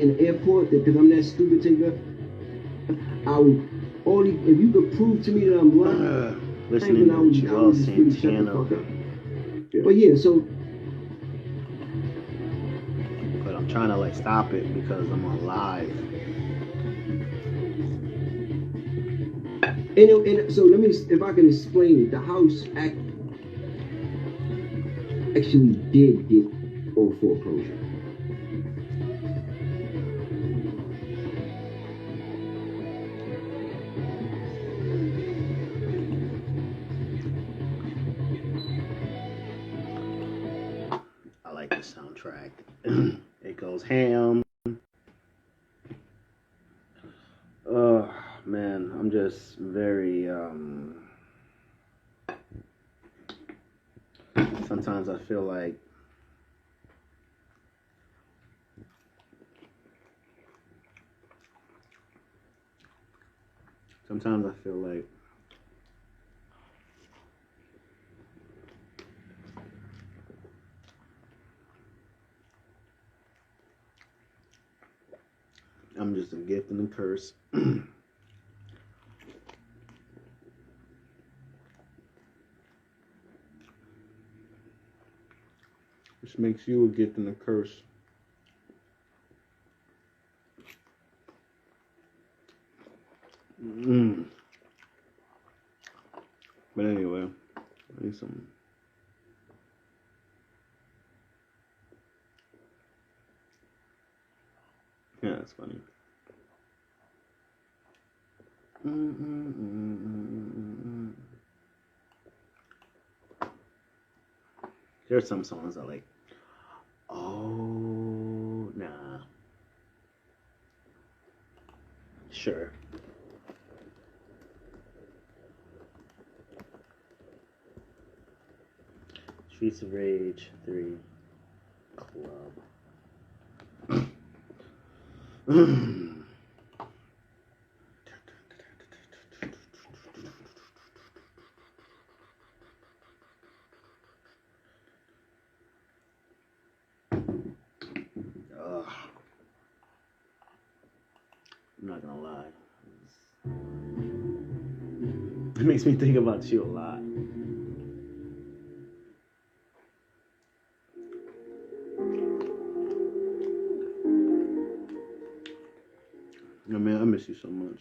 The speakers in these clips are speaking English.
in the airport because I'm that stupid taker, I would only if you could prove to me that I'm lying, listening then I would to just really shut the Santana. fuck up. Yeah. But yeah, so. But I'm trying to like stop it because I'm on live. And so let me, if I can explain it, the house actually did get old foreclosure. I like the soundtrack. It goes ham. Man, I'm just very sometimes I feel like I'm just a gift and a curse. Which makes you a gift and a curse. But anyway, I need some. Yeah, that's funny. There's some songs I like. Oh, nah. Sure. Streets of Rage 3 Club. I'm not gonna lie. It makes me think about you a lot. I mean, I miss you so much.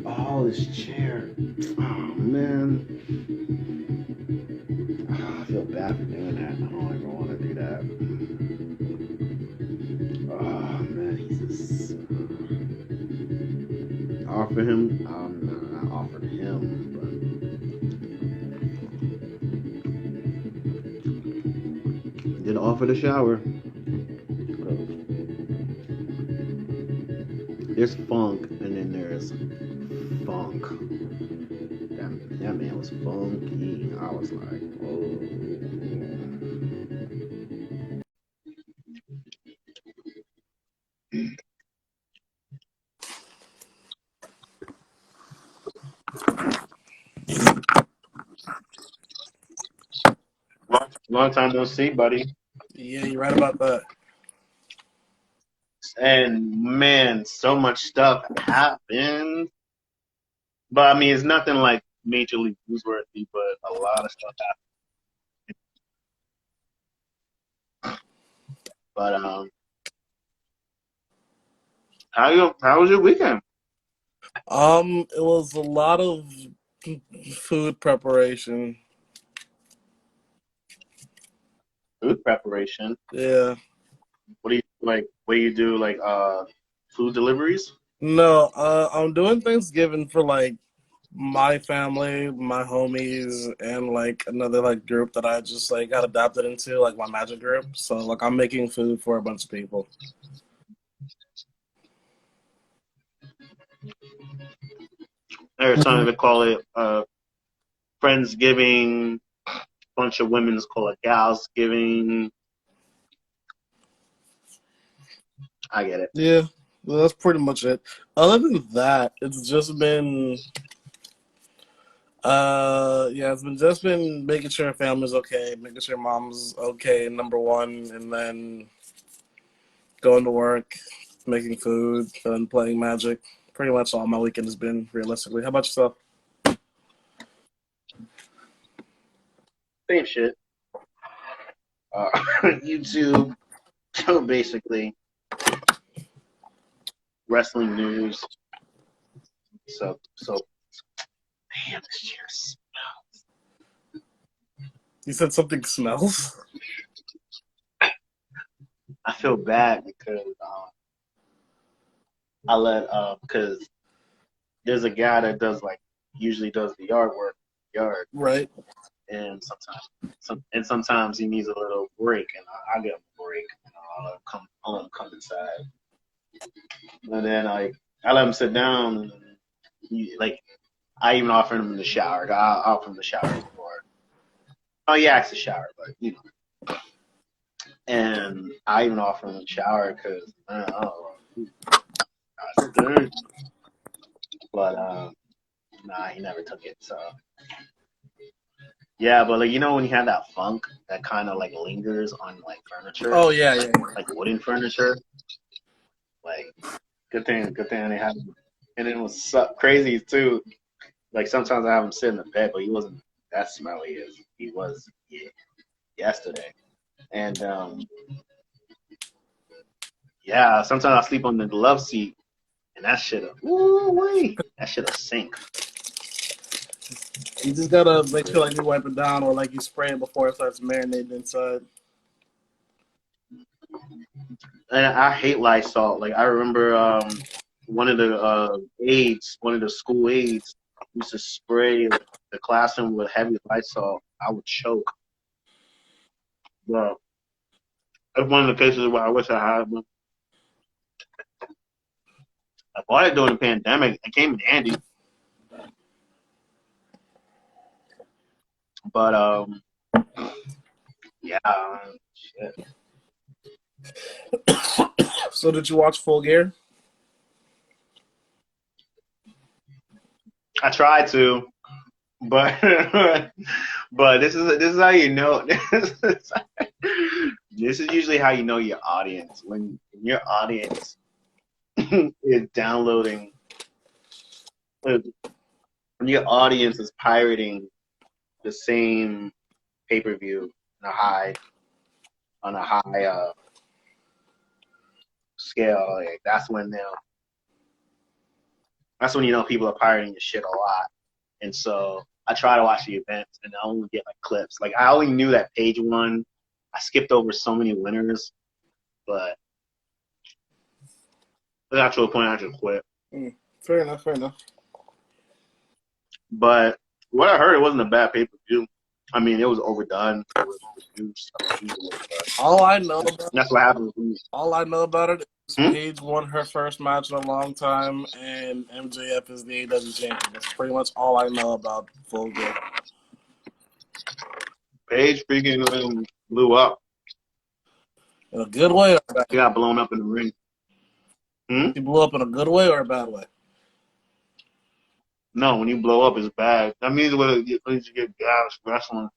Oh, this chair. Oh, man. Oh, I feel bad for doing that. I don't ever want to do that. Oh, man. He's just. Offer him. No, not offered him, but. Did offer the shower. There's funk, and then there's funk. That man was funky. I was like, oh. Long time no see, buddy. Yeah, you're right about that. And man, so much stuff happened. But I mean, it's nothing like majorly newsworthy, but a lot of stuff happened. But how was your weekend? It was a lot of Food preparation. Food preparation. Yeah. What do you like? What do you do? Like food deliveries? No, I'm doing Thanksgiving for like my family, my homies, and like another like group that I just like got adopted into, like my magic group. So like I'm making food for a bunch of people. There's something they call it Friendsgiving. Bunch of women's call it Galsgiving. I get it. Yeah, well, that's pretty much it. Other than that, it's just been yeah, it's been just been making sure family's okay, making sure mom's okay, number one, and then going to work, making food, and playing Magic. Pretty much all my weekend has been, realistically. How about yourself? Same shit. YouTube, basically wrestling news. So damn, this chair smells. You said something smells? I feel bad because I let because there's a guy that does like usually does the yard, Right. and sometimes he needs a little break, and I get him a break, and I'll let him come inside, and then I let him sit down, and like I even offered him the shower. I offered him the shower before. Oh, he asked to shower, but you know. And I even offered him the shower because but nah, he never took it. So yeah, but like you know when you have that funk that kind of like lingers on like furniture, Oh yeah, yeah. like wooden furniture. Like good thing they had him. And it was crazy too. Like sometimes I have him sit in the bed, but he wasn't that smelly as he was yesterday. And yeah, sometimes I sleep on the love seat, and that shit'll that shit'll sink. You just gotta make sure like you wipe it down or like you spray it before it starts marinating inside. And I hate Lysol. Like I remember one of the one of the school aides used to spray the classroom with heavy Lysol. I would choke. Well, that's one of the cases where I wish I had one. I bought it during the pandemic. It came in handy. But yeah, shit. So did you watch Full Gear? I tried to, but but this is how you know. This is usually how you know your audience when your audience is downloading. When your audience is pirating the same pay-per-view on a high scale, like, that's when you know people are pirating your shit a lot. And so I try to watch the events, and I only get like clips. Like I only knew that Page won. I skipped over so many winners, but I got to a point I just quit. Fair enough. But what I heard, it wasn't a bad pay-per-view. I mean, it was overdone. It was overused. All I know about That's what happened with me. All I know about it is Paige won her first match in a long time, and MJF is the AEW champion. That's pretty much all I know about Full Gear. Paige freaking blew up. In a good way or a bad way? He got blown up in the ring. He blew up in a good way or a bad way? No, when you blow up, it's bad. That means when you get gassed wrestling.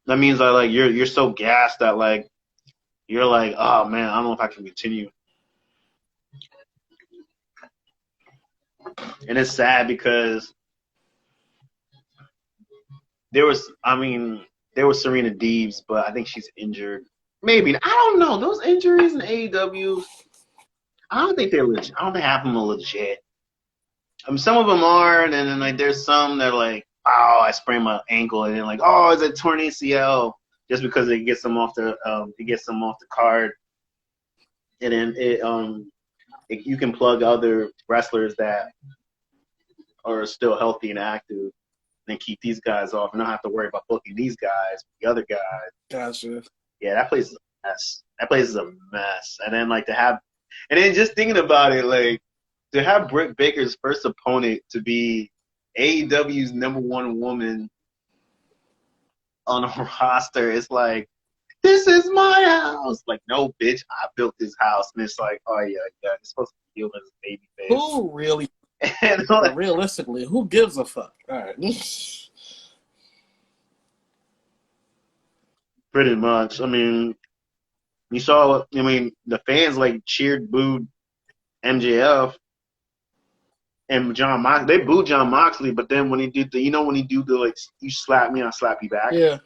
That means that like you're so gassed that like you're like, oh man, I don't know if I can continue. And it's sad because there was Serena Deebs, but I think she's injured. Maybe, I don't know. Those injuries in AEW, I don't think they're legit. I don't think half of them are legit. Some of them are, and then like there's some that are like, oh, I sprained my ankle, and then like, oh, it's a torn ACL, just because it gets them off the card, and then you can plug other wrestlers that are still healthy and active, and keep these guys off, and not have to worry about booking these guys, the other guys. Gotcha. Yeah, that place is a mess. That place is a mess. And then like and then just thinking about it, like to have Britt Baker's first opponent to be AEW's #1 woman on a roster, it's like, this is my house. Like, no, bitch, I built this house. And it's like, oh yeah, it's supposed to be healed as a baby face. Who really? And like, realistically, who gives a fuck? All right. pretty much. I mean, you saw. I mean, the fans like cheered, booed MJF. And they booed John Moxley, but then when he did when he do the like, you slap me, I'll slap you back. Yeah.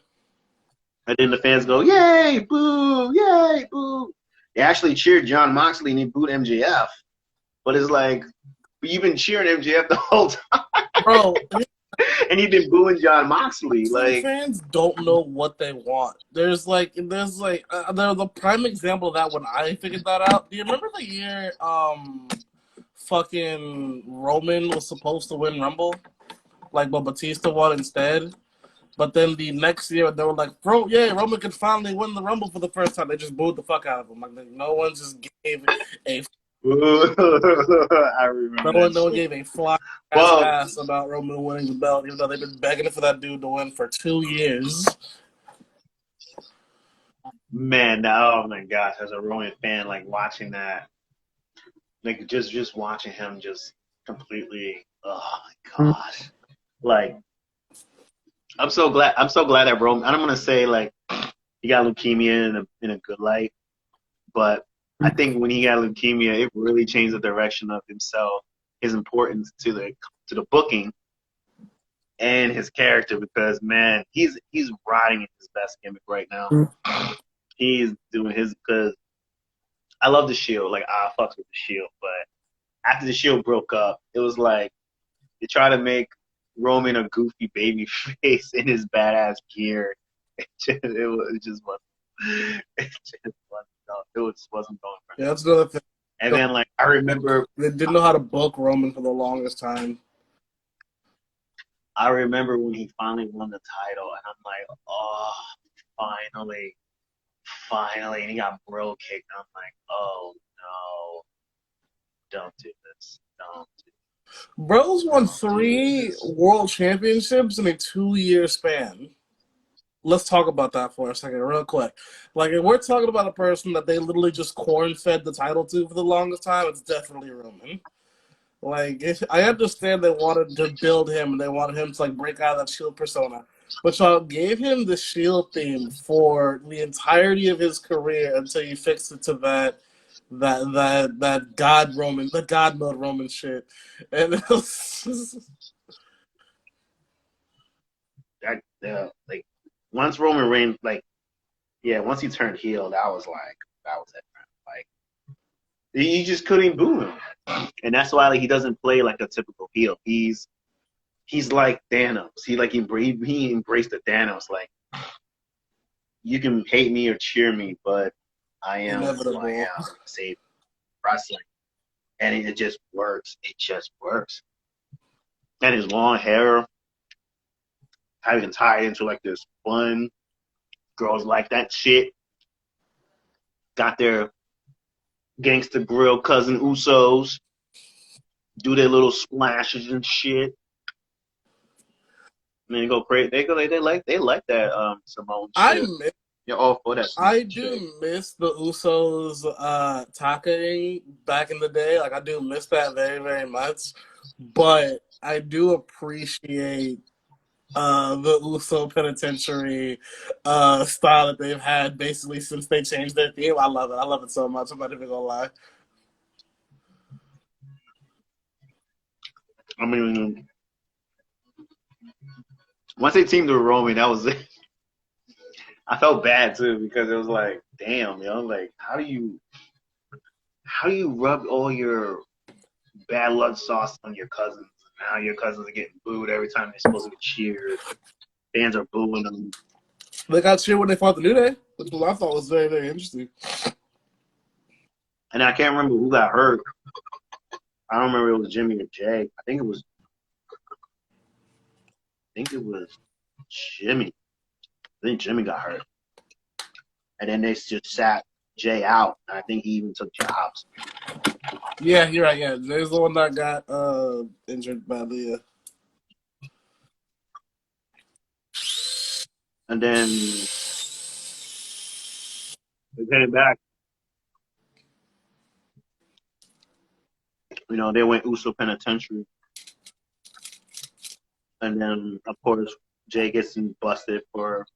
And then the fans go, yay, boo, yay, boo. They actually cheered John Moxley and they booed MJF. But it's like, you've been cheering MJF the whole time. Bro. And you've been booing John Moxley. Like, fans don't know what they want. There's the prime example of that when I figured that out. Do you remember the year fucking Roman was supposed to win Rumble, like, but Batista won instead? But then the next year they were like, bro, yeah, Roman could finally win the Rumble for the first time. They just booed the fuck out of him. Like, no one just gave a I remember. no one gave a fly ass about Roman winning the belt, even though they've been begging for that dude to win for 2 years. Man, oh my gosh, as a Roman fan, like watching that, like just watching him just completely, oh my gosh, like I'm so glad that Roman. I don't want to say like he got leukemia in a good light, but I think when he got leukemia, it really changed the direction of himself, his importance to the booking, and his character, because man, he's riding in his best gimmick right now. He's doing his, because I love the Shield, like I fucks with the Shield, but after the Shield broke up, it was like they try to make Roman a goofy baby face in his badass gear. It just wasn't. It just wasn't going for him. Yeah, that's another thing. And then like I remember they didn't know how to book Roman for the longest time. I remember when he finally won the title, and I'm like, oh, finally, and he got bro kicked. I'm like, oh no, don't do this, don't do this. Bro's won 3 world championships in a 2-year span. Let's talk about that for a second, real quick. Like, if we're talking about a person that they literally just corn-fed the title to for the longest time, it's definitely Roman. Like, I understand they wanted to build him and they wanted him to like break out of that Shield persona, but y'all gave him the Shield theme for the entirety of his career until you fixed it to that God Roman, the God mode Roman shit, and it was like once Roman Reigns, like, yeah, once he turned heel, that was it. Like, you just couldn't boo him, and that's why like he doesn't play like a typical heel. He's like Thanos. He embraced the Thanos. Like, you can hate me or cheer me, but I am who I am. Save wrestling, and it just works. It just works. And his long hair, how you can tie it into like this fun. Girls like that shit. Got their gangster grill cousin Usos, do their little splashes and shit. And then they go crazy. They like that Simone shit. You're all for that. I do miss the Usos talking back in the day. Like, I do miss that very, very much. But I do appreciate the Uso penitentiary style that they've had basically since they changed their theme. I love it. I love it so much. I'm not even gonna lie. I mean, once they teamed with Roman, that was it. I felt bad too, because it was like, damn, yo, like how do you rub all your bad blood sauce on your cousins. Now your cousins are getting booed every time they're supposed to be cheered. Fans are booing them. They got cheered when they fought the New Day, which I thought was very, very interesting. And I can't remember who got hurt. I don't remember if it was Jimmy or Jay. I think it was Jimmy. I think Jimmy got hurt. And then they just sat Jay out. And I think he even took jobs. Yeah, you're right. Yeah, Jay's the one that got injured badly. Yeah. And then they came back. You know, they went Uso Penitentiary. And then, of course, Jay gets busted for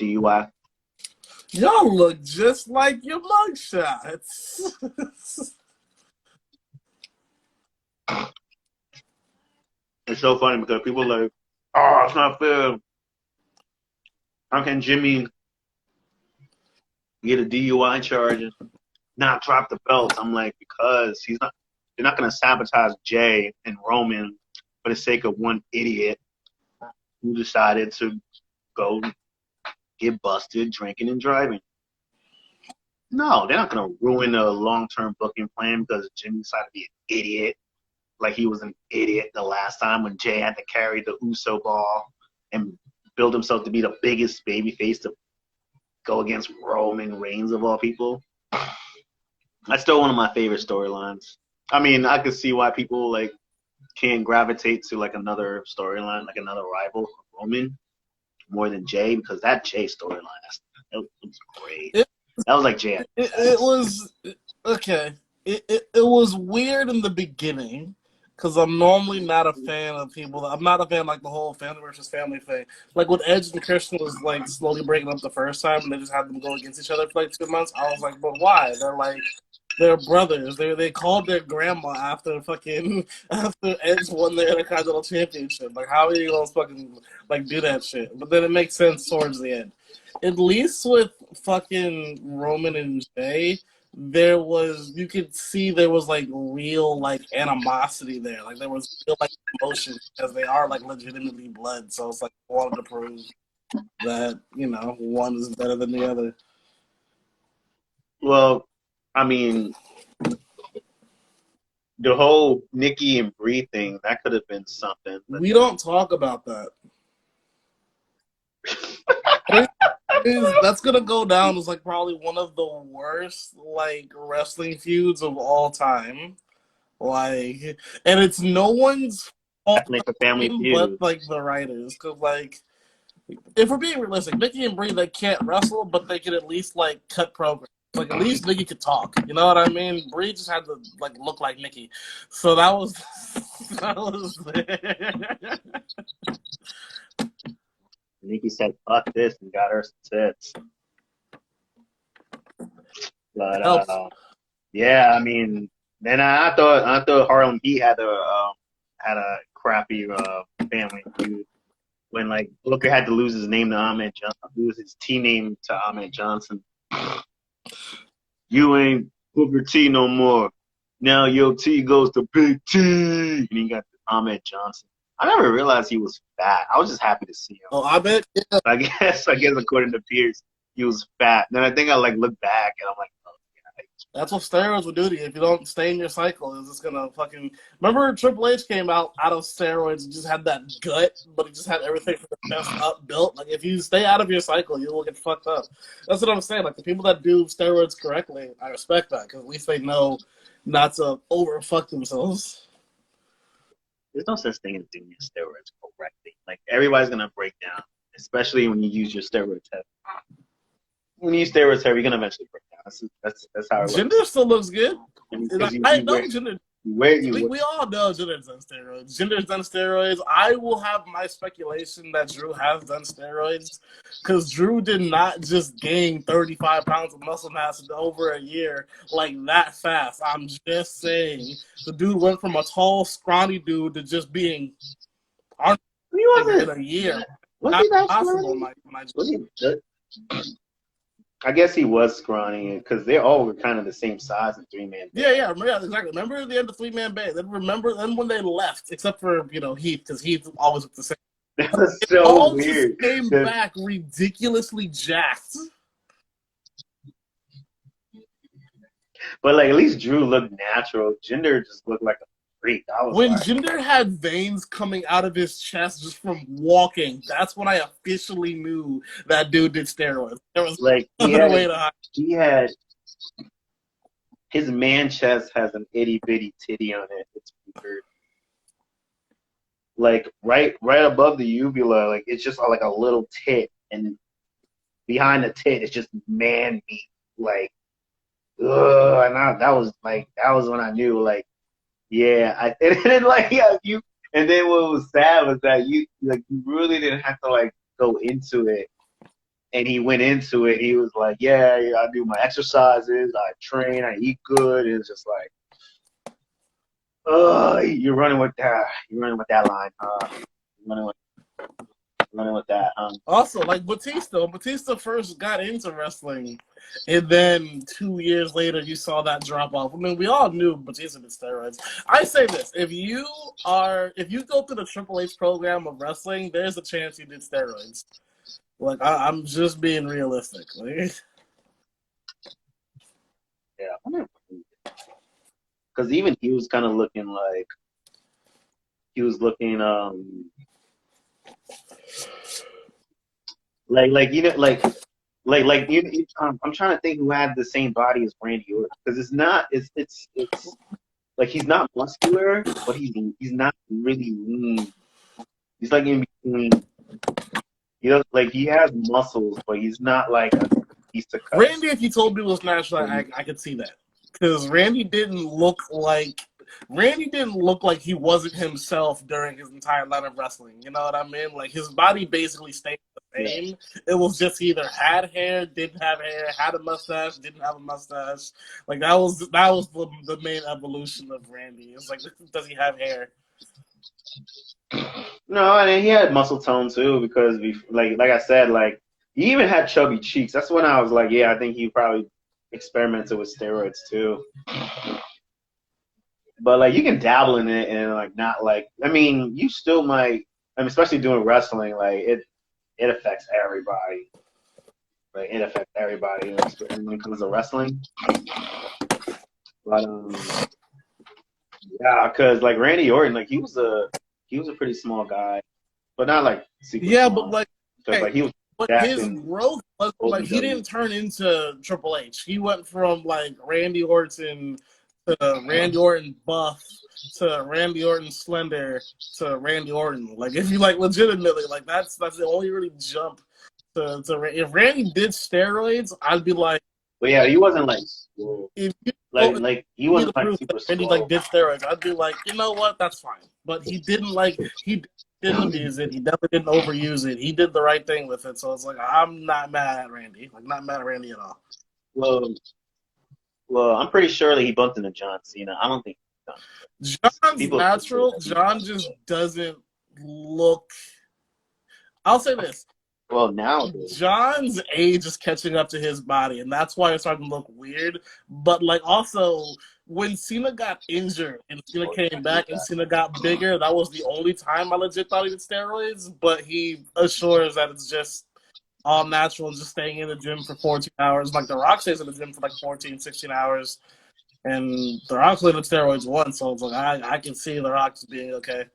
DUI. Y'all look just like your mugshots. It's so funny because people are like, oh, it's not fair. How can Jimmy get a DUI charge and not drop the belt? I'm like, because they're not going to sabotage Jay and Roman for the sake of one idiot who decided to go get busted drinking and driving. No, they're not going to ruin a long-term booking plan because Jimmy decided to be an idiot. Like he was an idiot the last time when Jay had to carry the Uso ball and build himself to be the biggest babyface to go against Roman Reigns of all people. That's still one of my favorite storylines. I mean, I could see why people like can gravitate to like another storyline, like another rival, Roman, more than Jay, because that Jay storyline, that was great. That was like Jay. It was okay. It was weird in the beginning. Because I'm normally not a fan of people. I'm not a fan of, like, the whole family versus family thing. Like, when Edge and Christian was, like, slowly breaking up the first time and they just had them go against each other for, like, 2 months, I was like, but why? They're brothers. They called their grandma after Edge won the Intercontinental Championship. Like, how are you going to fucking, like, do that shit? But then it makes sense towards the end. At least with fucking Roman and Jay, you could see there was like real like animosity there. Like there was real like emotion because they are like legitimately blood. So it's like I wanted to prove that, you know, one is better than the other. Well, I mean, the whole Nikki and Brie thing, that could have been something. We don't talk about that. That's gonna go down as like probably one of the worst like wrestling feuds of all time. Like, and it's no one's fault like a family feud, but like the writers, because like if we're being realistic, Nikki and Brie, they can't wrestle, but they can at least like cut programs. Like at least Nikki could talk. You know what I mean? Brie just had to like look like Nikki, so that was Nikki said, "Fuck this," and got her some tits. But yeah, I mean, then I thought Harlem Heat had a crappy family feud when like Booker had to lose his name to Ahmed Johnson, lose his T name to Ahmed Johnson. You ain't Booker T no more. Now your T goes to Big T, and he got Ahmed Johnson. I never realized he was fat. I was just happy to see him. Oh, I bet. Yeah. I guess according to Pierce, he was fat. Then I think I like look back and I'm like, oh yeah. That's what steroids will do to you. If you don't stay in your cycle, it's just gonna fucking. Remember Triple H came out of steroids and just had that gut, but he just had everything from the best up built. Like if you stay out of your cycle, you will get fucked up. That's what I'm saying. Like the people that do steroids correctly, I respect that because at least they know not to overfuck themselves. There's no such thing as doing your steroids correctly. Like everybody's gonna break down, especially when you use your steroids heavy. When you use steroids heavy, you're gonna eventually break down. That's how it Jinder still looks good. I know Jinder. We all know Jinder's done steroids. Jinder's done steroids. I will have my speculation that Drew has done steroids because Drew did not just gain 35 pounds of muscle mass in over a year like that fast. I'm just saying the dude went from a tall, scrawny dude to just being in a year. Was not he that possible, scrawny? I guess he was scrawny because they all were kind of the same size in three-man. Yeah, exactly. Remember the end of three-man band? Then remember then when they left, except for Heath, because Heath always looked the same. That was so All weird. just came back ridiculously jacked. But like at least Drew looked natural. Jinder just looked like a freak. I was When like, Jinder had veins coming out of his chest just from walking, that's when I officially knew that dude did steroids. There was like no other way to hide. he had his man chest has an itty bitty titty on it. It's weird. Like right above the uvula, like it's just like a little tit, and behind the tit it's just man meat. Like, ugh, and that was when I knew, like, yeah, and then like yeah, and then what was sad was that you really didn't have to like go into it, and he went into it. He was like, yeah, I do my exercises, I train, I eat good. It's just like, you're running with that line, You're running with that. Also, like Batista first got into wrestling, and then 2 years later you saw that drop off. I mean, we all knew Batista did steroids. I say this: if you go through the Triple H program of wrestling, there's a chance you did steroids. Like I'm just being realistic. Like, yeah, because even he was kind of looking like I'm trying to think who had the same body as Randy Orton, because it's like he's not muscular, but he's not really lean. He's like in between. Like he has muscles, but he's not like a piece of cut. Randy, if you told me was natural, I could see that, because Randy didn't look like he wasn't himself during his entire line of wrestling. You know what I mean? Like his body basically stayed the same. Yeah. It was just he either had hair, didn't have hair, had a mustache, didn't have a mustache. Like that was the main evolution of Randy. It's like, does he have hair? No, and he had muscle tone too, because like I said, like he even had chubby cheeks. That's when I was like, yeah, I think he probably experimented with steroids too. But like you can dabble in it and like not like, I mean, you still might. I mean, especially doing wrestling, like it affects everybody. Like it affects everybody when it comes to wrestling. But yeah, because like Randy Orton, like he was a pretty small guy, but not like super small. But like, hey, like he was. But his growth was like he didn't turn into Triple H. He went from like Randy Orton to Randy Orton buff to Randy Orton slender to Randy Orton. Like if you like legitimately, like that's the only really jump to if Randy did steroids, I'd be like, well, yeah, he wasn't like if you, like he wasn't like super Randy slow. like did steroids. I'd be like, you know what, that's fine. But he didn't didn't abuse it. He definitely didn't overuse it. He did the right thing with it. So it's like, I'm not mad at Randy. Like, not mad at Randy at all. Well, I'm pretty sure that he bumped into John Cena. I don't think John's natural. John just doesn't look. I'll say this. Well, now John's age is catching up to his body, and that's why it's starting to look weird. But like, also, when Cena got injured and Cena came back and Cena got bigger, that was the only time I legit thought he did steroids. But he assures that it's just all natural and just staying in the gym for 14 hours. Like The Rock stays in the gym for like 14, 16 hours, and The Rock's only did steroids once, so it's like I can see The Rock just being okay.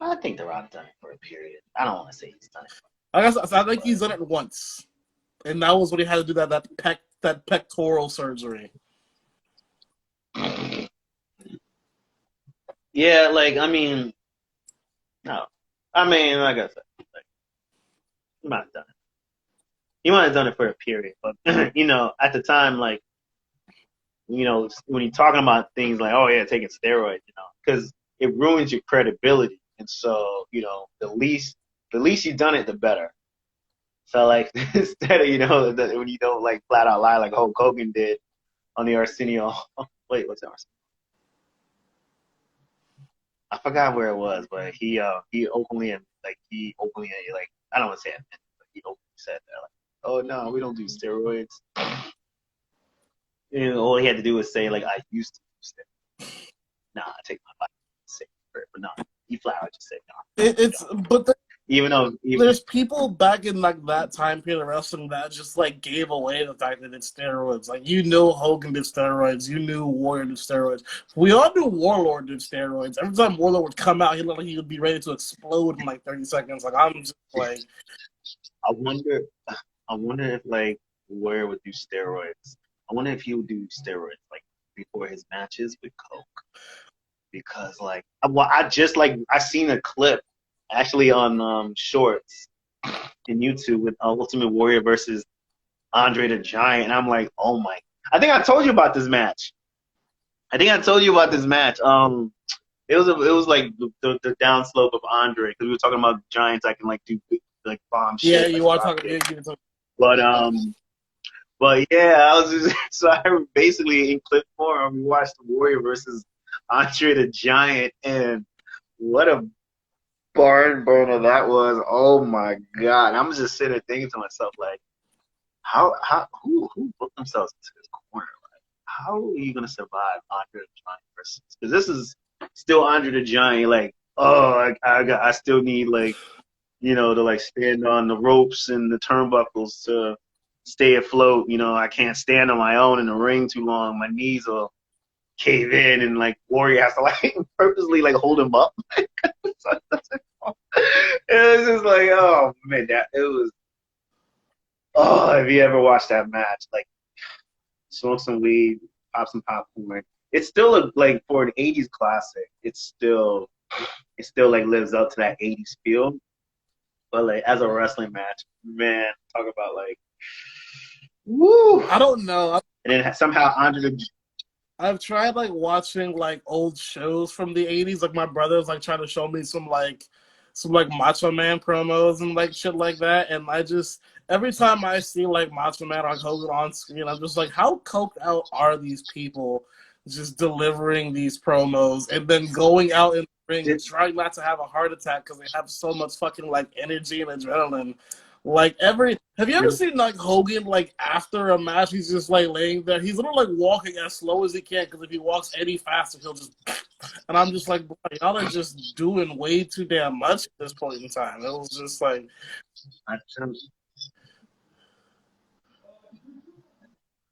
I think The Rock done it for a period. I don't want to say he's done it. I think he's done it once, and that was when he had to do that pectoral surgery. Yeah, like I mean, no, I mean, like I said, like, he might have done it. He might have done it for a period, but at the time, like, when you're talking about things like, oh yeah, taking steroids, because it ruins your credibility. And so, the least you've done it, the better. So, like, instead of, when you don't, like, flat out lie like Hulk Hogan did on the Arsenio. Wait, what's that? I forgot where it was, but he openly I don't want to say it, but he openly said that, like, oh no, we don't do steroids. And all he had to do was say, like, I used to do steroids. Nah, I take my life. But no, he flat out just said no. It's but Even there's people back in like that time period of wrestling that just like gave away the fact that it's steroids. Like you knew Hogan did steroids, you knew Warrior did steroids. We all knew Warlord did steroids. Every time Warlord would come out, he looked like he would be ready to explode in like 30 seconds. Like I'm just like, I wonder if like Warrior would do steroids. I wonder if he would do steroids like before his matches with Coke. Because like, well, I seen a clip actually on Shorts in YouTube with Ultimate Warrior versus Andre the Giant, and I'm like, oh my! I think I told you about this match. It was like the downslope of Andre because we were talking about giants that can like do like bomb shit. yeah, like you want to talk about but yeah, I was just, so I basically in clip form we watched the Warrior versus Andre the Giant, and what a barn burner that was. Oh my god. I'm just sitting there thinking to myself like who put themselves into this corner? Like how are you gonna survive Andre the Giant versus, because this is still Andre the Giant, like, oh I still need like, you know, to like stand on the ropes and the turnbuckles to stay afloat, you know, I can't stand on my own in the ring too long, my knees will cave in, and like Warrior has to like purposely like hold him up. It was just like, oh man, if you ever watched that match, like smoke some weed, pop some popcorn. It's still like for an 80s classic, it still like lives up to that 80s feel. But like as a wrestling match, man, talk about like, woo. I don't know. And then somehow I've tried like watching like old shows from the 80s. Like my brother's like trying to show me some Macho Man promos and like shit like that. And I just, every time I see like Macho Man or Hogan on screen, I'm just like, how coked out are these people just delivering these promos and then going out in the ring and trying not to have a heart attack because they have so much fucking like energy and adrenaline. Like have you ever seen like Hogan like after a match? He's just like laying there. He's literally like walking as slow as he can because if he walks any faster, he'll just. And I'm just like, y'all are just doing way too damn much at this point in time. It was just like,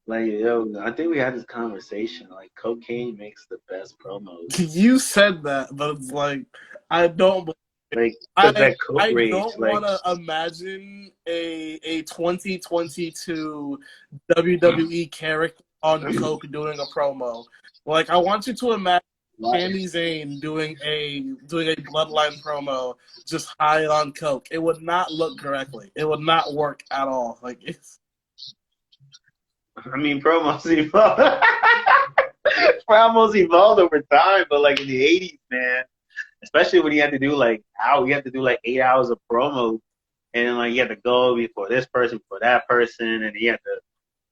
yo, I think we had this conversation. Like cocaine makes the best promos. You said that, but it's like I don't. Like I rage, don't like, want to imagine a 2022 WWE character on coke doing a promo. Like I want you to imagine Sami Zayn doing a Bloodline promo just high on coke. It would not look correctly. It would not work at all. Like it's. I mean, promos evolved. Promos evolved over time, but like in the '80s, man. Especially when you have to do like 8 hours of promo, and like you have to go before this person, before that person, and you have to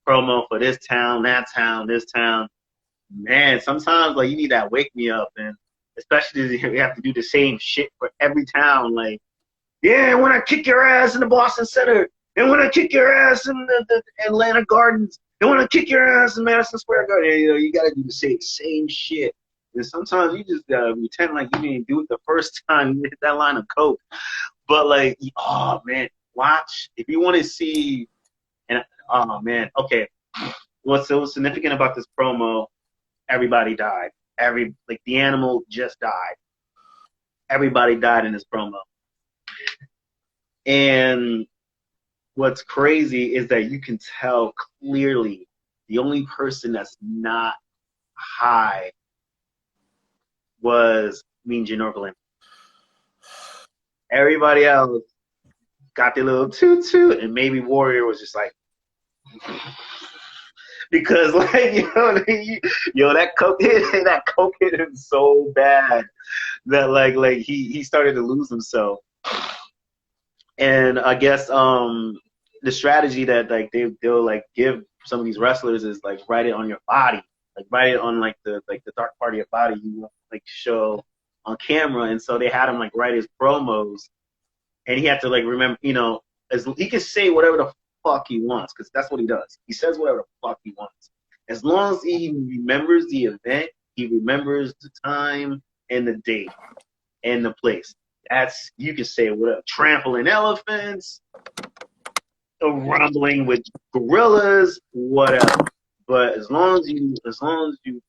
promo for this town, that town, this town. Man, sometimes like you need that wake me up, and especially if you have to do the same shit for every town. Like, yeah, when I kick your ass in the Boston Center, and when I kick your ass in the Atlanta Gardens, and when I kick your ass in Madison Square Garden, you know, you gotta do the same shit. And sometimes you just gotta pretend like you didn't do it the first time you hit that line of coke. But like, oh man, watch if you want to see. And oh man, okay. What's so significant about this promo? Everybody died. The animal just died. Everybody died in this promo. And what's crazy is that you can tell clearly the only person that's not high was Mean Gene Okerlund. Everybody else got their little toot, and maybe Warrior was just like, because like that coke hit him so bad that like he started to lose himself. And I guess the strategy that like they'll like give some of these wrestlers is like write it on your body, like write it on like the dark part of your body you want like show on camera. And so they had him like write his promos, and he had to like remember, as he can say whatever the fuck he wants, because that's what he does. He says whatever the fuck he wants. As long as he remembers the event, he remembers the time and the date and the place. That's, you can say whatever, trampling elephants, rumbling with gorillas, whatever. But as long as you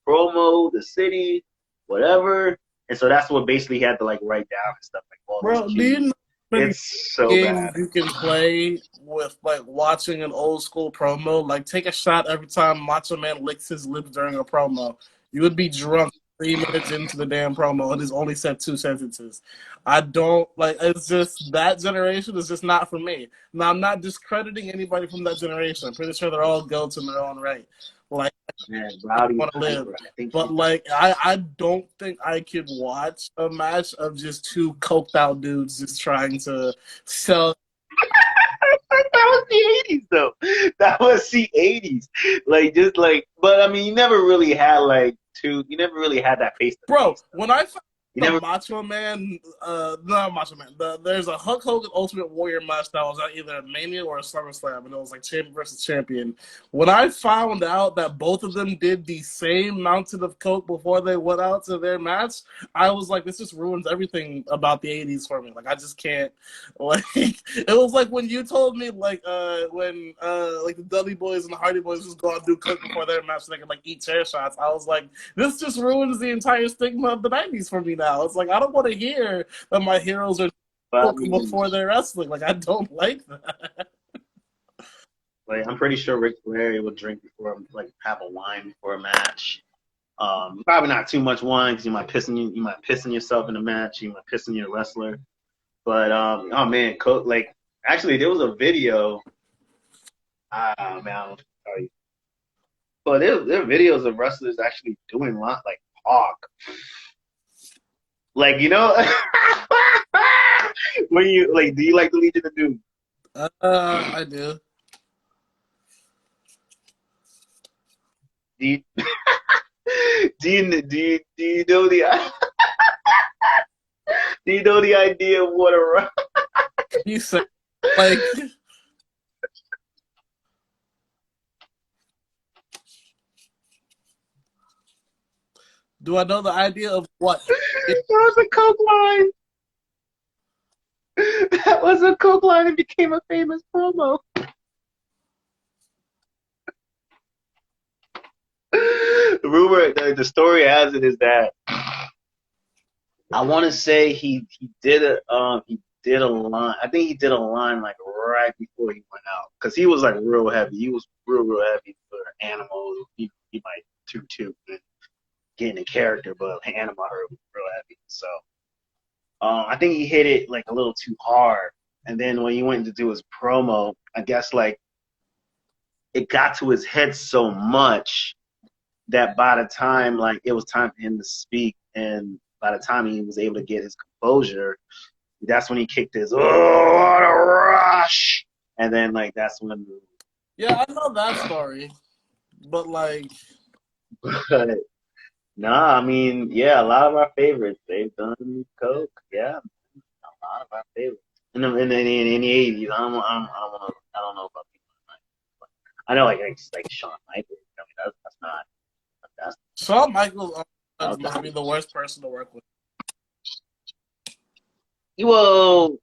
promo the city, whatever, and so that's what basically he had to like write down and stuff like all Bro, these do you know how many It's so games bad. you can play with like watching an old school promo? Like take a shot every time Macho Man licks his lips during a promo. You would be drunk 3 minutes into the damn promo and he's only said 2 sentences. I don't like, it's just that generation is just not for me. Now I'm not discrediting anybody from that generation. I'm pretty sure they're all goats in their own right. Like, Man, Rowdy want to live. Piper, I think But like, I don't think I could watch a match of just 2 coked out dudes just trying to sell. that was the 80s though. That was the 80s. Like just like, but I mean, you never really had like two. You never really had that face to Bro, face. when I found You the never. Macho Man, not Macho Man, there's a Hulk Hogan Ultimate Warrior match that was at either a Mania or a SummerSlam, and it was like champion versus champion. When I found out that both of them did the same mountain of coke before they went out to their match, I was like, this just ruins everything about the 80s for me. Like, I just can't. Like, it was like when you told me, like, when like the Dudley Boys and the Hardy Boys just go out and do coke before their match so they can like eat chair shots. I was like, this just ruins the entire stigma of the 90s for me now. It's like, I don't want to hear that my heroes are But I coke mean, before they're wrestling. Like, I don't like that. like I'm pretty sure Rick Flair would drink before, like have a wine before a match. Probably not too much wine because you might piss in yourself in a match. You might piss in your wrestler. But oh man, like actually there was a video. Man, I'll tell you. But there are videos of wrestlers actually doing a lot like talk. Like, when you like, do you like the Legion of Doom? I do. Do you, do you know the do you know the idea of what a You say, like, do I know the idea of what? that was a coke line. That was a coke line and became a famous promo. The story has it is that I want to say he did a line. I think he did a line like right before he went out because he was like real heavy. He was real heavy for Animal. He might toot and get in character, but Animal hurt was real heavy. So I think he hit it like a little too hard. And then when he went to do his promo, I guess like it got to his head so much that by the time like it was time for him to speak, and by the time he was able to get his composure, that's when he kicked his what a rush, and then like that's when. Yeah, I know that story, but like, But nah, I mean, yeah, a lot of our favorites they've done coke. Yeah, a lot of our favorites. In the 80s, I don't know about people. I know like Shawn Michaels. I mean, that's not. That's Shawn Michaels okay. must be the worst person to work with. Well,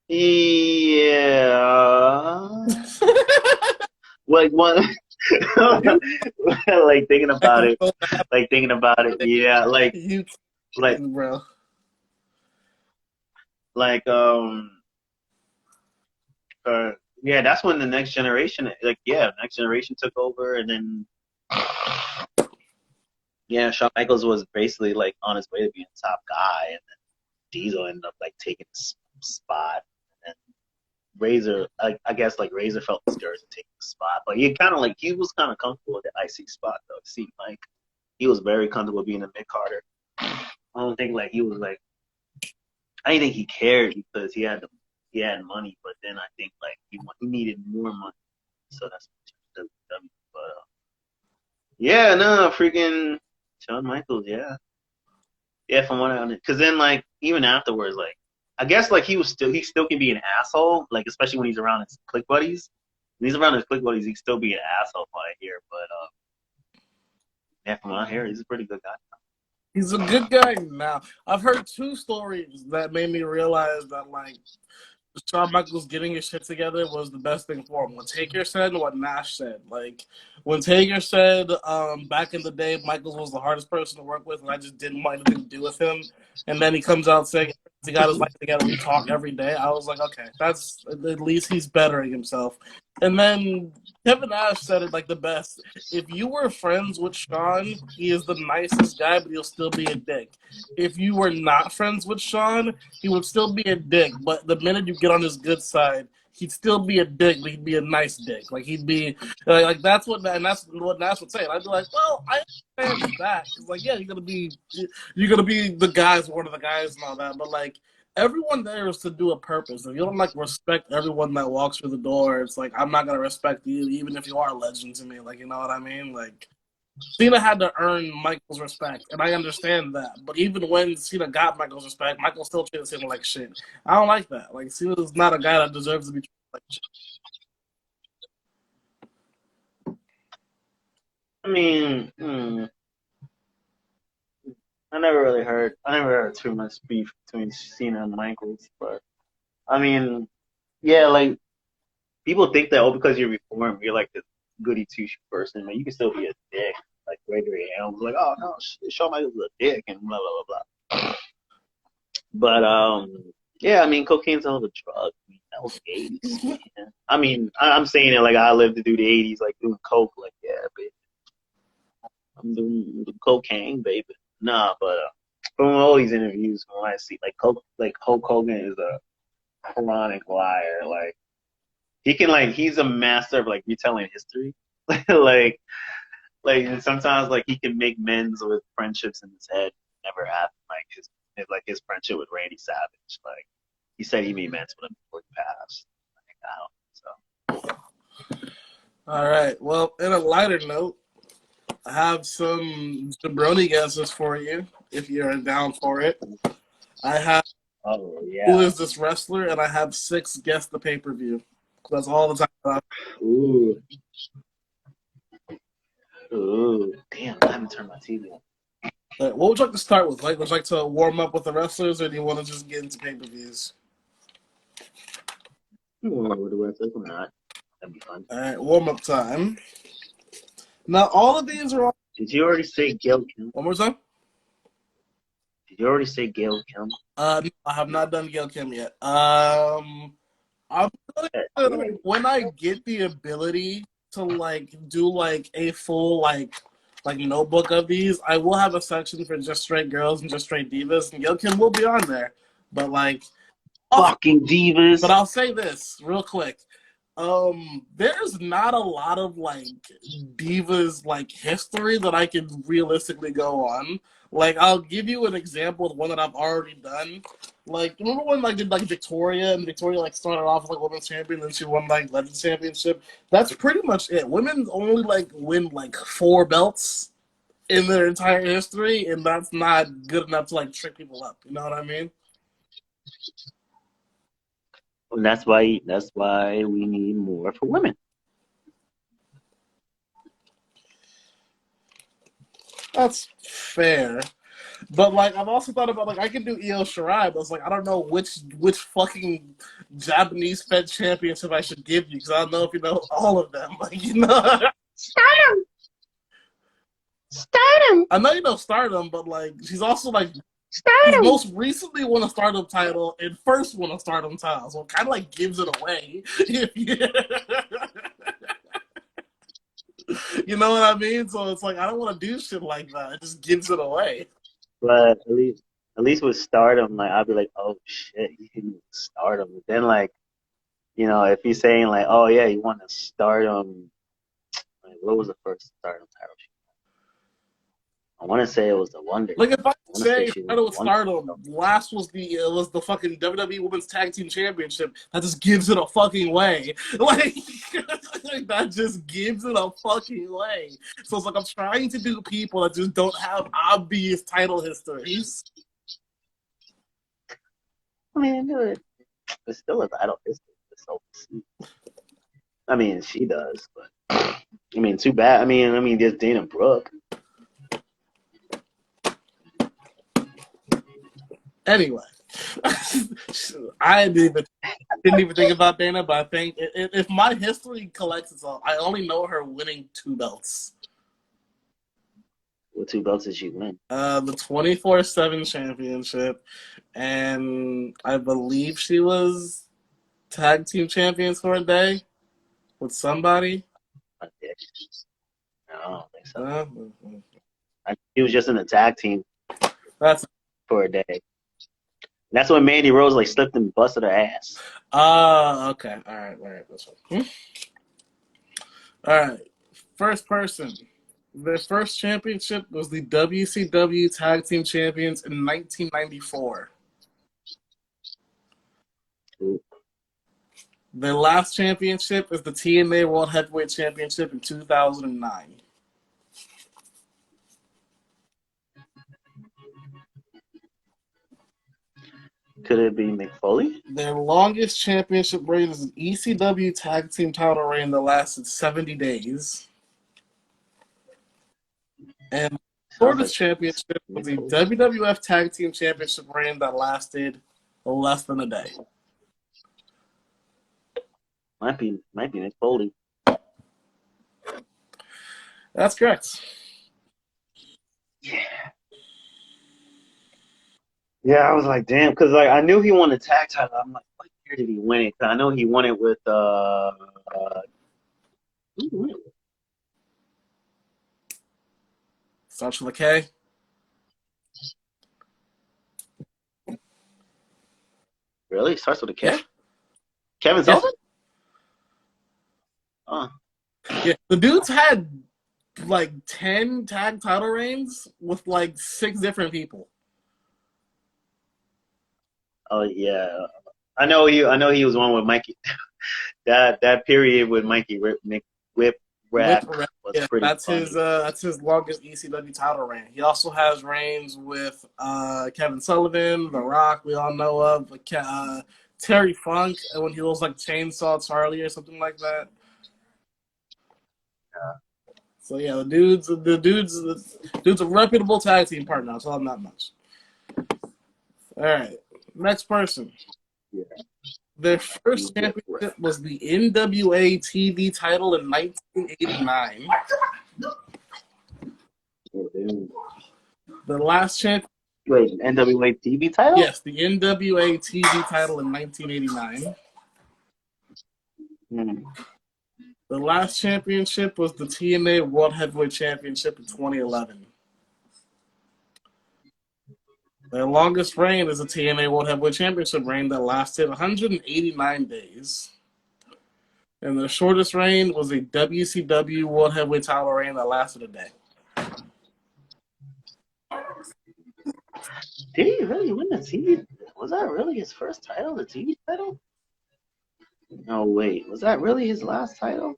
yeah. Like one, like thinking about it, yeah, You like, bro. like, yeah, that's when the next generation, next generation took over, and then, yeah, Shawn Michaels was basically like on his way to being top guy, and then Diesel ended up like taking his spot, and Razor, I guess like Razor felt scared to take the spot, but he was kind of comfortable with the IC spot though. It seemed like he was very comfortable being a mid Carter. I don't think like he was like, I didn't think he cared because he had money, but then I think like he needed more money, so that's what WWE. But yeah, no, freaking Shawn Michaels, yeah. Yeah, from what I understand. Because then, like, even afterwards, like, I guess, like, he still can be an asshole, like, especially when he's around his clique buddies. When he's around his clique buddies, he can still be an asshole, I hear. But, yeah, from what I hear, he's a pretty good guy. He's a good guy now. I've heard 2 stories that made me realize that, like, Shawn Michaels getting his shit together was the best thing for him. What Taker said and what Nash said. Like, when Taker said back in the day, Michaels was the hardest person to work with, and I just didn't want anything to do with him. And then he comes out saying he got his life together, we talk every day. I was like, okay, that's at least he's bettering himself. And then Kevin Nash said it like the best. If you were friends with Shawn, he is the nicest guy, but he'll still be a dick. If you were not friends with Shawn, he would still be a dick. But the minute you get on his good side, he'd still be a dick, but he'd be a nice dick. Like he'd be like that's what Nash would say. And I'd be like, well, I understand that. It's like, yeah, you're gonna be the guys, one of the guys and all that, but like. Everyone there is to do a purpose. If you don't like respect everyone that walks through the door, it's like I'm not gonna respect you, even if you are a legend to me. Like, you know what I mean? Like Cena had to earn Michael's respect, and I understand that. But even when Cena got Michael's respect, Michael still treated Cena like shit. I don't like that. Like Cena's not a guy that deserves to be treated like shit. I mean, I never heard too much beef between Cena and Michaels, but I mean, yeah, like people think that because you're reformed, you're like this goody two shoe person, but you can still be a dick. Like Gregory Helms, like, oh no, Shawn Michaels is a dick and blah blah blah blah. But yeah, I mean, cocaine's a hell of a drug. I mean, that was the '80s. Man. I mean, I'm saying it like I lived to do the '80s, like doing coke, like yeah, baby, I'm doing cocaine, baby. Nah, but from all these interviews, when I see like Hulk Hogan is a chronic liar. Like he's a master of like retelling history. like and sometimes like he can make men's with friendships in his head never happened. Like his friendship with Randy Savage. Like he said he made men's with him before he passed. Like, I don't. So. All right. Well, in a lighter note. I have some jabroni guesses for you if you're down for it. I have who is this wrestler, and I have 6 guess the pay-per-view. That's all the time. Ooh, damn! I haven't turned my TV on. Right, what would you like to start with? Like, would you like to warm up with the wrestlers, or do you want to just get into pay-per-views? Warm up with the wrestlers, or not? That'd be fun. All right, warm-up time. Now, all of these are. Did you already say Gail Kim? One more time. Did you already say Gail Kim? No, I have not done Gail Kim yet. I'm gonna, when I get the ability to like do like a full like notebook of these, I will have a section for just straight girls and just straight divas, and Gail Kim will be on there. But like fucking divas. But I'll say this real quick. There's not a lot of like divas like history that I can realistically go on. Like I'll give you an example of one that I've already done. Like remember when like did like Victoria, and Victoria like started off as like women's champion, and then she won like Legends Championship. That's pretty much it. Women only like win like 4 belts in their entire history, and that's not good enough to like trick people up. You know what I mean? And that's why we need more for women. That's fair. But like I've also thought about like I can do Io Shirai, but it's like I don't know which fucking Japanese Fed championship I should give you because I don't know if you know all of them. Like you know Stardom. I know you know Stardom, but like she's also like Stardom. She most recently won a Stardom title and first won a Stardom title, so it kind of like gives it away. You know what I mean? So it's like I don't want to do shit like that. It just gives it away. But at least with Stardom, like I'd be like, oh shit, you can Stardom. But then like, you know, if he's saying like, oh yeah, you won a Stardom. Like, what was the first Stardom title? I want to say it was the Wonder. Like if I say started with Stardom, last was the fucking WWE Women's Tag Team Championship. That just gives it a fucking way. Like Like, that just gives it a fucking way. So it's like I'm trying to do people that just don't have obvious title histories. I mean, it's still a title history. I mean, she does, but I mean, too bad. I mean, there's Dana Brooke. Anyway, I didn't even think about Dana, but I think if my history collects itself, I only know her winning 2 belts. What 2 belts did she win? The 24/7 championship, and I believe she was tag team champions for a day with somebody. I don't think so. He was just in the tag team That's for a day. That's when Mandy Rose like slipped and busted her ass. okay. All right. That's one. All right. First person. Their first championship was the WCW Tag Team Champions in 1994. Ooh. Their last championship is the TNA World Heavyweight Championship in 2009. Could it be Mick Foley? Their longest championship reign is an ECW Tag Team title reign that lasted 70 days. And the shortest championship was the WWF Tag Team Championship reign that lasted less than a day. Might be Mick Foley. That's correct. Yeah, I was like, damn, because like I knew he won the tag title. I'm like, what year did he win it? Because I know he won it with who did he win it with? Starts with a K. Really? Starts with a K? Yeah. Kevin Sullivan? Oh. Yeah, the dude's had like 10 tag title reigns with like 6 different people. Oh yeah, I know he was one with Mikey. that period with Mikey Whip Rap was pretty funny. That's his longest ECW title reign. He also has reigns with Kevin Sullivan, The Rock, we all know of, Terry Funk, when he was like Chainsaw Charlie or something like that. Yeah. So yeah, the dude's a reputable tag team partner. I'll tell him that much. All right, next person. Yeah. Their first championship was the NWA TV title in 1989. The last champion. Wait, NWA TV title? Yes, the NWA TV title in 1989. The last championship was the TNA World Heavyweight Championship in 2011. Their longest reign is a TNA World Heavyweight Championship reign that lasted 189 days. And their shortest reign was a WCW World Heavyweight title reign that lasted a day. Did he really win the TV? Was that really his first title, the TV title? No, wait. Was that really his last title?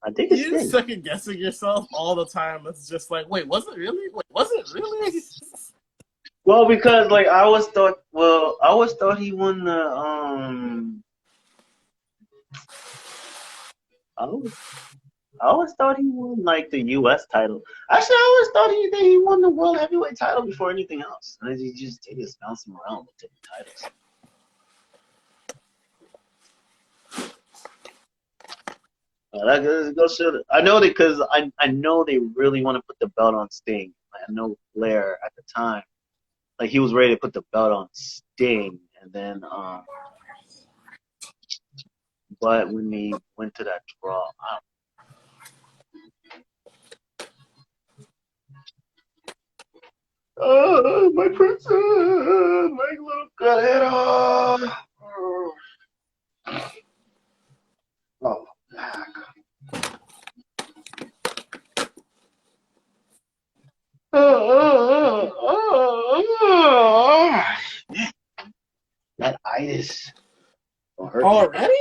I think it's You're second guessing yourself all the time. It's just like, wait, was it really? Wait, was it really? Well, because like I always thought he won the I always thought he won like the U.S. title. Actually, I always thought he won the World Heavyweight title before anything else. And he just bounced him around with different titles. That goes to, I know that because I know they really want to put the belt on Sting. I know Flair at the time, like he was ready to put the belt on Sting, and then but when he went to that draw, oh, my princess, my little Galera. Oh, back. got itis. Don't hurt me. Already?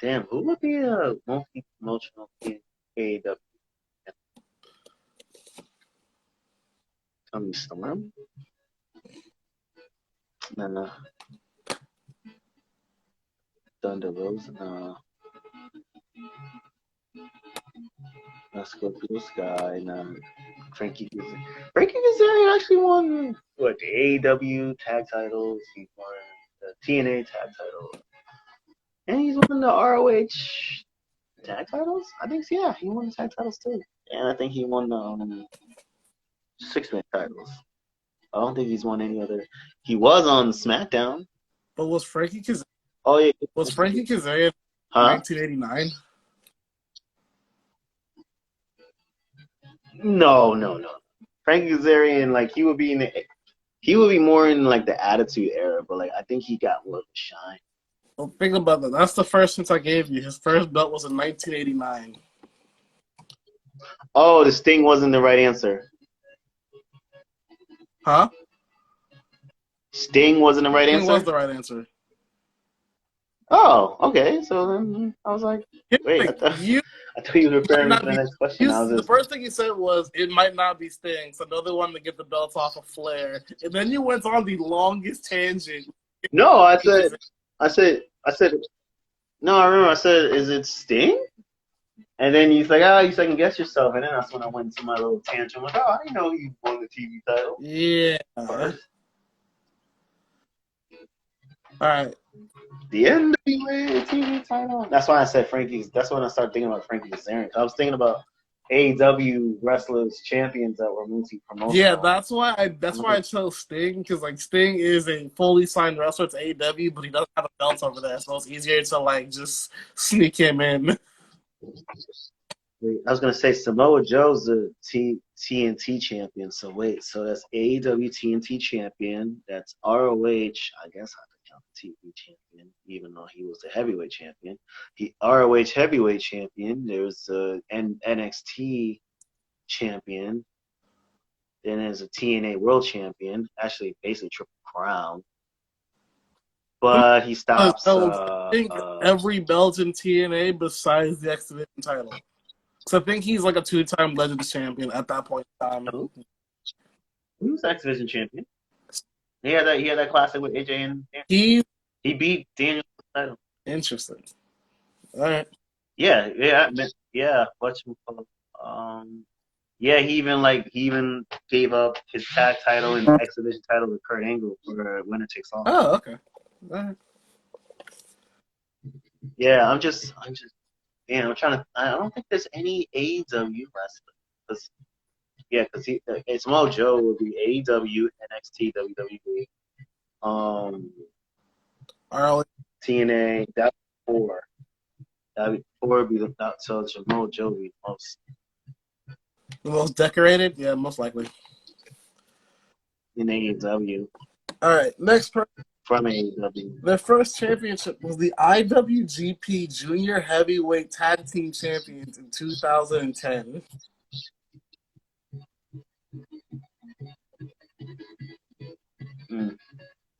Damn, who would be a multi-promotional AEW? Tony Storm? Nah. Thunder Rose? Nah. Let's go through this guy. Nah. Frankie Kazarian actually won what, the AEW tag titles. He won the TNA tag title, and he's won the ROH tag titles. I think so, yeah, he won the tag titles too, and I think he won the 6-man titles. I don't think he's won any other. He was on SmackDown. But was Frankie Kazarian? Oh yeah, Was Frankie Kazarian 1989? No. Frankie Kazarian, like he would be more in like the Attitude Era, but like I think he got more shine. Well, think about that. That's the first since I gave you. His first belt was in 1989. Oh, the Sting wasn't the right answer. Huh? Sting wasn't the right Sting answer? was the right answer. Oh, okay. So then I was like, wait, I thought you were referring to the next question. The first thing you said was it might not be Sting, so another one to get the belts off of Flair. And then you went on the longest tangent. No, I said, no, I remember I said, is it Sting? And then he's like, you second guess yourself. And then that's when I went into my little tangent. I'm like, I didn't know he won the TV title. Yeah. First. All right. The NWA TV title. That's why I said Frankie's. That's when I started thinking about Frankie Kazarian. I was thinking about AEW wrestlers champions that were multi-promotional. Yeah, that's why I chose Sting, because like Sting is a fully signed wrestler to AEW, but he doesn't have a belt over there, so it's easier to like just sneak him in. I was gonna say Samoa Joe's the TNT champion. So wait, so that's AEW TNT champion. That's ROH. I guess I could count the TV champion, even though he was the heavyweight champion. He ROH heavyweight champion. There's the NXT champion. Then there's a TNA world champion. Actually, basically triple crown. But he stops. Every belt in TNA besides the X Division title. So I think he's like a 2-time Legends champion at that point in time. He was X Division champion. He had that classic with AJ and he beat Daniel title. Interesting. All right. Yeah. Yeah, he even gave up his tag title and X Division title to Kurt Angle for winner takes all. Oh, okay. All right. Yeah, I'm trying to. I don't think there's any AEW wrestler. Because it's Mojo would be AEW, NXT, WWE, TNA. That's 4. That would 4 would be the so Jamal Joe would be the most decorated. Yeah, most likely in AEW. All right, next person. From AEW. Their first championship was the IWGP Junior Heavyweight Tag Team Champions in 2010.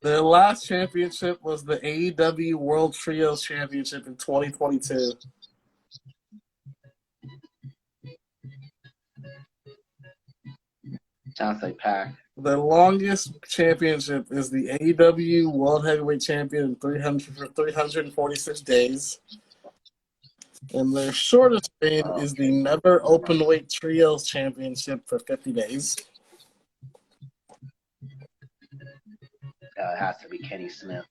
Their last championship was the AEW World Trios Championship in 2022. Sounds like Pac. The longest championship is the AEW World Heavyweight Champion for 346 days. And their shortest reign is the Never Openweight Trios Championship for 50 days. It has to be Kenny Smith.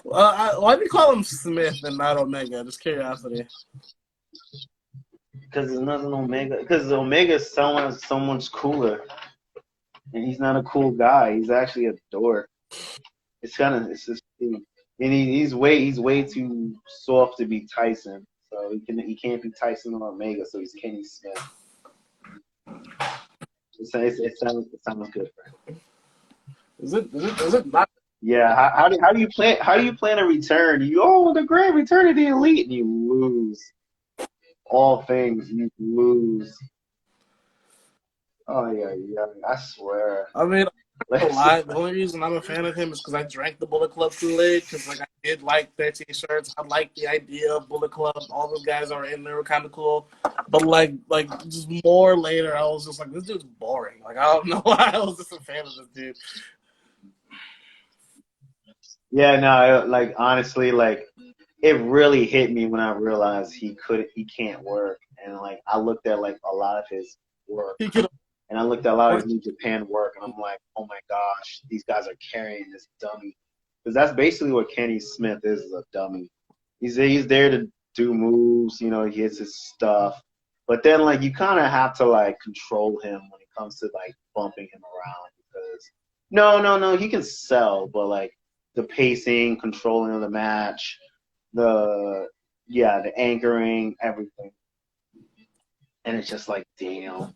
Why do you call him Smith and not Omega? Just curiosity. Because there's nothing Omega. Because Omega is someone's cooler. And he's not a cool guy. He's actually a dork. It's just, and he's way too soft to be Tyson. So he can't be Tyson or Omega. So he's Kenny Smith. It sounds good for him. Is it not? Yeah. How do you plan a return? The great return of the elite, and you lose. all things, you lose. Oh yeah, I swear. I mean, a Like, lot. The only reason I'm a fan of him is because I drank the Bullet Club Kool-Aid. Because like I did like their T-shirts. I like the idea of Bullet Club. All those guys are in there, were kind of cool. But like just more later, I was just like, this dude's boring. Like I don't know why I was just a fan of this dude. yeah, no, like honestly, like it really hit me when I realized he can't work, and like I looked at like a lot of his work, He could. and I looked at a lot of his New Japan work, and I'm like, oh my gosh, these guys are carrying this dummy, because that's basically what Kenny Smith is a dummy. He's there to do moves, you know, he hits his stuff, but then like you kind of have to like control him when it comes to like bumping him around, because no, he can sell, but like the pacing, controlling of the match, the anchoring, everything. And it's just like, damn.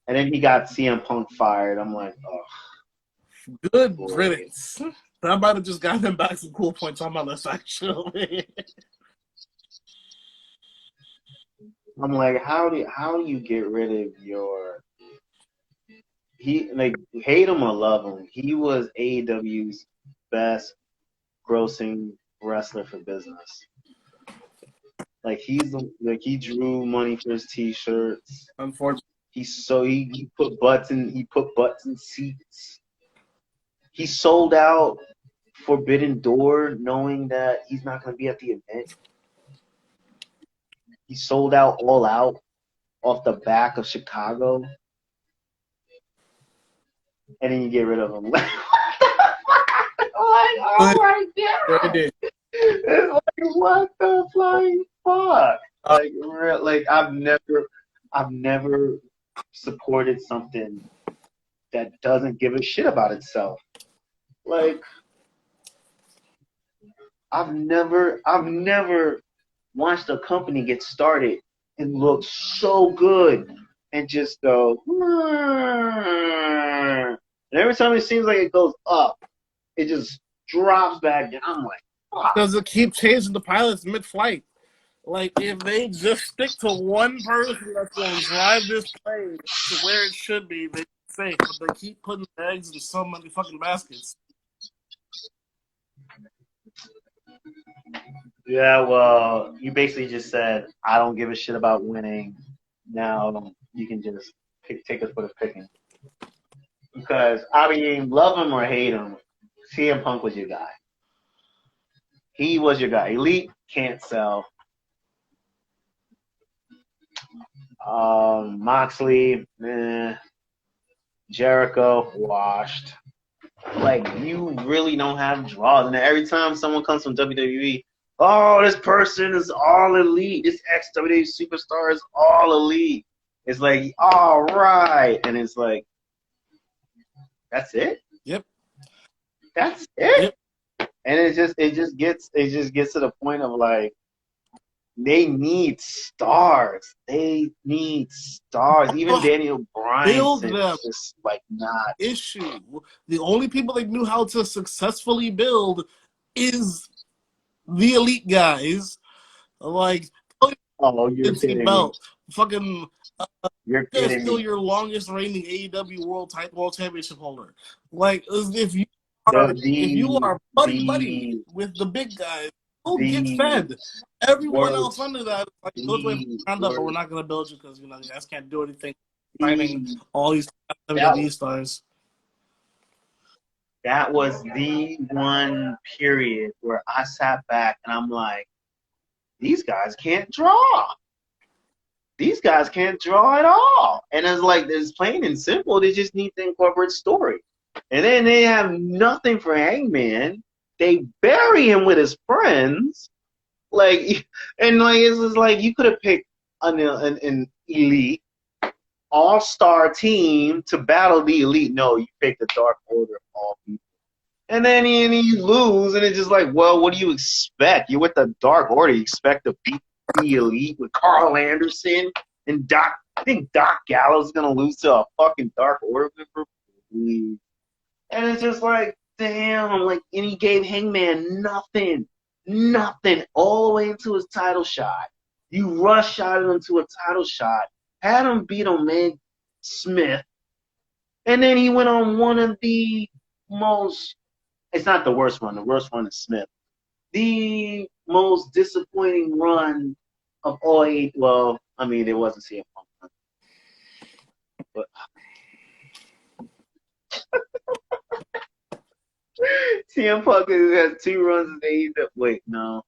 And then he got CM Punk fired. I'm like, oh. Good riddance. I might have just gotten him back some cool points on my list, actually. I'm like, how do you get rid of your hate him or love him? He was AEW's best grossing wrestler for business. Like he drew money for his T-shirts. Unfortunately, he put butts in seats. He sold out Forbidden Door, knowing that he's not going to be at the event. He sold out All Out off the back of Chicago, and then you get rid of him. Like, oh my god! It's like, what the flying fuck? Like I've never supported something that doesn't give a shit about itself. Like I've never watched a company get started and look so good and just go, and every time it seems like it goes up, it just drops back down. I'm like, fuck. Because it keep changing the pilots mid-flight. Like, if they just stick to one person that's going to drive this plane to where it should be, they're safe. But they keep putting eggs in so many fucking baskets. Yeah, well, you basically just said, I don't give a shit about winning. Now you can just take us for the picking. Because, I mean, love him or hate him, CM Punk was your guy. He was your guy. Elite can't sell. Moxley, Jericho, washed. Like, you really don't have draws. And every time someone comes from WWE, oh, this person is all elite. This ex-WWE superstar is all elite. It's like, all right. And it's like, that's it? Yep. That's it? Yep. And it just gets to the point of like, they need stars. They need stars. Even Daniel Bryan is just like not. Issue. The only people that knew how to successfully build is the elite guys. Like, oh, you're kidding belt. Me. Fucking. You're kidding still me. your longest reigning AEW World Championship holder. Like, if you are buddy with the big guys, you'll get fed. Everyone else under that, like, let's wait for round up, but we're not going to build you because, you know, you guys can't do anything. Signing all these WWE stars. That was the one period where I sat back and I'm like, these guys can't draw. These guys can't draw at all. And it's like, it's plain and simple. They just need to incorporate story. And then they have nothing for Hangman. They bury him with his friends. Like, and like, it's just like, you could have picked an elite all-star team to battle the elite. No, you picked the Dark Order of all people. And then you lose, and it's just like, well, what do you expect? You're with the Dark Order. You expect to beat the elite with Carl Anderson and Doc. I think Doc Gallows is gonna lose to a fucking Dark Order member. And it's just like, damn, like, and he gave Hangman nothing, all the way into his title shot. You rush shot him to a title shot, had him beat Omega Smith, and then he went on one of the most, it's not the worst one is Smith. The most disappointing run of all eight, well, I mean, it wasn't CM Punk. But CM Punk has 2 runs in AEW. Wait, no.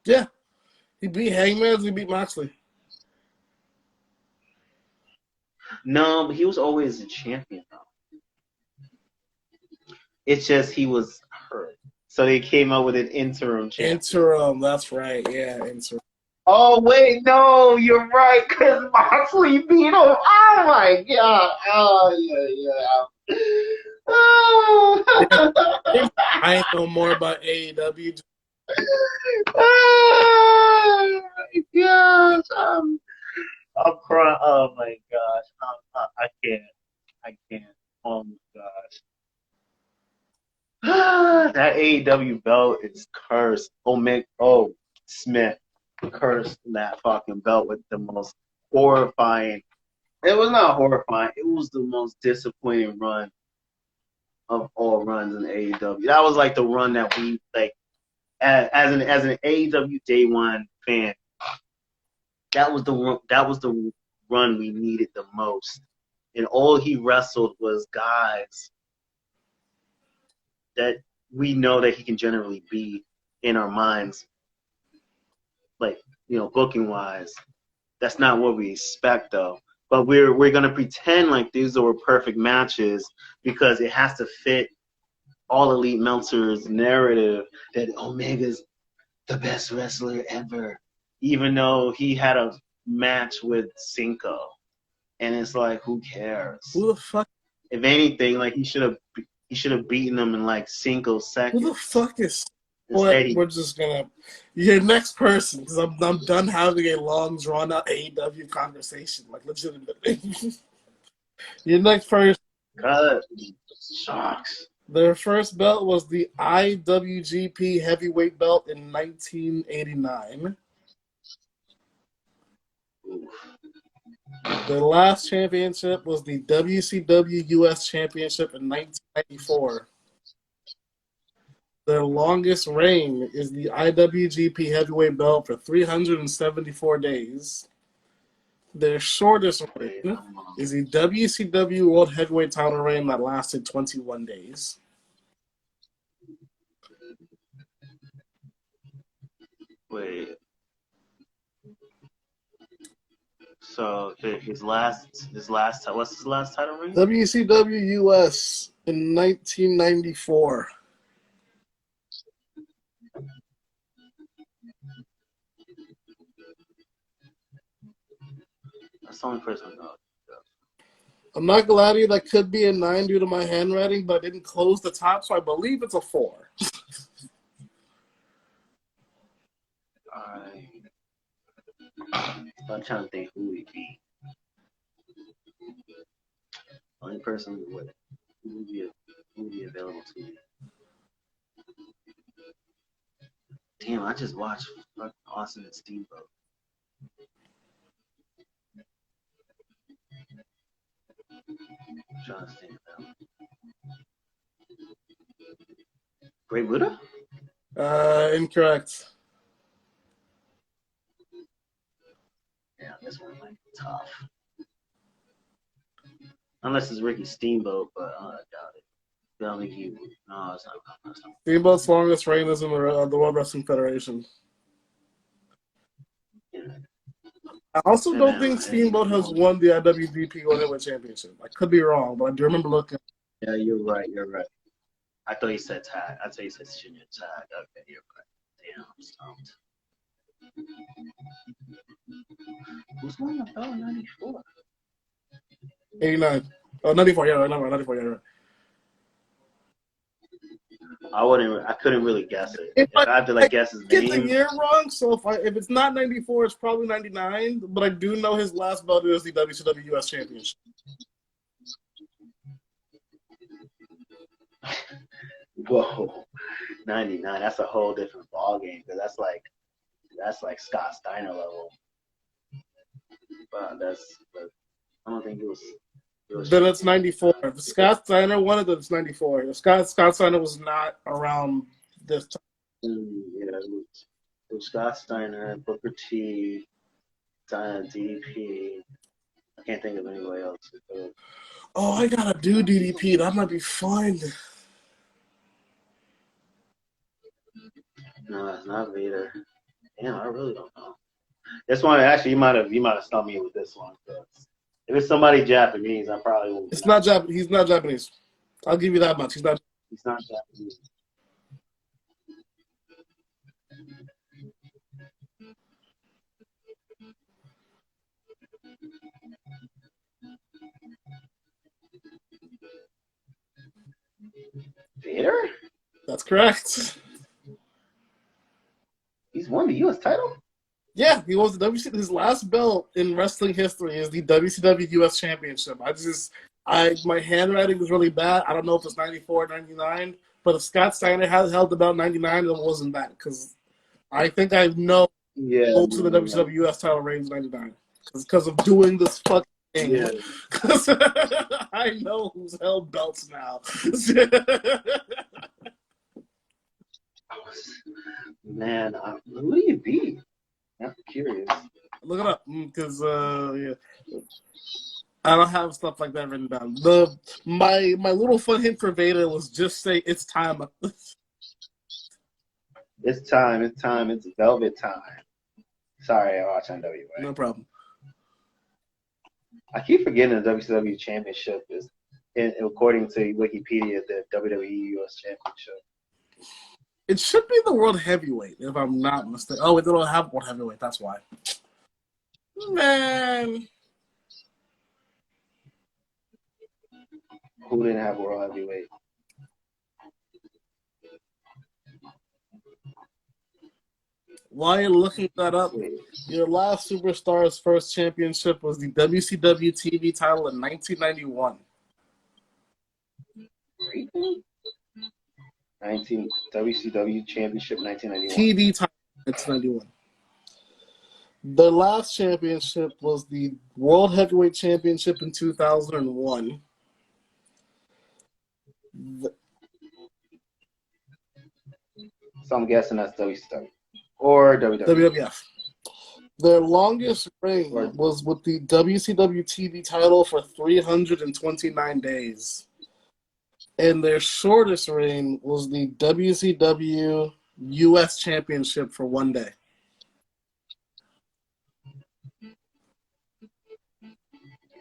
Yeah. He beat Hangman, he beat Moxley. No, but he was always the champion, though. It's just he was hurt. So they came up with an interim champion. Interim, that's right. Yeah, interim. Oh, wait, no, you're right, because Moxley beat him. Oh, my God. Oh, yeah. Oh. I ain't know more about AEW. Oh, my gosh. I'm crying. Oh, my gosh. I can't. Oh, my gosh. That AEW belt is cursed. Smith cursed that fucking belt with the most horrifying. It was not horrifying. It was the most disappointing run of all runs in AEW. That was like the run that we like as an AEW Day One fan. That was the run we needed the most, and all he wrestled was guys that we know that he can generally be in our minds, like, booking wise. That's not what we expect though. But we're gonna pretend like these were perfect matches because it has to fit all Elite Meltzer's narrative that Omega's the best wrestler ever, even though he had a match with Cinco, and it's like, who cares? Who the fuck? If anything, like he should have beaten him in like Cinco seconds. Who the fuck is? We're just gonna. Your next person, because I'm done having a long drawn out AEW conversation, like legitimately. Your next person. God, shocks. Their first belt was the IWGP Heavyweight Belt in 1989. Their last championship was the WCW US Championship in 1994. Their longest reign is the IWGP Heavyweight Belt for 374 days. Their shortest reign is the WCW World Heavyweight Title reign that lasted 21 days. Wait. So his last what's his last title reign? WCW US in 1994. That's the only person I know. I'm not gonna lie to you, that could be a 9 due to my handwriting, but I didn't close the top, so I believe it's a 4. I'm trying to think who would be. Only person who would be available to me. Damn, I just watched Austin and Steamboat. I'm trying to think about Great Buddha? Incorrect. Yeah, this one might be tough. Unless it's Ricky Steamboat, but I doubt it. I don't think he would. No, it's not. Steamboat's longest reign is in the World Wrestling Federation. Yeah. I also don't think Steamboat has won the IWGP World Heavyweight Championship. I could be wrong, but I do remember looking. Yeah, you're right. I thought you said tag. I thought you said junior tag. Okay, you're right. Damn, I'm stumped. Who's won the belt in 94? 89. Oh, 94, yeah, right, 94, yeah, right. I couldn't really guess it. If I had to guess his name. Get the year wrong, so if it's not 94, it's probably 99. But I do know his last belt is the WCW US Championship. Whoa. '99. That's a whole different ball game because that's like Scott Steiner level. But I don't think it was. Then it's 94. If Scott Steiner won it, then it's 94. If Scott Steiner was not around this time. Yeah, it was Scott Steiner, Booker T, DDP. I can't think of anybody else. Oh, I gotta do DDP. That might be fun. No, it's not Vader. Damn, I really don't know. This one, actually, you might have stumped me with this one. If it's somebody Japanese, I probably won't. It's not Japanese. He's not Japanese. I'll give you that much. He's not Japanese. Vader? That's correct. He's won the U.S. title? Yeah, he was the WCW. His last belt in wrestling history is the WCW US Championship. My handwriting is really bad. I don't know if it's 94, 99, but if Scott Steiner has held the belt 99, it wasn't that because I think I know most of the WCW US title reigns 99 because of doing this fucking thing. Yeah. Because I know who's held belts now. Man, who do you beat? I'm curious. Look it up because yeah. I don't have stuff like that written down. My little fun hint for Vader was just say it's time. It's time. It's velvet time. Sorry, I watch NWA. No problem. I keep forgetting the WCW Championship is, according to Wikipedia, the WWE US Championship. It should be the World Heavyweight, if I'm not mistaken. Oh, they don't have World Heavyweight. That's why. Man. Who didn't have World Heavyweight? While you're looking that up, your last superstar's first championship was the WCW TV title in 1991. WCW Championship 1991. TV title 1991. The last championship was the World Heavyweight Championship in 2001. So I'm guessing that's WCW. Or WWF. WWF. Their longest reign was with the WCW TV title for 329 days. And their shortest reign was the WCW US Championship for 1 day.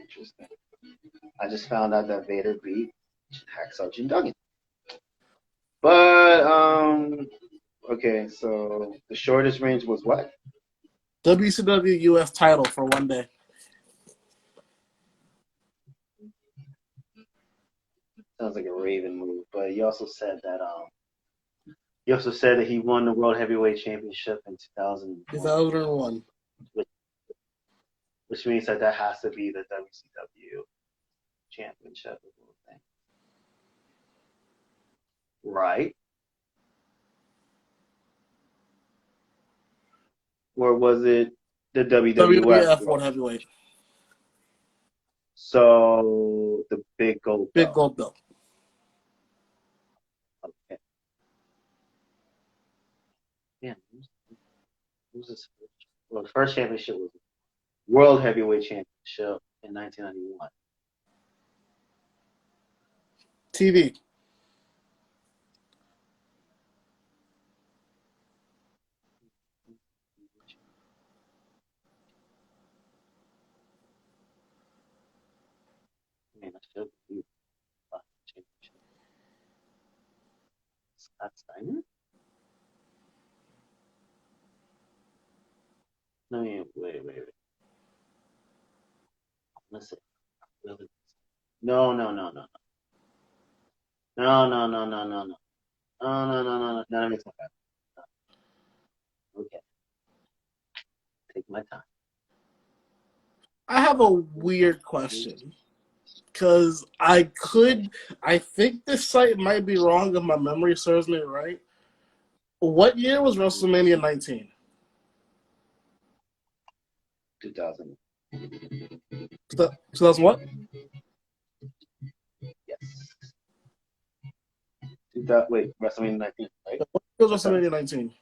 Interesting. I just found out that Vader beat Hacksaw Jim Duggan. But, okay, so the shortest range was what? WCW US title for 1 day. Sounds like a Raven move, but he also said that he won the World Heavyweight Championship in 2001. Which means that has to be the WCW Championship, right? Or was it the WWF World Heavyweight? So the big gold belt. Okay. Yeah. Who's this? Well, the first championship was World Heavyweight Championship in 1991. TV. Man, I should be championship. Scott Steiner? No, wait. Listen. No. No, that makes no sense. Okay. Take my time. I have a weird question. Because I think this site might be wrong if my memory serves me right. What year was WrestleMania 19? 2000. 2000 what? Yes. 2000, wait, WrestleMania 19, right? What year was WrestleMania 19?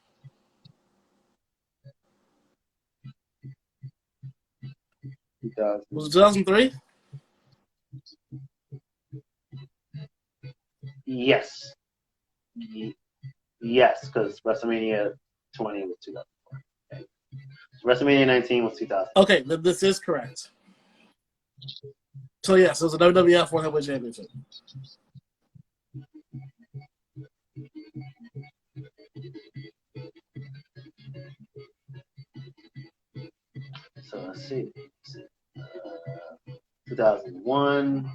2000. Was it 2003? Yes. Yes, because WrestleMania 20 was 2004. Okay. WrestleMania 19 was 2000. Okay, this is correct. So yes, it was a WWF World Heavyweight Championship. So let's see. 2001.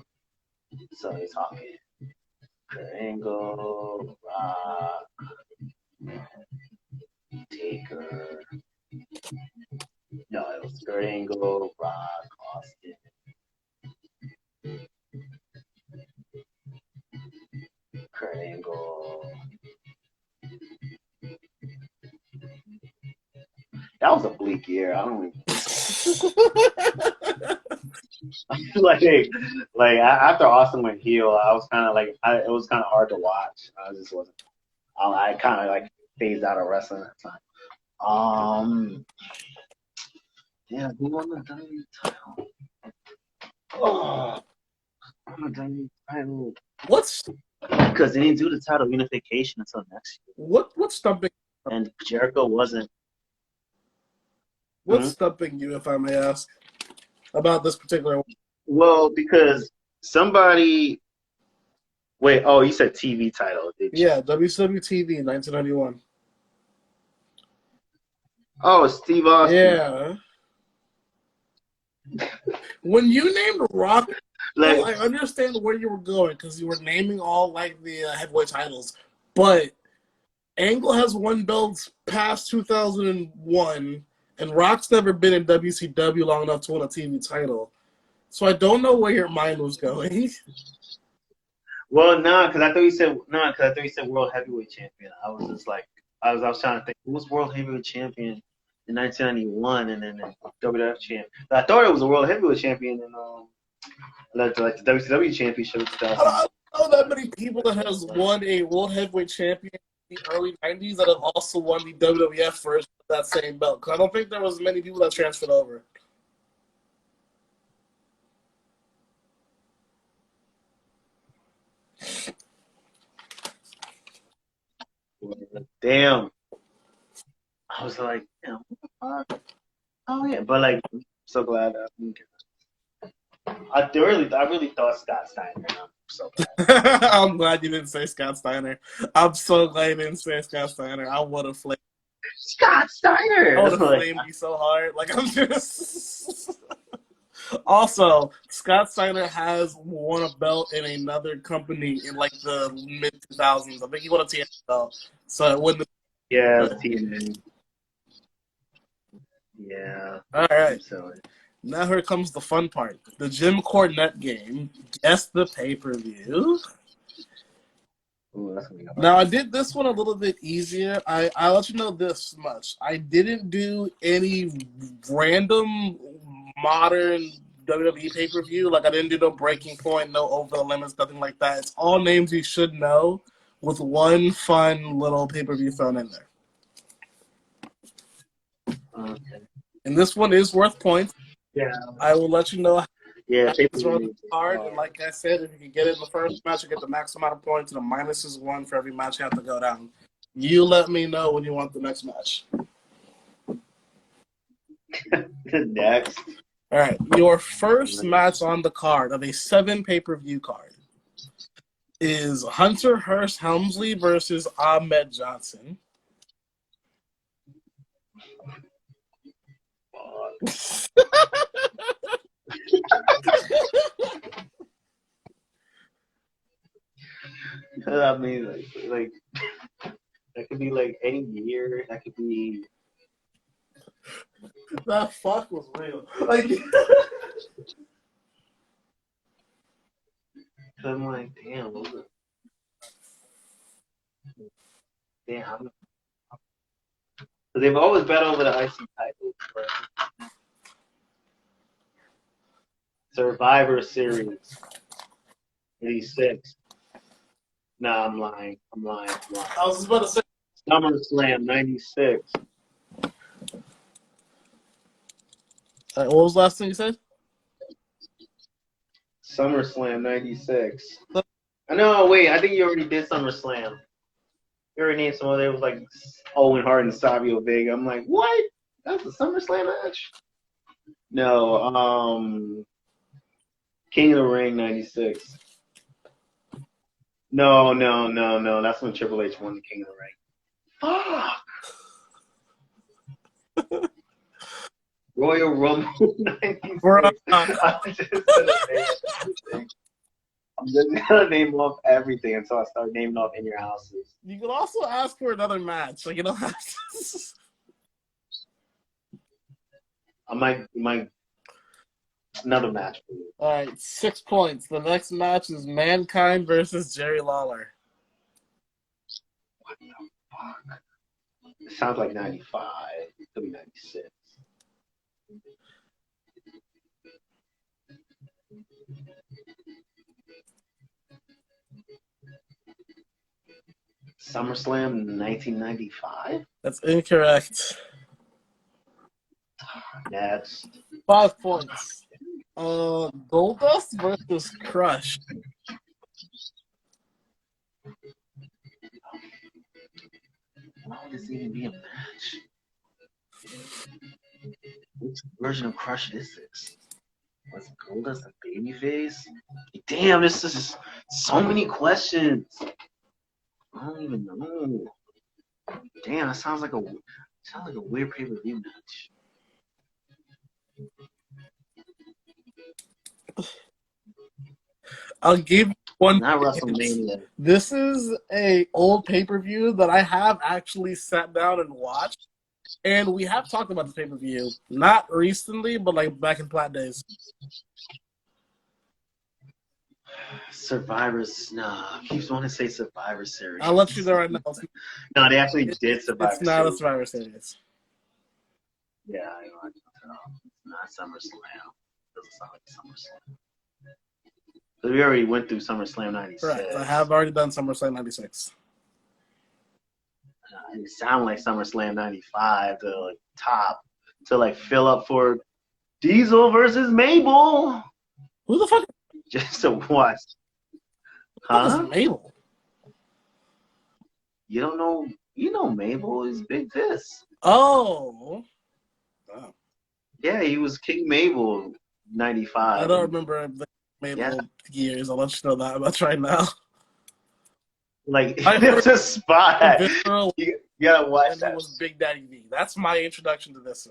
So he's talking Kurt Angle, Rock, Taker. No, it was Kurt Angle, Rock, Austin. Kurt Angle. That was a bleak year. I don't even after Austin went heel, I was kind of like, it was kind of hard to watch. I just wasn't. I kind of like phased out of wrestling at the time. Yeah, who won the WWE title? Oh, who won the WWE title? Because they didn't do the title unification until next year. What's stumping? And Jericho wasn't. What's stumping you, if I may ask, about this particular one? Well, because somebody. Wait, oh, you said TV title, did you? Yeah, WCW TV 1991. Oh, Steve Austin. Yeah. When you named Rock, well, I understand where you were going because you were naming all like the heavyweight titles, but Angle has won belts past 2001, and Rock's never been in WCW long enough to win a TV title. So I don't know where your mind was going. Well, because I thought you said world heavyweight champion. I was just like, I was trying to think who was world heavyweight champion in 1991, and then WWF champ. But I thought it was a world heavyweight champion in like the WCW championship. I don't know that many people that has won a world heavyweight champion in the early 90s that have also won the WWF version of that same belt. Because I don't think there was many people that transferred over. Damn. I was like, damn, what the fuck? Oh yeah, but like, I'm so glad I really thought Scott Steiner. I'm so glad. I'm glad you didn't say Scott Steiner. I'm so glad you didn't say Scott Steiner. I would have flamed. Scott Steiner. I would have flamed you so hard. Like I'm just. Also, Scott Steiner has won a belt in another company in like the mid 2000s. I think he won a TNA belt. So it wouldn't. Yeah, TNA. Yeah. All right. Now here comes the fun part. The Jim Cornette game. Guess the pay-per-view. Ooh, now, I did this one a little bit easier. I'll let you know this much. I didn't do any random modern WWE pay-per-view. Like, I didn't do no Breaking Point, no Over the Limits, nothing like that. It's all names you should know with one fun little pay-per-view thrown in there. Okay. And this one is worth points. Yeah. I will let you know. Yeah, it's really hard. And like I said, if you can get it in the first match, you get the max amount of points, and the minus is 1 for every match you have to go down. You let me know when you want the next match. Next. All right. Your first match on the card of a 7 pay-per-view card is Hunter Hearst Helmsley versus Ahmed Johnson. I mean, like that could be like any year. That could be. That fuck was real. Like, I'm like, damn, damn. So they've always battled over the IC title. Survivor Series 86. Nah, I'm lying. I was just about to say. SummerSlam 96. What was the last thing you said? SummerSlam 96. No, wait, I think you already did SummerSlam. You already named some other, it was like Owen Hart and Savio Vega. I'm like, what? That's a SummerSlam match? No, King of the Ring 96. No. That's when Triple H won the King of the Ring. Fuck! Royal Rumble 96. I'm just gonna name off everything until I start naming off In Your Houses. You could also ask for another match. Like, you don't have to. I might another match for you. All right, 6 points. The next match is Mankind versus Jerry Lawler. What the fuck? It sounds like 95. It could be 96. SummerSlam 1995? That's incorrect. Next. 5 points. Goldust versus Crush. Why would this even be a match? Which version of Crush is this? Was Goldust a babyface? Damn, this is so many questions. I don't even know. Damn, that sounds like a weird pay-per-view match. I'll give you one. Not WrestleMania. This is a old pay-per-view that I have actually sat down and watched, and we have talked about the pay-per-view. Not recently, but like back in Plat days. Survivors. Nah, keeps wanting to say Survivor Series. I'll let you know right now. No, they actually did Survivor It's not Series. a Survivor Series. Yeah, I know. It's not SummerSlam. Doesn't sound like SummerSlam. But we already went through SummerSlam 96. Correct. I have already done SummerSlam 96. It sounded like SummerSlam 95 to like top to like fill up for Diesel versus Mabel. Who the fuck? Just to watch. Huh? Is Mabel? You don't know? You know Mabel is Big Fist. Oh. Wow. Yeah, he was King Mabel 95. I don't remember the Mabel years. I'll let you know that much right now. Like, it's a spot. You gotta watch and that. It was Big Daddy V. That's my introduction to this.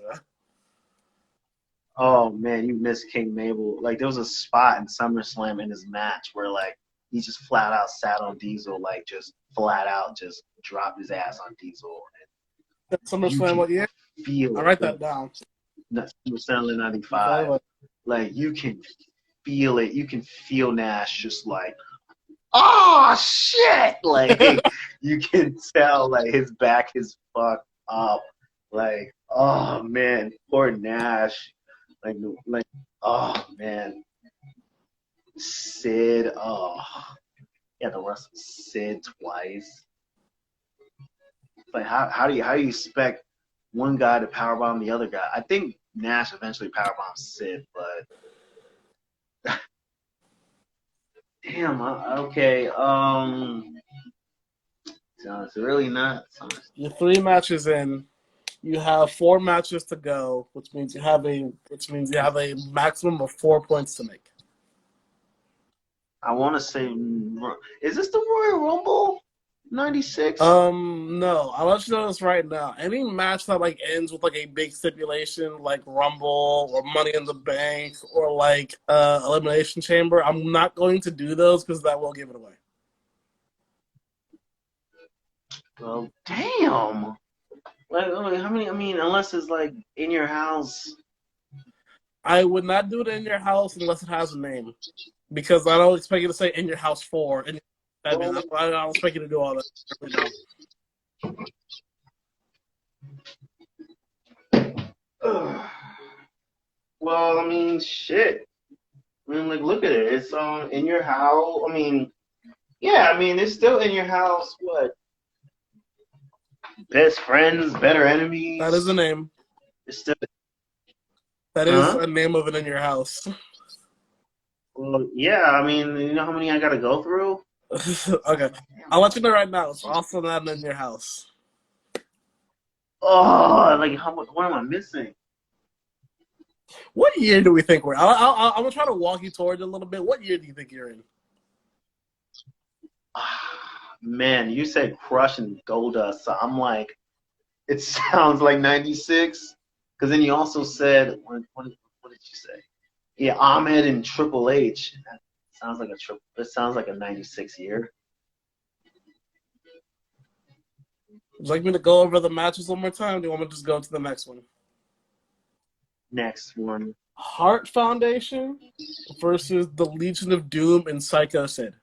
Oh man, you missed King Mabel. Like, there was a spot in SummerSlam in his match where like he just flat out sat on Diesel, like just flat out just dropped his ass on Diesel. And SummerSlam what year? Feel I'll write that down. SummerSlam 95. Like, you can feel it. You can feel Nash just like, oh shit! Like, you can tell like his back is fucked up. Like, oh man, poor Nash. Like, oh man, Sid. Oh, yeah, the wrestle Sid twice. Like, how do you expect one guy to powerbomb the other guy? I think Nash eventually powerbombs Sid, but damn. Okay. So it's really not. You're 3 matches in. You have 4 matches to go, which means you have a maximum of 4 points to make. I want to say, is this the Royal Rumble 96? No. I'll let you know this right now. Any match that like ends with like a big stipulation, like Rumble or Money in the Bank or like Elimination Chamber, I'm not going to do those because that will give it away. Well, damn. Like, how many? I mean, unless it's like In Your House. I would not do it in your house unless it has a name, because I don't expect you to say In Your House 4. And I don't expect you to do all that. Well, I mean, shit. I mean, like, look at it. It's in your house. I mean, yeah. I mean, it's still in your house. What? Best friends, better That is enemies. the name. It's still. That is Huh? a name of it in your house. Well, yeah. I mean, you know how many I gotta go through? Okay. I'll let you know right now. It's also not in your house. Oh, like how much? What am I missing? What year do we think we're in? I'm going to try to walk you towards it a little bit. What year do you think you're in? Man, you said Crush and Goldust, so I'm like, it sounds like '96. Because then you also said, what did you say? Yeah, Ahmed and Triple H. That sounds like a triple. It sounds like a '96 year. Would you like me to go over the matches one more time? Or do you want me to just go to the next one? Next one. Heart Foundation versus the Legion of Doom and Psycho Sid.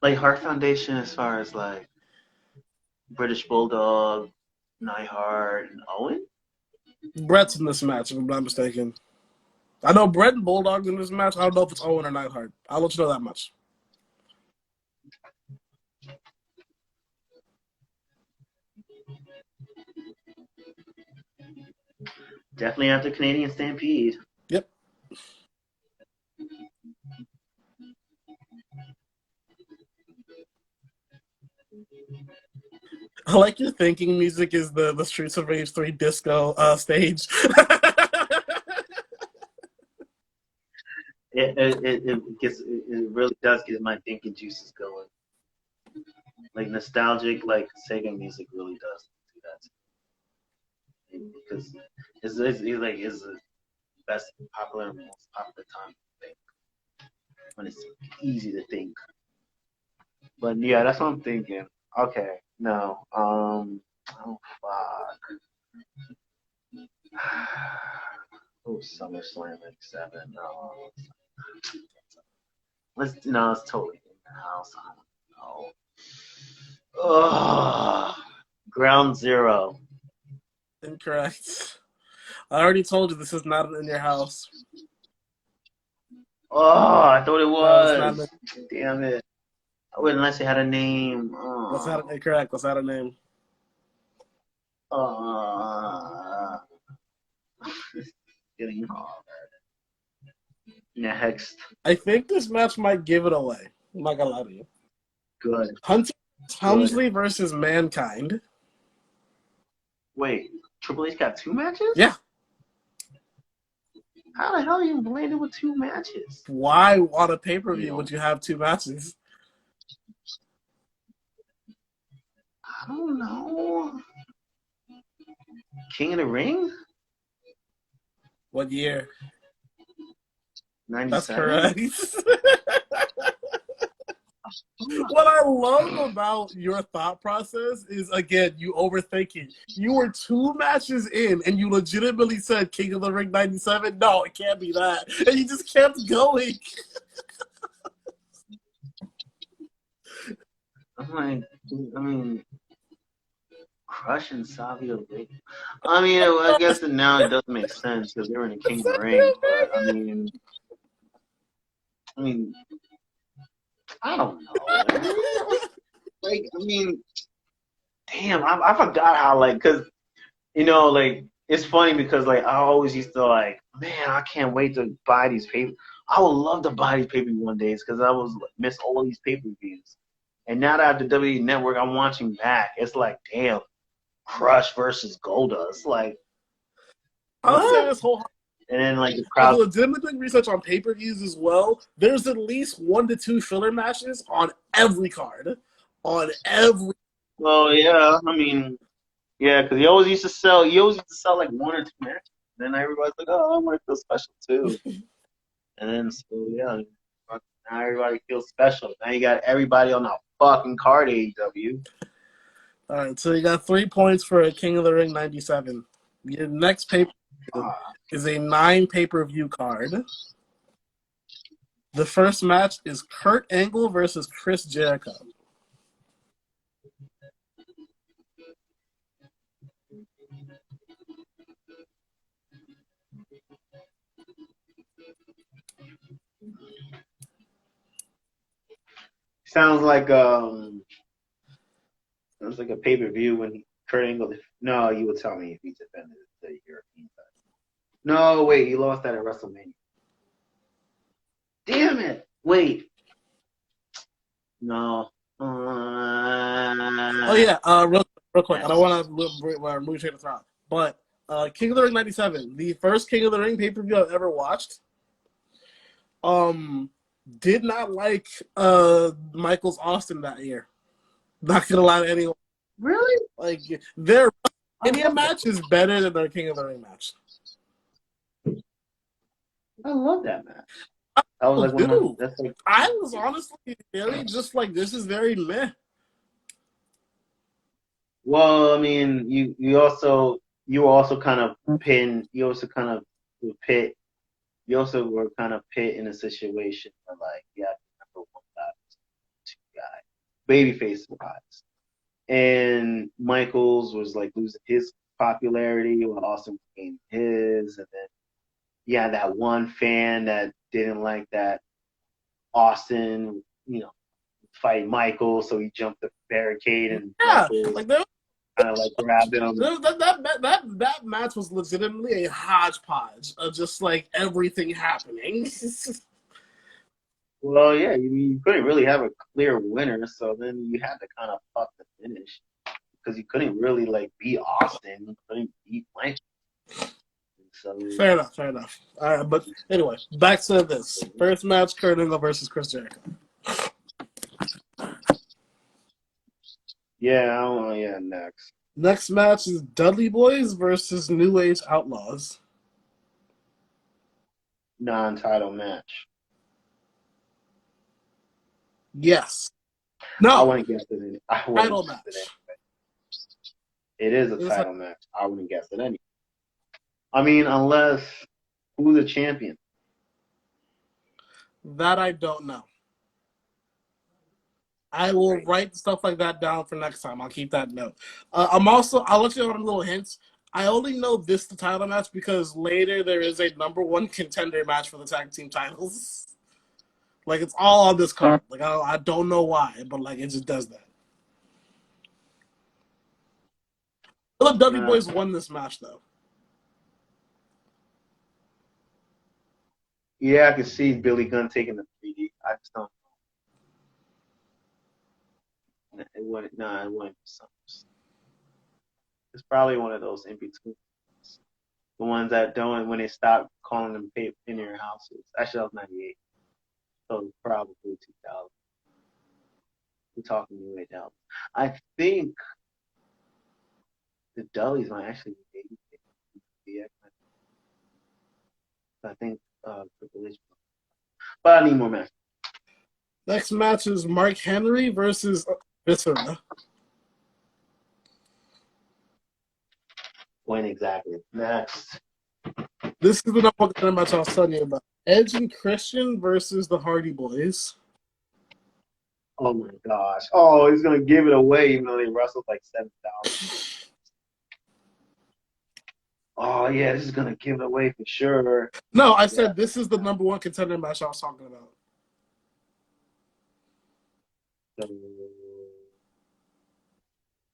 Like Heart Foundation, as far as like British Bulldog, Neidhart, and Owen. Brett's in this match, if I'm not mistaken. I know Brett and Bulldog's in this match. I don't know if it's Owen or Neidhart. I'll let you know that much. Definitely after Canadian Stampede. Yep. I like your thinking music is the Streets of Rage 3 disco stage. It really does get my thinking juices going. Like nostalgic, like Sega music really does do that. Because it's the best popular, most popular time to think when it's easy to think. But yeah, that's what I'm thinking. Okay, no, oh fuck. Oh, SummerSlam '97. No, it's totally in the house. I don't know. Ugh. Ground Zero. Incorrect. I already told you this is not in your house. Oh, I thought it No, it's not. was. Damn it. I wouldn't unless it had a name. That's not Oh. incorrect. That's not a name. Getting hard. Next. I think this match might give it away. I'm not gonna lie to you. Good. Hunter Helmsley versus Mankind. Wait, Triple H got 2 matches? Yeah. How the hell you landed with 2 matches? Why on a pay-per-view would you have 2 matches? I don't know. King of the Ring? What year? 97? That's correct. What I love about your thought process is, again, you overthink it. You were 2 matches in, and you legitimately said King of the Ring 97. No, it can't be that. And you just kept going. I mean, Crush and Savio Vega. I mean, I guess that now it does make sense because they were in the King of the Ring. But I mean, I don't know. Like, I mean, damn, I forgot how because like it's funny because like I always used to like, man, I can't wait to buy these papers. I would love to buy these pay-per-view one days because I was miss all these pay-per-views. And now that I have the WWE Network, I'm watching back. It's like, damn, Crush versus Goldust. It's like, I'll say this whole. And then like the I crowd. was legitimately doing research on pay-per-views as well. There's at least 1 to 2 filler matches on every card. On every. Well, yeah, I mean, yeah, because he always used to sell like 1 or 2 matches. Then everybody's like, oh, I want to feel special too. And then so yeah, now everybody feels special. Now you got everybody on the fucking card AEW. All right, so you got 3 points for a King of the Ring 97. Your next pay-per-view is a 9 pay-per-view card. The first match is Kurt Angle versus Chris Jericho. Sounds like a pay-per-view when Kurt Angle. No, you would tell me if he defended the European title. No, wait, he lost that at WrestleMania. Damn it! Wait. No. Oh yeah, real quick. I don't want to move train of thought, but King of the Ring '97, the first King of the Ring pay-per-view I've ever watched. Did not like Michaels Austin that year. Not gonna lie to anyone. Really? Like their WrestleMania match is better than their King of the Ring match. I love that match. I was like, dude, that's like, I was honestly very just like this is very meh. well, I mean, you were also kind of pinned. You also kind of were pit. You also were kind of pit in a situation where like you have number one guy, two guy, babyface wise, and Michaels was like losing his popularity while Austin gained his, and then yeah, that one fan that didn't like that Austin, fight Michael, so he jumped the barricade and Michael like there kind of like grabbed him. that match was legitimately a hodgepodge of just like everything happening. Well, yeah, you couldn't really have a clear winner, so then you had to kind of fuck the finish because you couldn't really like beat Austin, you couldn't beat Michael. So Fair enough. All right, but anyway, back to this first match: Kurt Angle versus Chris Jericho. Yeah, next. Next match is Dudley Boys versus New Age Outlaws. Non-title match. Yes. No. I wouldn't guess it. Title match. It is a title match. I wouldn't guess it anyway. I mean, unless who's the champion? That I don't know. I will write stuff like that down for next time. I'll keep that note. I'll let you know on little hints. I only know the title match because later there is a number one contender match for the tag team titles. Like it's all on this card. Like I don't know why, but like it just does that. The W Boys won this match though. Yeah, I can see Billy Gunn taking the 3D. I just don't know. It wouldn't be something. It's probably one of those in between. The ones that don't, when they stop calling them in your houses. Actually, that was 98. So probably 2000. We're talking New Age out. I think the Dudleys might actually be baby. I think Triple H. But I need more matches. Next match is Mark Henry versus Viscera. When exactly? Next. This is the number one match I was telling you about. Edge and Christian versus the Hardy Boys. Oh my gosh. Oh, he's gonna give it away even though they wrestled like 7,000. Oh yeah, this is gonna give it away for sure. No, I said this is the number one contender match I was talking about. So,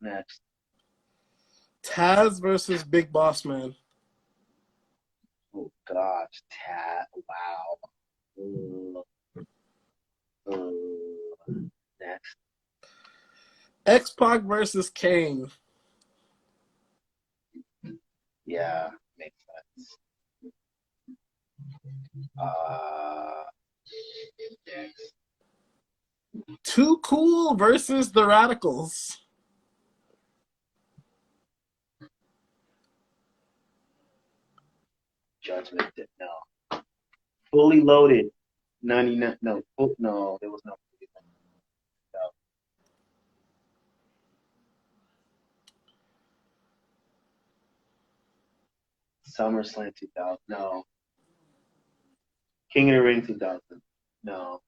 next. Taz versus Big Boss Man. Oh gosh, Taz. Wow. Next. X-Pac versus Kane. Yeah, makes sense. Next. Too Cool versus the Radicals. Judgment. No. Fully loaded. 99. No, there was no. SummerSlam 2000. No. King of the Ring 2000. No.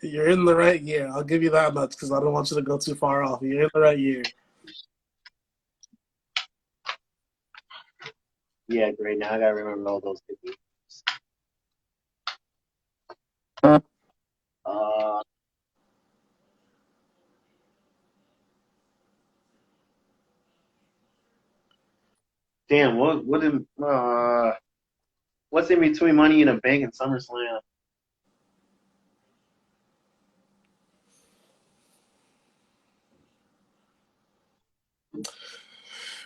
You're in the right year. I'll give you that much because I don't want you to go too far off. You're in the right year. Yeah, great. Now I gotta remember all those people. Damn, what's in between Money in the Bank and SummerSlam?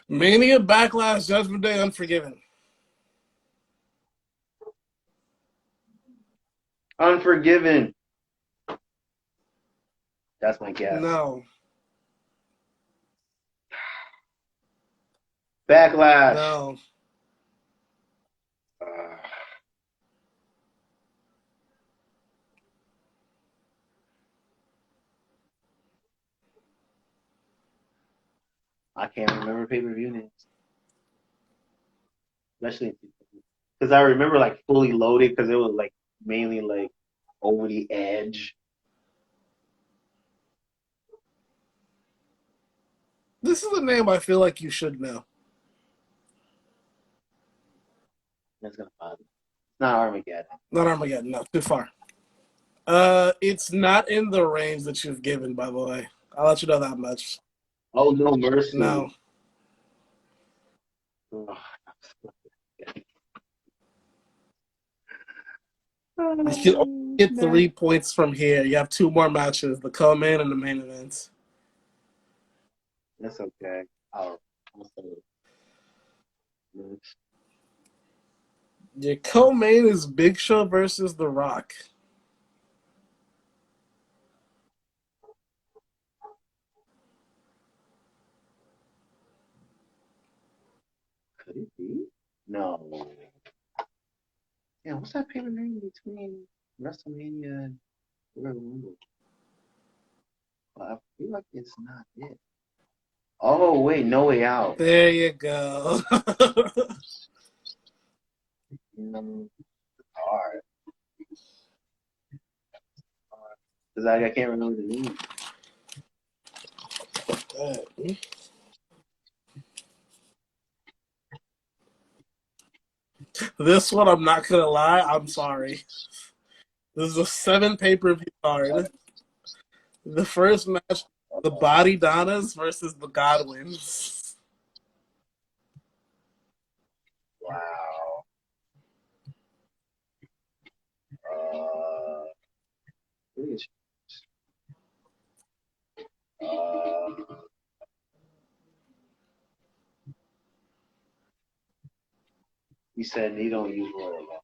Mania, Backlash, Judgment Day, Unforgiven. Unforgiven. That's my guess. No. Backlash. No. I can't remember pay-per-view names. Especially because I remember like Fully Loaded because it was like mainly like Over the Edge. This is a name I feel like you should know. That's gonna bother me. It's not Armageddon. Not Armageddon. No, too far. It's not in the range that you've given, by the way. I'll let you know that much. Oh, No Mercy. No. Oh. You can only get 3 points from here. You have 2 more matches, the co-main and the main event. That's okay. I'll say it. Your co-main is Big Show versus The Rock. Could it be? No. Yeah, what's that pay-per-view between WrestleMania and Royal Rumble? I feel like it's not it. Oh, wait, No Way Out. There you go. Hard. Because I can't remember the name. This one, I'm not going to lie. I'm sorry. This is a 7 pay-per-view card. The first match, the Body Donnas versus the Godwins. Wow. He said he don't use Royal Rumble.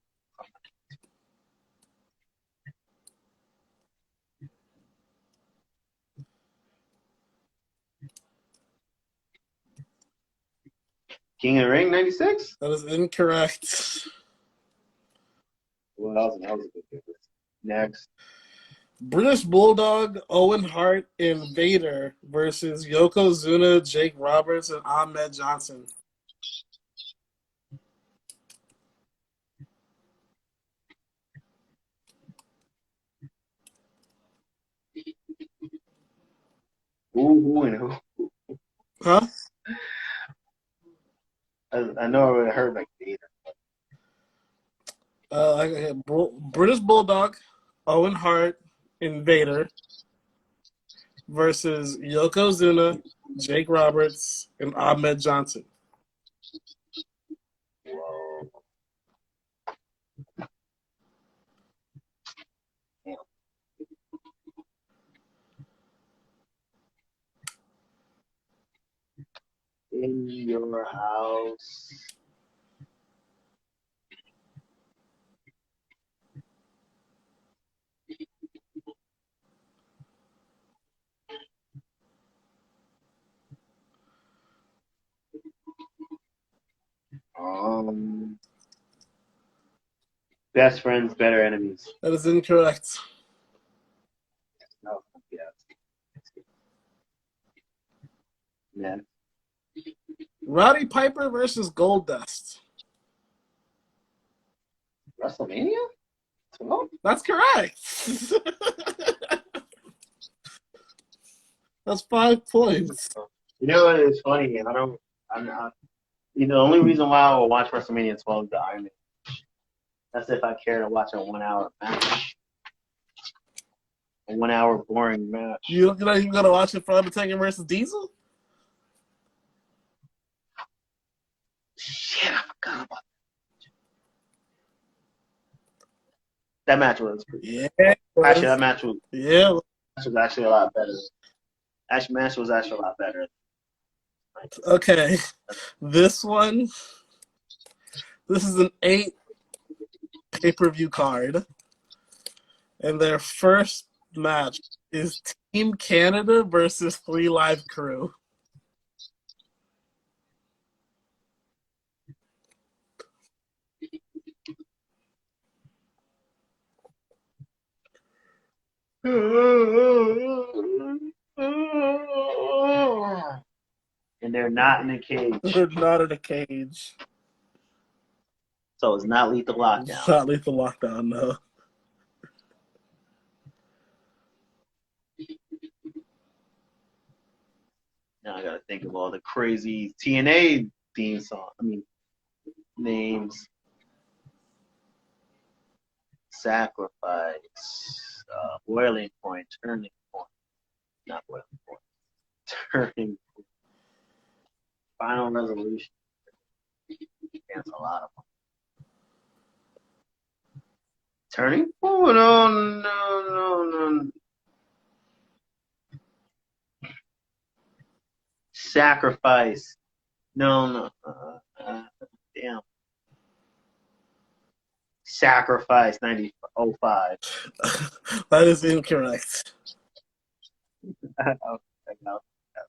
King of the Ring 96? That is incorrect. Well, that was a good pick. Next. British Bulldog, Owen Hart, and Vader versus Yokozuna, Jake Roberts, and Ahmed Johnson. Who and who? Huh? I know I heard like Vader. British Bulldog, Owen Hart, and Vader versus Yokozuna, Jake Roberts, and Ahmed Johnson. Whoa. In your house. Best friends, better enemies. That is incorrect. No, yeah. Next. Roddy Piper versus Goldust. WrestleMania? 12? That's correct. That's 5 points. You know what is funny? I'm not. You know, the only reason why I will watch WrestleMania 12 is the Iron Man. That's if I care to watch a 1 hour match. A 1 hour boring match. You're gonna watch it for Undertaker versus Diesel? Shit, I forgot about that match. Was pretty Yeah. actually that match was actually a lot better. Match was actually a lot better. Okay. This is an 8 pay-per-view card. And their first match is Team Canada versus 3 Live Crew. And they're not in a cage. They're not in a cage. So it's not Lethal Lockdown. It's not Lethal Lockdown, no. Now I gotta think of all the crazy TNA theme song. Names. Sacrifice. Boiling Point. Turning Point. Not Boiling Point. Turning Point. Final Resolution. There's a lot of them. Turning? Oh, no. Sacrifice. No. Damn. Sacrifice 1905. That is incorrect.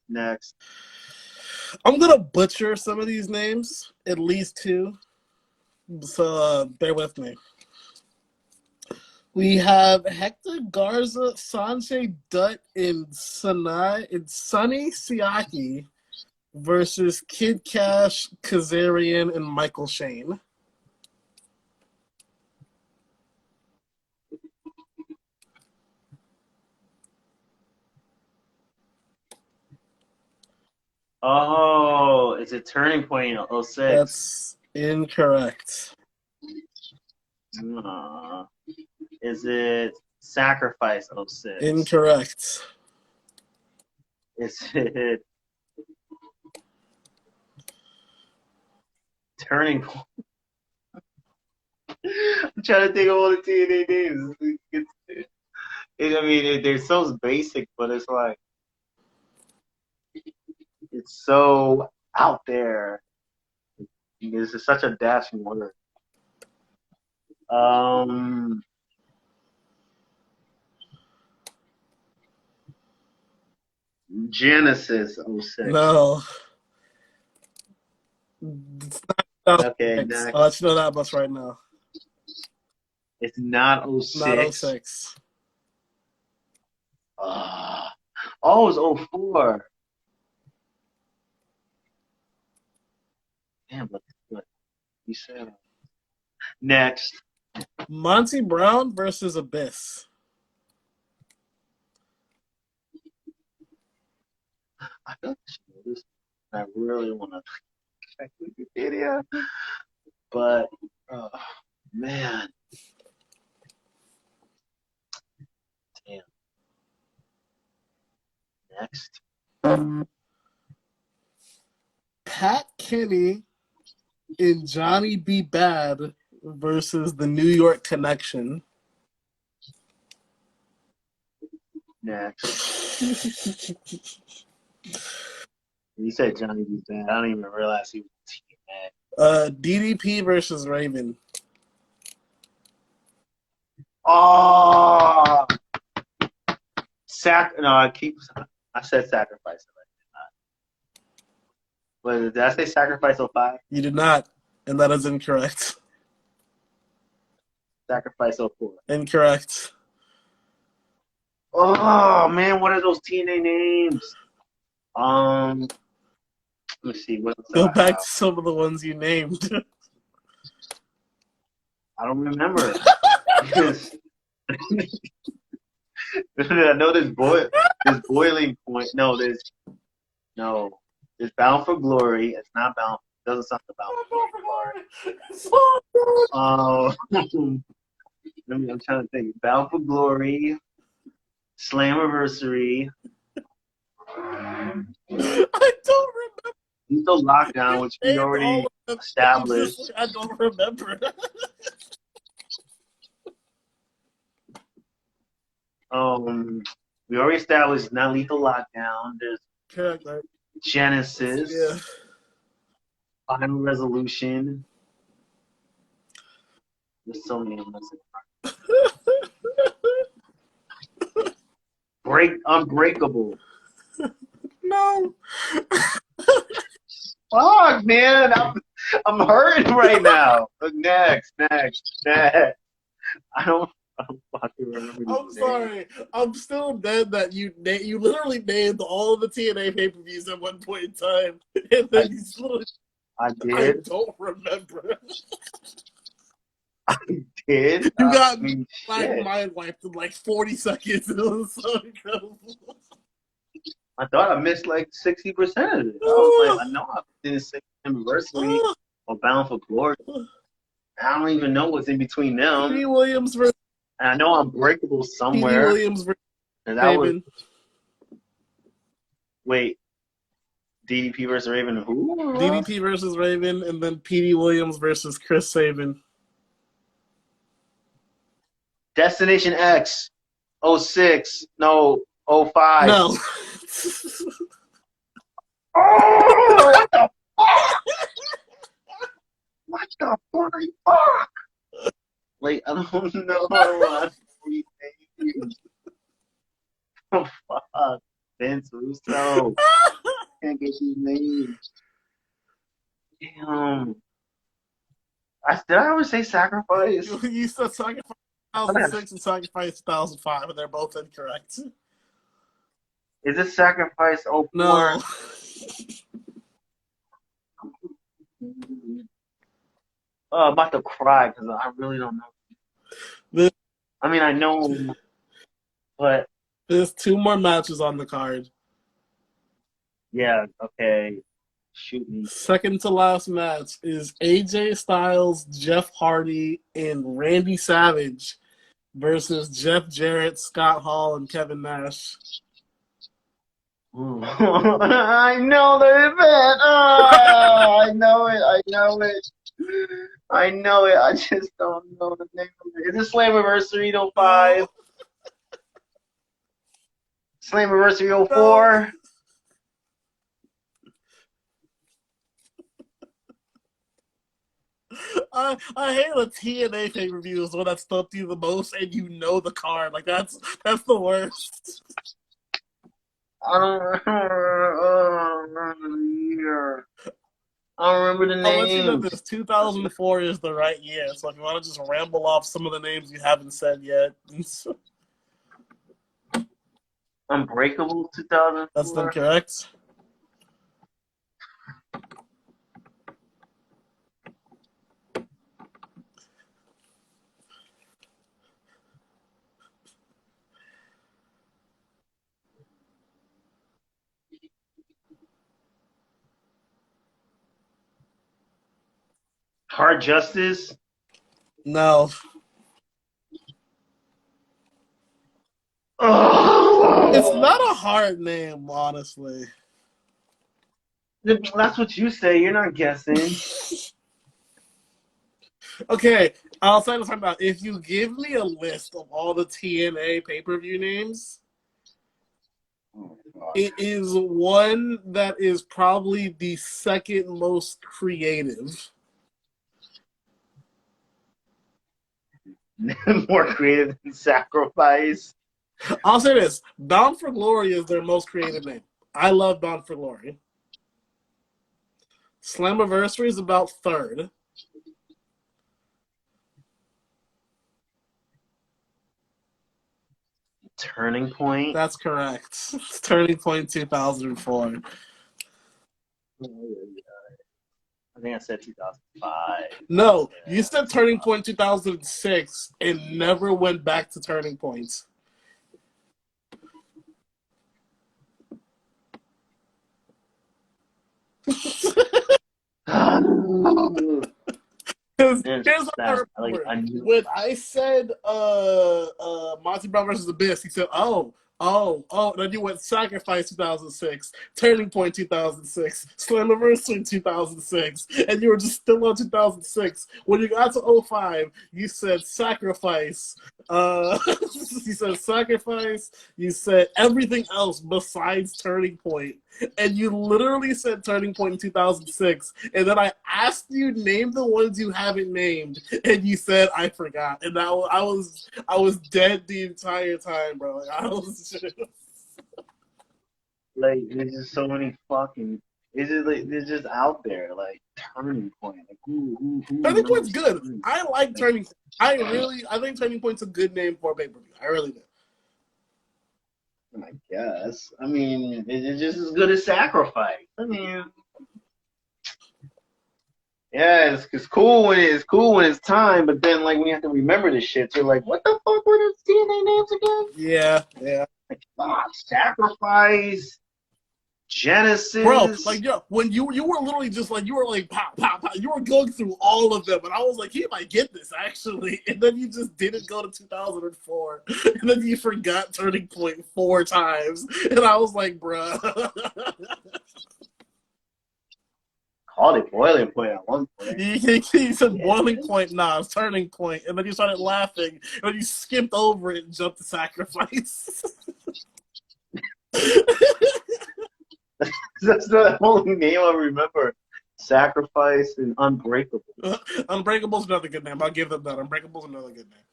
Next. I'm going to butcher some of these names, at least 2. So bear with me. We have Hector Garza, Sanjay Dutt, and Sonny Siaki versus Kid Cash, Kazarian, and Michael Shane. Oh, it's a Turning Point in 06. That's incorrect. Is it Sacrifice 06? Incorrect. Is it Turning Point? I'm trying to think of all the TNA names. They're so basic, but it's like it's so out there. This is such a dashing word. Genesis 06. No. Okay, next. I'll let you know that much right now. It's not 06. Not 06. It's 04. Damn, what you said. Next. Monty Brown versus Abyss. I feel like I should know this. I really want to check Wikipedia. But, man. Damn. Next. Pat Kenny and Johnny B. Bad versus the New York Connection. Next. You said Johnny B. Bad. I don't even realize he was TNA. DDP versus Raven. Oh! I said Sacrifice. But did I say Sacrifice 05? You did not, and that is incorrect. Sacrifice 04. Incorrect. Oh man, what are those TNA names? Let me see what else Go I back have. to some of the ones you named. I don't remember. I know there's boiling point. There's Bound for Glory. It's not Bound. Doesn't sound like Bound for Glory. I'm trying to think. Bound for Glory, Slammiversary. I don't remember. Lethal Lockdown, which we Named already all of them. established. I don't remember. We already established not Lethal Lockdown. There's Correct, right? Genesis. Yeah. Final Resolution. There's so many of them. Unbreakable. No. Fuck, man. I'm hurting right now. Next. I don't fucking remember. I'm sorry. I'm still dead that you literally named all of the TNA pay-per-views at one point in time. And then I I did. don't remember. I did. You got shit. mind wiped in like 40 seconds. It was so incredible. I thought I missed like 60% of it. I was like, I know I did a 6th anniversary or Bound for Glory. I don't even know what's in between them. Petey Williams versus And I know Unbreakable somewhere. Petey Williams versus And that Raven. Wait. DDP versus Raven, who? DDP versus Raven, and then Petey Williams versus Chris Sabin. Destination X, 06, no, 05. No. Oh, what the fuck? Like, I don't know. Oh, fuck. Vince Russo. Can't get these names. Damn. Did I ever say Sacrifice? You said Sacrifice 2006 and Sacrifice 2005, and they're both incorrect. Is it Sacrifice 04? No. I'm about to cry because I really don't know. I mean, I know, but there's 2 more matches on the card. Yeah, okay. Shoot me. Second to last match is AJ Styles, Jeff Hardy, and Randy Savage versus Jeff Jarrett, Scott Hall, and Kevin Nash. I know the event. I know it. I just don't know the name of it. Is it Slammiversary 05? Slammiversary 04? I hate the TNA pay-per-view is the one that stumped you the most, and you know the card. Like that's the worst. I don't remember the year. I don't remember the name. I'll let you know this. 2004 is the right year, so if you want to just ramble off some of the names you haven't said yet. Unbreakable 2004? That's incorrect. Hard Justice? No. Oh! It's not a hard name, honestly. That's what you say. You're not guessing. Okay, I'll say this right now. If you give me a list of all the TNA pay-per-view names, it is one that is probably the second most creative. More creative than Sacrifice. I'll say this. Bound for Glory is their most creative name. I love Bound for Glory. Slammiversary is about third. Turning Point? That's correct. Turning Point 2004. I think I said 2005. No, Yeah. you said Turning Point 2006 and never went back to Turning Points. Here's what I remember. When I said Monty Brown versus Abyss, he said, then you went Sacrifice 2006, Turning Point 2006, Slammiversary 2006, and you were just still on 2006. When you got to 05, you said Sacrifice. You said Sacrifice, you said everything else besides Turning Point. And you literally said Turning Point in 2006, and then I asked you name the ones you haven't named, and you said I forgot, and I was dead the entire time, bro. Like, I was just... Like, there's just so many fucking. It's just like they're just out there. Like Turning Point. Like who Turning Point's knows good. Turning I like Turning. I think Turning Point's a good name for a pay per view. I really do. I guess. I mean, it's just as good as Sacrifice. I mean, yeah, it's cool when it's time, but then like when you have to remember this shit, you're like, what the fuck were those TNA names again? Yeah. Like, Sacrifice, Genesis, bro. Like, yo, when you were literally just like you were like pop, you were going through all of them, and I was like, he might get this actually, and then you just didn't go to 2004, and then you forgot Turning Point 4 times, and I was like, bro. Called it Boiling Point at one point. He said Boiling Point, nah, it's Turning Point, and then you started laughing, and then you skipped over it and jumped to Sacrifice. That's the only name I remember. Sacrifice and Unbreakable. Unbreakable's another good name. I'll give them that. Unbreakable's another good name.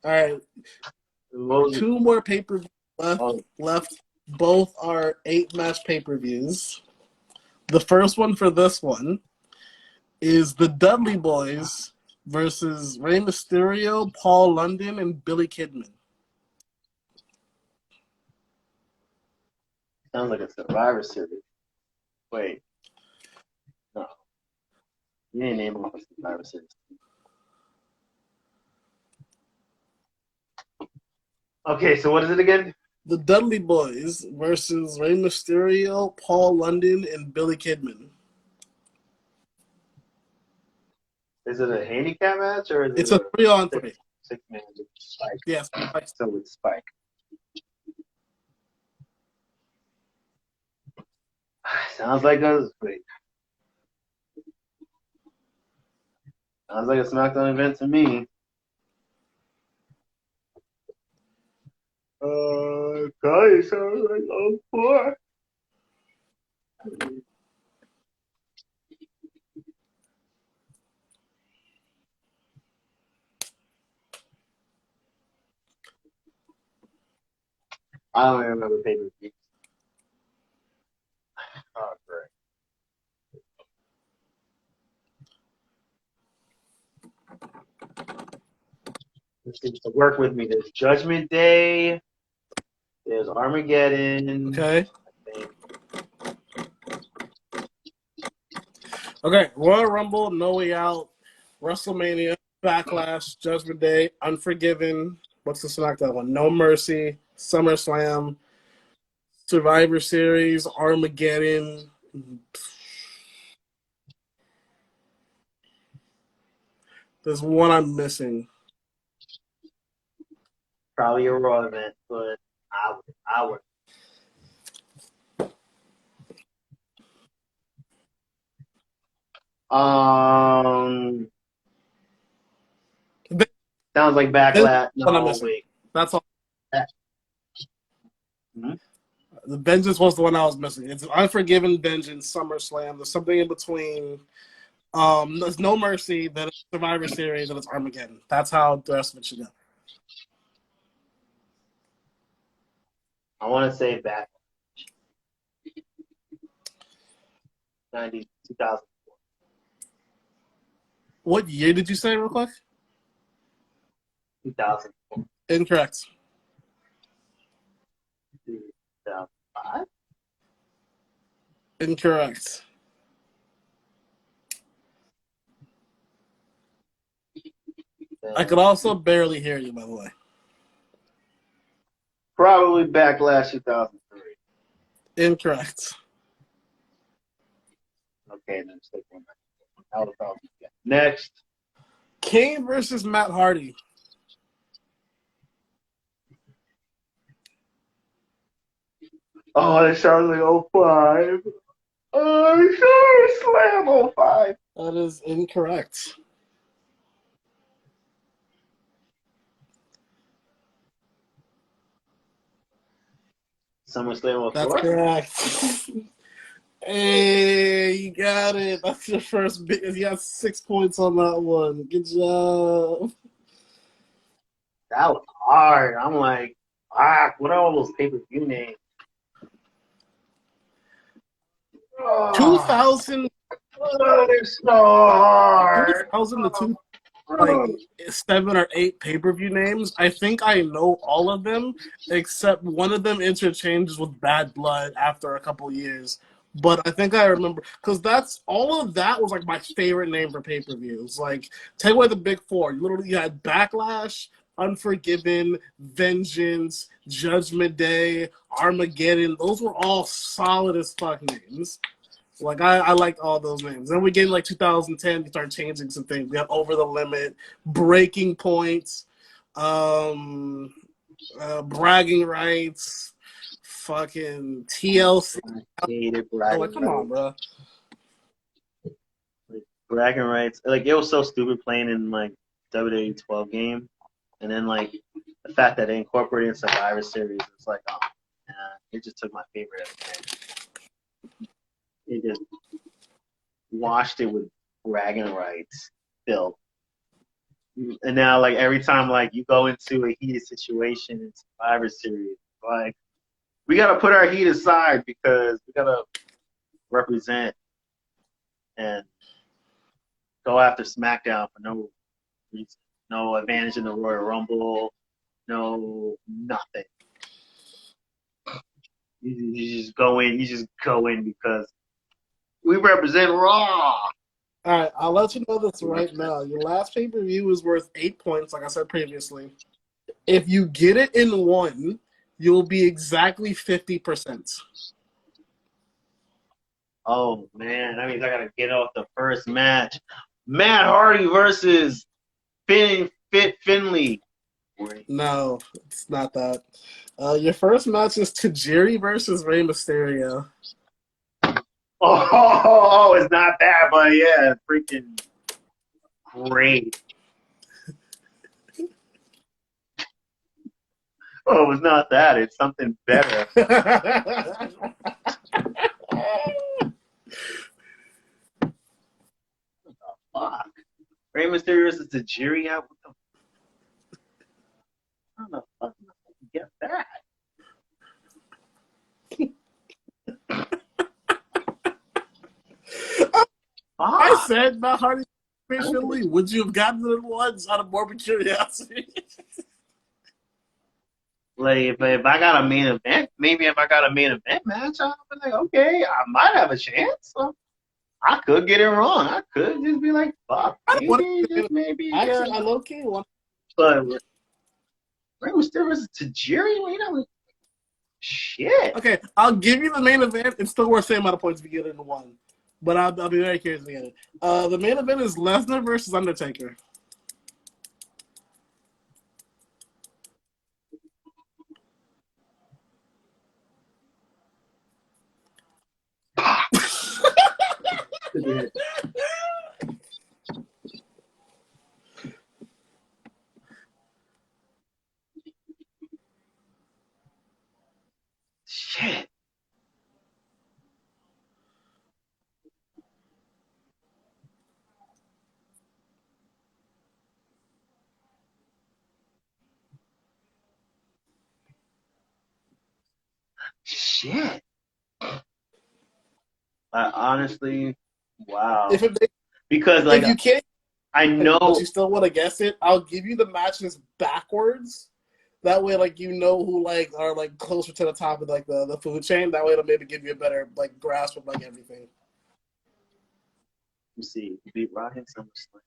All right. 2 more pay-per-views left. Both are 8-match pay-per-views. The first one for this one is the Dudley Boys versus Rey Mysterio, Paul London, and Billy Kidman. Sounds like a Survivor Series. Wait. No. You didn't name off a Survivor Series. Okay, so what is it again? The Dudley Boys versus Rey Mysterio, Paul London, and Billy Kidman. Is it a handicap match or is it's it a 3-on-3? 6-man with Spike. Yes. So with Spike. Sounds like a SmackDown event to me. Probably sounds like 04. I don't even remember pay-per-view. Oh, great. To work with me. There's Judgment Day. There's Armageddon. Okay. Okay. Royal Rumble, No Way Out, WrestleMania, Backlash, Judgment Day, Unforgiven. What's the SmackDown one? No Mercy, SummerSlam, Survivor Series, Armageddon. There's one I'm missing. Probably a Raw event, but I would. Sounds like Backlash. No, wait. That's all. Mm-hmm. The Vengeance was the one I was missing. It's Unforgiven, Vengeance, SummerSlam. There's something in between. There's No Mercy, then it's Survivor Series, then it's Armageddon. That's how the rest of it should go. I want to say Backlash. 2004. What year did you say real quick? 2004. Incorrect. 2005? Incorrect. I could also barely hear you, by the way. Probably Backlash 2003. Incorrect. Okay, then stick one. Next. Kane versus Matt Hardy. Oh, it's Charlotte 05. Oh, Slam 05. That is incorrect. SummerSlam That's 04? correct. Hey, you got it. That's your first big. You got 6 points on that one. Good job. That was hard. I'm like, what are all those pay-per-view names? 2000, It's so hard. 2000 to 2, like 7 or 8 pay-per-view names. I think I know all of them, except one of them interchanges with Bad Blood after a couple years. But I think I remember because that's all of that was like my favorite name for pay-per-views. Like take away the big four, you literally had Backlash, Unforgiven, Vengeance, Judgment Day, Armageddon. Those were all solid as fuck names. Like I liked all those names. Then we get in like 2010, we start changing some things. We have Over the Limit, Breaking Points, Bragging Rights, fucking TLC. I hated Oh, bragging like, come on, bro. Bragging rights. Like, it was so stupid playing in, like, WWE 12 game. And then, like, the fact that they incorporated in Survivor Series, it's like, oh, man, it just took my favorite ever. It just washed it with bragging rights still. And now, like, every time, like, you go into a heated situation in Survivor Series, like, we got to put our heat aside because we got to represent and go after SmackDown for no reason. No advantage in the Royal Rumble. No nothing. You just go in. You just go in because we represent Raw. All right, I'll let you know this right now. Your last pay-per-view is worth 8 points, like I said previously. If you get it in one, you'll be exactly 50%. Oh man, that means I gotta get off the first match. Matt Hardy versus Fit Finley. No, it's not that. Your first match is Tajiri versus Rey Mysterio. Oh, it's not that, but yeah, freaking great. Oh, it's not that. It's something better. Fuck. Rey Mysterio versus Tajiri out. How the fuck did I get that? I said Matt Hardy officially. Would you have gotten it once out of morbid curiosity? Like, if I got a main event, maybe if I got a main event match, I'll be like, okay, I might have a chance. So I could get it wrong. I could just be like, fuck, maybe. Actually, I low-key want. But Rey Mysterio versus Tajiri? Wait, shit. Okay, I'll give you the main event. It's still worth the same amount of points if you get it in one. But I'll be very curious to get it. The main event is Lesnar versus Undertaker. Shit. Shit. I honestly, wow. Because like, if you can't, I know, but you still want to guess it, I'll give you the matches backwards. That way, like, you know who, like, are, like, closer to the top of, like, the food chain. That way it'll maybe give you a better, like, grasp of, like, everything. You see, beat Rock in SummerSlam.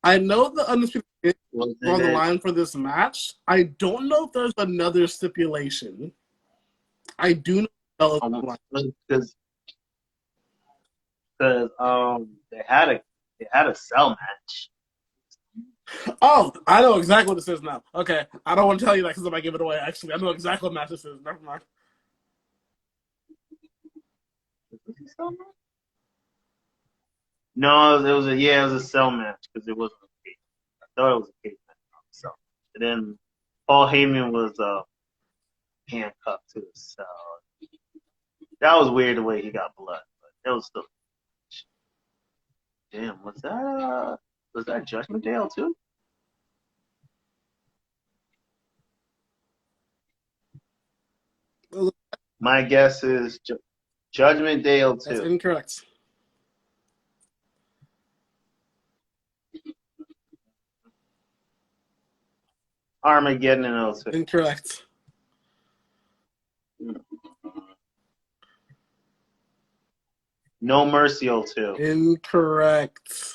I know the Undisputed is Was on the it? line for this match. I don't know if there's another stipulation. I do know Because they had a cell match. Oh, I know exactly what this is now. Okay, I don't want to tell you that because I might give it away. Actually, I know exactly what match this is. Never mind. No, it was a cell match because it wasn't a cage. I thought it was a cage match. So, and then Paul Heyman was handcuffed to the cell. That was weird the way he got blood, but it was still. Damn, was that Judgment Day too? My guess is Judgment Day That's 2. incorrect. Armageddon in 02. Incorrect. No Mercy 02. Incorrect.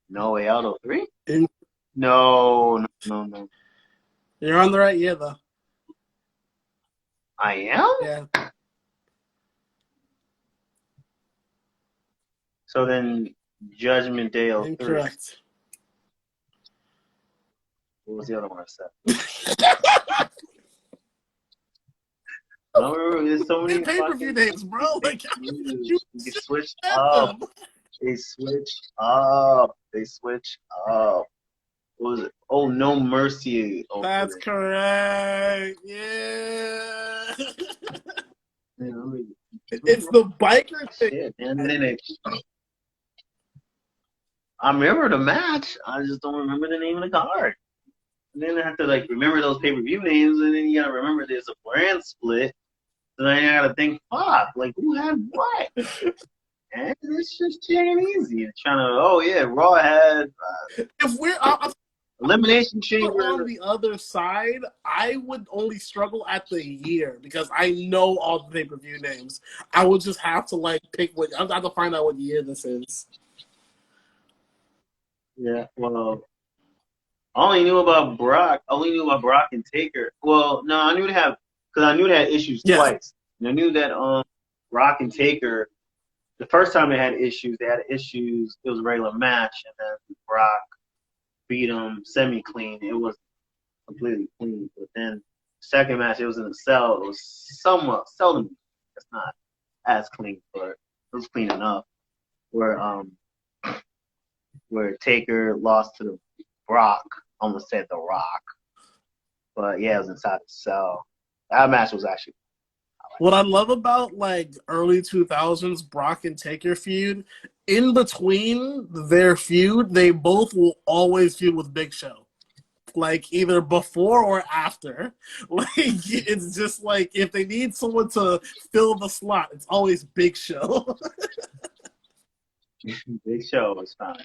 No Way Out 03? In- No. You're on the right year, though. I am? Yeah. So then Judgment Day 03. Incorrect. What was the other one I said? No, there's so many pay-per-view names, bro. Like, you switched up. They switched up. What was it? Oh, No Mercy. Oh, that's correct. Yeah. It's the biker thing. Shit, and then I remember the match. I just don't remember the name of the card. And then I have to like remember those pay-per-view names, and then you gotta remember there's a brand split. So then I gotta think, fuck, like who had what? And it's just ain't easy. Trying to, Raw had If we're Elimination Chamber. On the other side, I would only struggle at the year because I know all the pay-per-view names. I would just have to like pick what I have to find out what year this is. Yeah, well, I only knew about Brock. I only knew about Brock and Taker. Well, no, I knew they had issues twice. And I knew that Brock and Taker, the first time they had issues. It was a regular match, and then Brock beat him semi-clean. It was completely clean. But then second match, it was in a cell. It was somewhat seldom. It's not as clean, but it was clean enough. Where Taker lost to the Brock, almost said The Rock. But yeah, it was inside the cell. That match was actually. What I love about like early 2000s Brock and Taker feud, in between their feud, they both will always feud with Big Show. Like either before or after. Like it's just like if they need someone to fill the slot, it's always Big Show. Big Show was fine.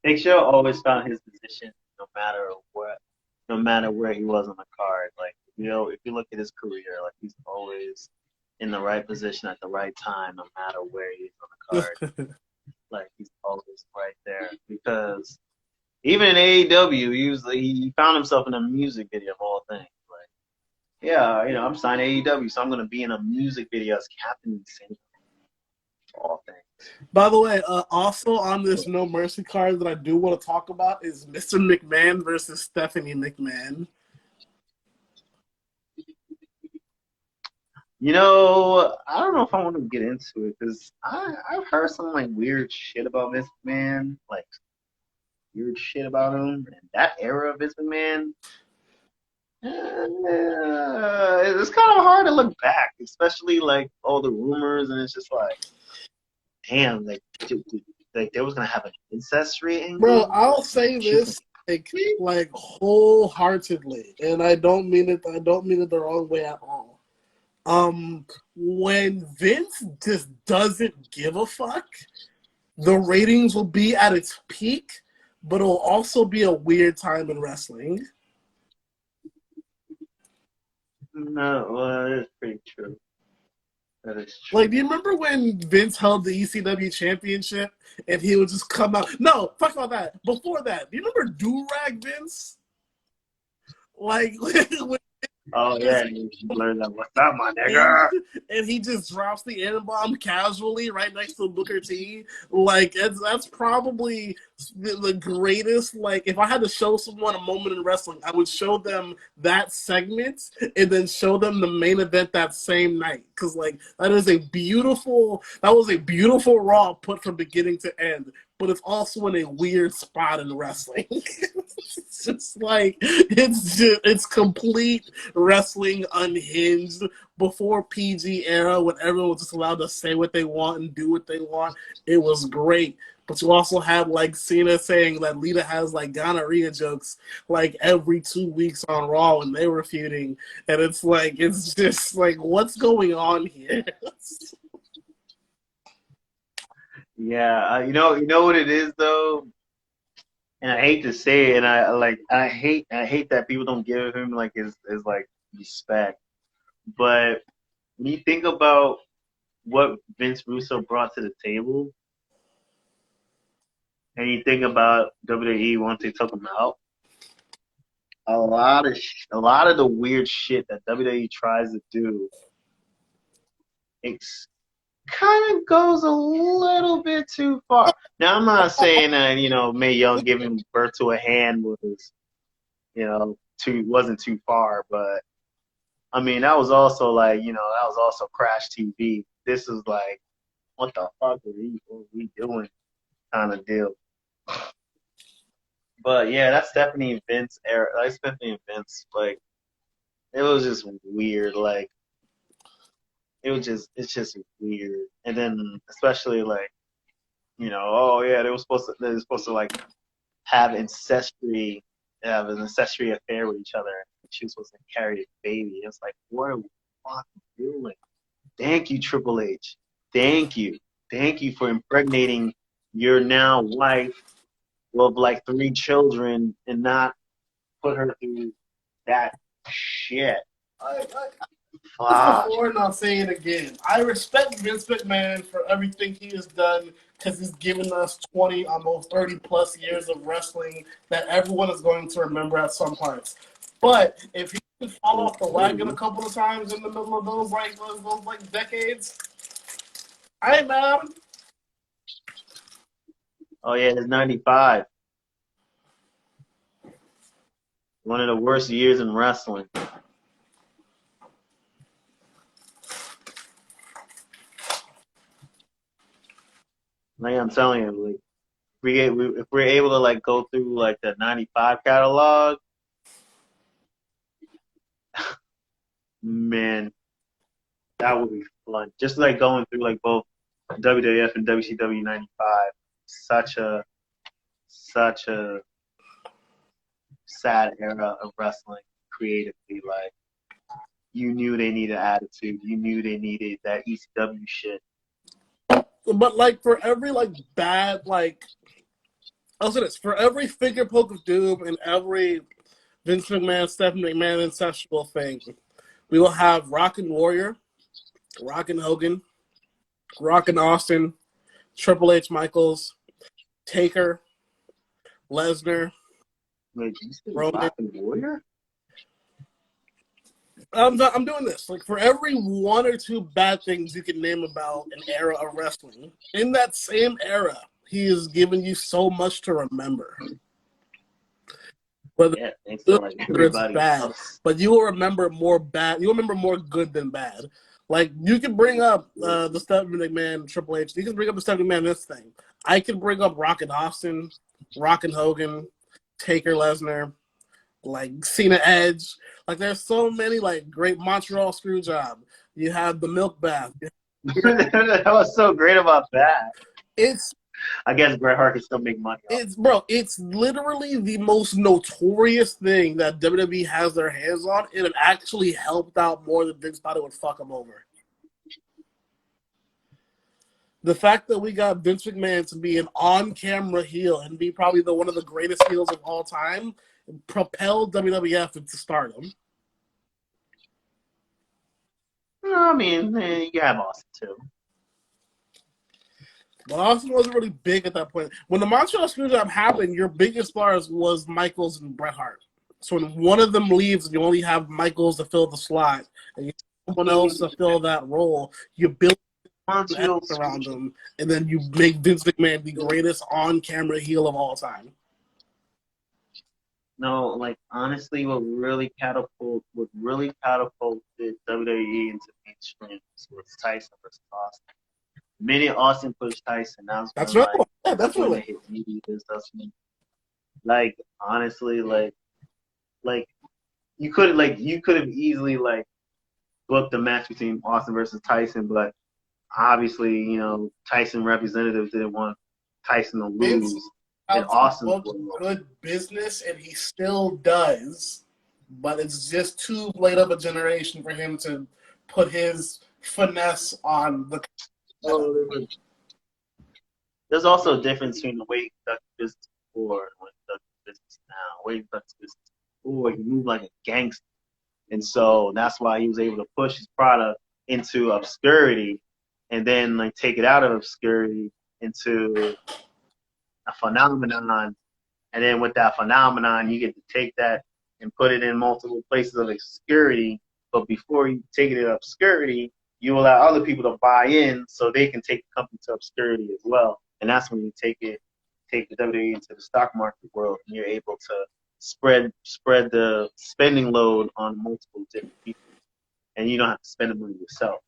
Big Show always found his position no matter where he was on the card. Like, if you look at his career, like he's always in the right position at the right time, no matter where he's on the card. Like he's always right there. Because even in AEW, he found himself in a music video of all things. Like, yeah, I'm signed AEW, so I'm gonna be in a music video as Captain Insane. All things. By the way, also on this No Mercy card that I do want to talk about is Mr. McMahon versus Stephanie McMahon. I don't know if I want to get into it because I've heard some like weird shit about Vince McMahon, like weird shit about him and that era of Vince McMahon. It's kind of hard to look back, especially like all the rumors, and it's just like, damn, like there was gonna have an incest ring. Bro, I'll say this. like wholeheartedly, and I don't mean it the wrong way at all. When Vince just doesn't give a fuck, the ratings will be at its peak, but it'll also be a weird time in wrestling. No, well, that is pretty true. That is true. Like, do you remember when Vince held the ECW championship and he would just come out? No, fuck all that. Before that, do you remember Do-Rag Vince? Like, when Oh yeah, you learned that. What's up, my nigga? and he just drops the N-bomb casually right next to Booker T. Like, that's probably the greatest. Like, if I had to show someone a moment in wrestling, I would show them that segment and then show them the main event that same night. Because, like, that was a beautiful Raw put from beginning to end. But it's also in a weird spot in wrestling. It's just like, it's complete wrestling unhinged before PG era when everyone was just allowed to say what they want and do what they want. It was great. But you also have like Cena saying that Lita has like gonorrhea jokes like every 2 weeks on Raw when they were feuding. And it's just like, what's going on here? Yeah, you know what it is though, and I hate to say it, and I hate that people don't give him like his like respect. But when you think about what Vince Russo brought to the table, and you think about WWE once they took him out, a lot of the weird shit that WWE tries to do, it's kind of goes a little bit too far. Now, I'm not saying that, Mae Young giving birth to a hand was, wasn't too far, but I mean, that was also like, that was also Crash TV. This is like, what the fuck are we doing kind of deal. But yeah, that's Stephanie Vince era. Like Stephanie Vince, like, it was just weird. Like, it's just weird. And then especially like, oh yeah, they were supposed to like have an ancestry affair with each other. She was supposed to carry a baby. It's like, what are we fucking doing? Thank you, Triple H. Thank you for impregnating your now wife with like 3 children and not put her through that shit. Before and I'll say it again. I respect Vince McMahon for everything he has done because he's given us 20, almost 30 plus years of wrestling that everyone is going to remember at some parts. But if he can fall off the wagon a couple of times in the middle of those decades, I ain't mad at him. Oh yeah, it's 95. One of the worst years in wrestling. Like I'm telling you, like if we're able to like go through like the 95 catalog, man, that would be fun. Just like going through like both WWF and WCW 95. Such a sad era of wrestling creatively. Like, you knew they needed attitude. You knew they needed that ECW shit. But like for every like bad like, I'll say this, for every figure poke of doom and every Vince McMahon, Stephanie McMahon ancestral thing, we will have Rockin' Warrior, Rockin' Hogan, Rockin' Austin, Triple H Michaels, Taker, Lesnar, Wait, did you say Roman. Rockin' Warrior? I'm doing this. Like, for every 1 or 2 bad things you can name about an era of wrestling, in that same era, he has given you so much to remember. Whether it's like everybody bad, else. but you will remember more bad. You'll remember more good than bad. Like, you can bring up the Stephanie McMahon, Triple H. You can bring up the Stephanie McMahon this thing. I can bring up Rockin' Austin, Rockin' Hogan, Taker Lesnar, like Cena Edge. Like, there's so many like great Montreal Screwjob. You have the Milk Bath. That was so great about that. It's I guess Bret Hart can still make money off. It's literally the most notorious thing that WWE has their hands on, and it actually helped out more than Vince thought it would fuck him over. The fact that we got Vince McMahon to be an on-camera heel and be probably one of the greatest heels of all time propelled WWF into stardom. I mean, you have Austin too. But Austin wasn't really big at that point. When the Montreal Screwjob happened, your biggest stars was Michaels and Bret Hart. So when one of them leaves and you only have Michaels to fill the slot and you have someone else to fill that role, you build around them, and then you make Vince McMahon the greatest on-camera heel of all time. No, like honestly, what really catapulted WWE into mainstream was Tyson versus Austin. The minute Austin pushed Tyson, that's right. Like, yeah, definitely. Hit media, like honestly, like you could have easily like booked the match between Austin versus Tyson, but obviously, you know, Tyson representatives didn't want Tyson to lose. And Austin good business, and he still does, but it's just too late of a generation for him to put his finesse on the. There's also a difference between the way he conducted business before and when he conducts business now. The way he conducts business before, he moved like a gangster, and so that's why he was able to push his product into obscurity, and then like take it out of obscurity into a phenomenon, and then with that phenomenon, you get to take that and put it in multiple places of obscurity. But before you take it in obscurity, you allow other people to buy in so they can take the company to obscurity as well. And that's when you take the WWE into the stock market world, and you're able to spread the spending load on multiple different people, and you don't have to spend the money yourself.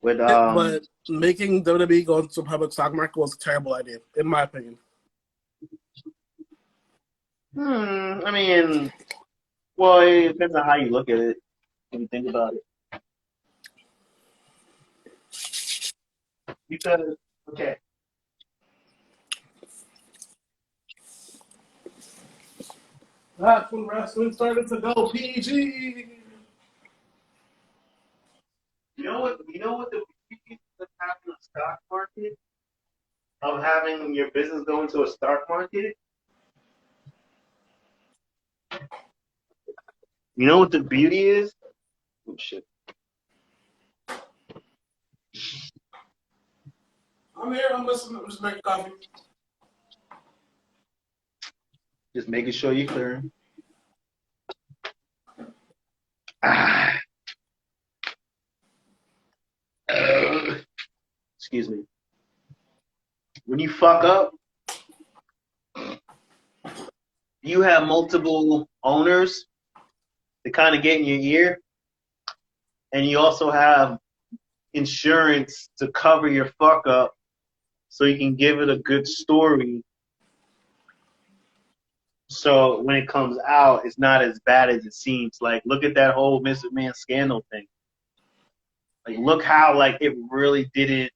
But making WWE go into the public stock market was a terrible idea, in my opinion. I mean, well, it depends on how you look at it. When you think about it, because okay. That's when wrestling started to go PG. You know what the beauty of having a stock market, of having your business go into a stock market? You know what the beauty is? Oh shit. I'm here, I'm listening, I'm just making coffee. Just making sure you're clear. Excuse me. When you fuck up, you have multiple owners to kind of get in your ear, and you also have insurance to cover your fuck up so you can give it a good story. So when it comes out, it's not as bad as it seems. Like, look at that whole Mr. Man scandal thing. Like, look how, like, it really didn't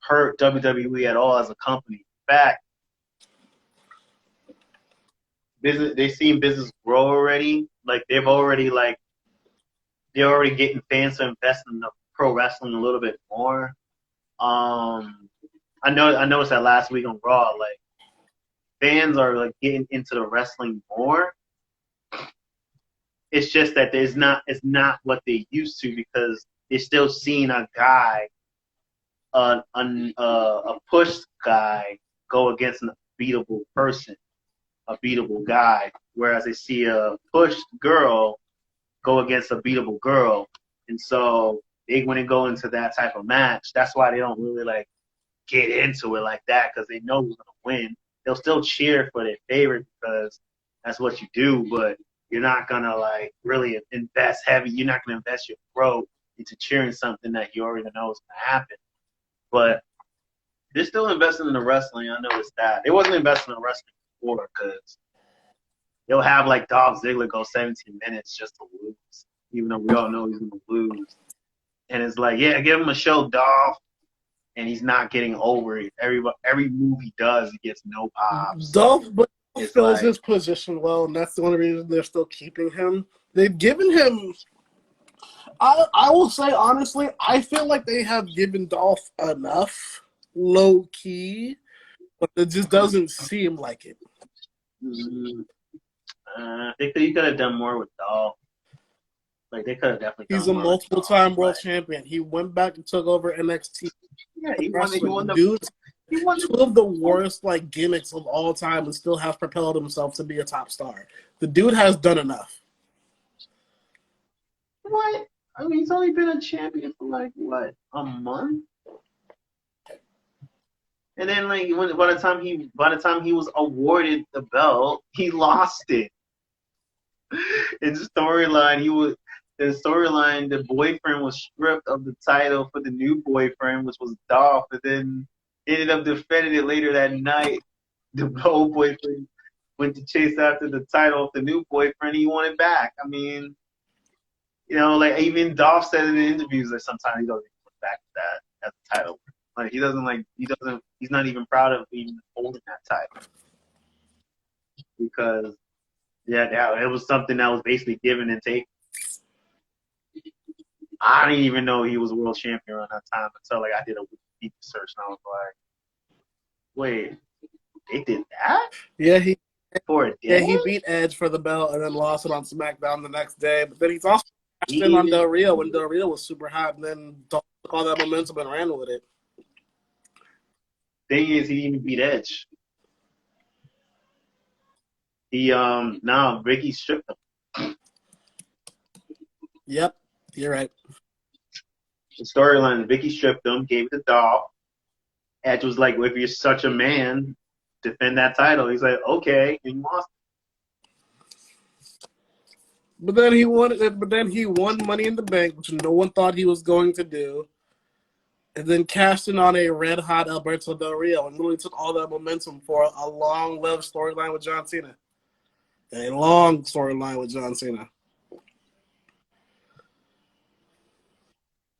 hurt WWE at all as a company. In fact, they've seen business grow already. Like, they're already getting fans to invest in the pro wrestling a little bit more. I noticed that last week on Raw, like, fans are like getting into the wrestling more. It's just that it's not what they used to, because they're still seeing a guy, a pushed guy, go against an beatable person, a beatable guy, whereas they see a pushed girl go against a beatable girl. And so when they go into that type of match, that's why they don't really like get into it like that, because they know who's gonna win. They'll still cheer for their favorite because that's what you do, but you're not gonna like really invest heavy. You're not gonna invest your throat into cheering something that you already know is gonna happen. But they're still investing in the wrestling. I noticed that. They wasn't investing in wrestling before, because they'll have like Dolph Ziggler go 17 minutes just to lose, even though we all know he's gonna lose. and it's like, yeah, give him a show, Dolph, and he's not getting over it. Every move he does, he gets no pops. Dolph It's fills like, his position well, and that's the only reason they're still keeping him. They've given him. I will say honestly, I feel like they have given Dolph enough, low key, but it just doesn't seem like it. I think that you could have done more with Dolph. Like, they could have definitely done He's a more with multiple-time Dolph, world but champion. He went back and took over NXT. yeah, he won Dude, the two of the worst like gimmicks of all time, and still has propelled himself to be a top star. The dude has done enough. What? I mean, he's only been a champion for like what, a month? And then like by the time he was awarded the belt, he lost it. In the storyline, the boyfriend was stripped of the title for the new boyfriend, which was Dolph, and then ended up defending it later that night. The old boyfriend went to chase after the title of the new boyfriend. He wanted back. I mean, you know, like even Dolph said in the interviews that sometimes he doesn't want back to that as a title. Like he's not even proud of even holding that title because it was something that was basically given and taken. I didn't even know he was world champion around that time until like I did a Wikipedia search and I was like, wait, they did that? Yeah, he he beat Edge for the belt and then lost it on SmackDown the next day. But then he's also cashed in on Del Rio when Del Rio was super hot, and then took all that momentum and ran with it. Thing is, he didn't even beat Edge. Ricky stripped him. Yep, you're right. The storyline: Vicky stripped him, gave it to Dolph. Edge was like, well, "If you're such a man, defend that title." He's like, "Okay," and he lost. But then he won Money in the Bank, which no one thought he was going to do, and then cashed in on a red hot Alberto Del Rio, and literally took all that momentum for a long-lived storyline with John Cena. A long storyline with John Cena.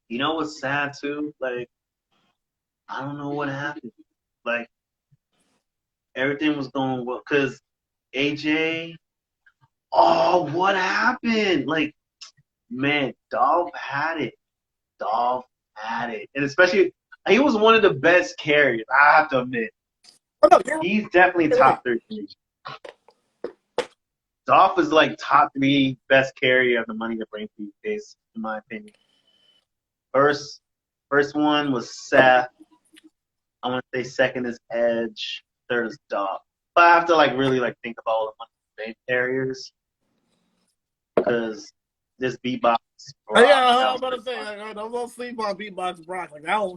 You know what's sad too? Like, I don't know what happened. Like, everything was going well because AJ. Oh, what happened? Like, man, Dolph had it. And especially, he was one of the best carriers. I have to admit, he's definitely top 13. Dolph is like top 3 best carrier of the Money in the Bank case, in my opinion. First one was Seth. I want to say second is Edge. Third is Dolph. But I have to like really like think about all the Money in the Bank carriers because this beatbox. Brock, I was about to say, don't sleep on beatbox Brock. Like that was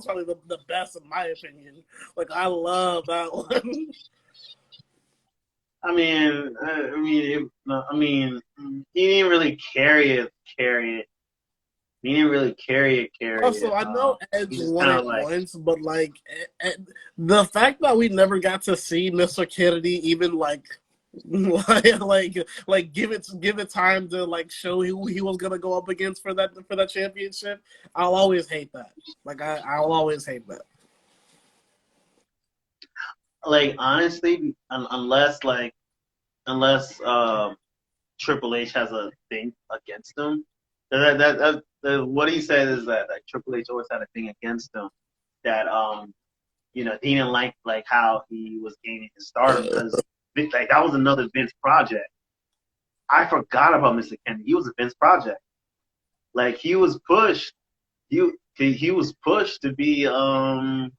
probably the best in my opinion. Like I love that one. I mean, he didn't really carry it. He didn't really carry it. Also, I know Edge won it once, but like the fact that we never got to see Mr. Kennedy even like give it time to like show who he was gonna go up against for that championship. I'll always hate that. Like I'll always hate that. Like honestly, unless Triple H has a thing against him, what he said is that like Triple H always had a thing against him that he didn't like how he was gaining his stardom because like that was another Vince project. I forgot about Mr. Kennedy. He was a Vince project. Like he was pushed. He was pushed to be the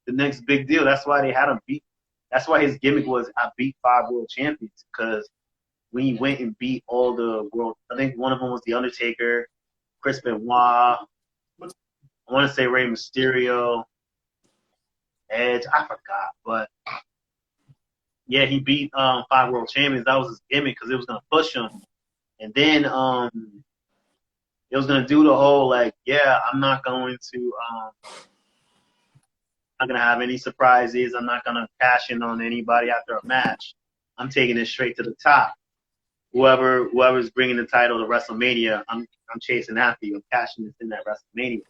next big deal. That's why they had him beat. That's why his gimmick was I beat 5 world champions because when he went and beat all the world, I think one of them was The Undertaker, Chris Benoit, I want to say Rey Mysterio, Edge, I forgot, but yeah, he beat 5 world champions. That was his gimmick because it was gonna push him, and then it was gonna do the whole like, yeah, I'm not gonna have any surprises. I'm not gonna cash in on anybody after a match. I'm taking it straight to the top. whoever's bringing the title to WrestleMania, I'm chasing after you. I'm cashing this in at WrestleMania.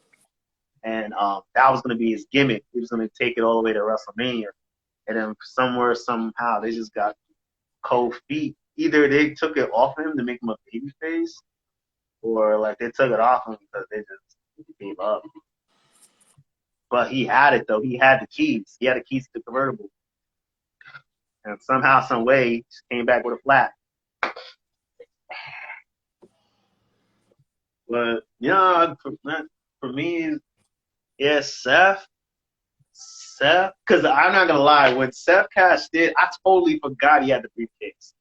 And that was going to be his gimmick. He was going to take it all the way to WrestleMania. And then somehow, they just got cold feet. Either they took it off him to make him a babyface, or like they took it off him because they just gave up. But he had it though. He had the keys. He had the keys to the convertible. And somehow, some way, he just came back with a flat. But for me, yeah, Seth, because I'm not gonna lie, when Seth cashed in, I totally forgot he had the briefcase,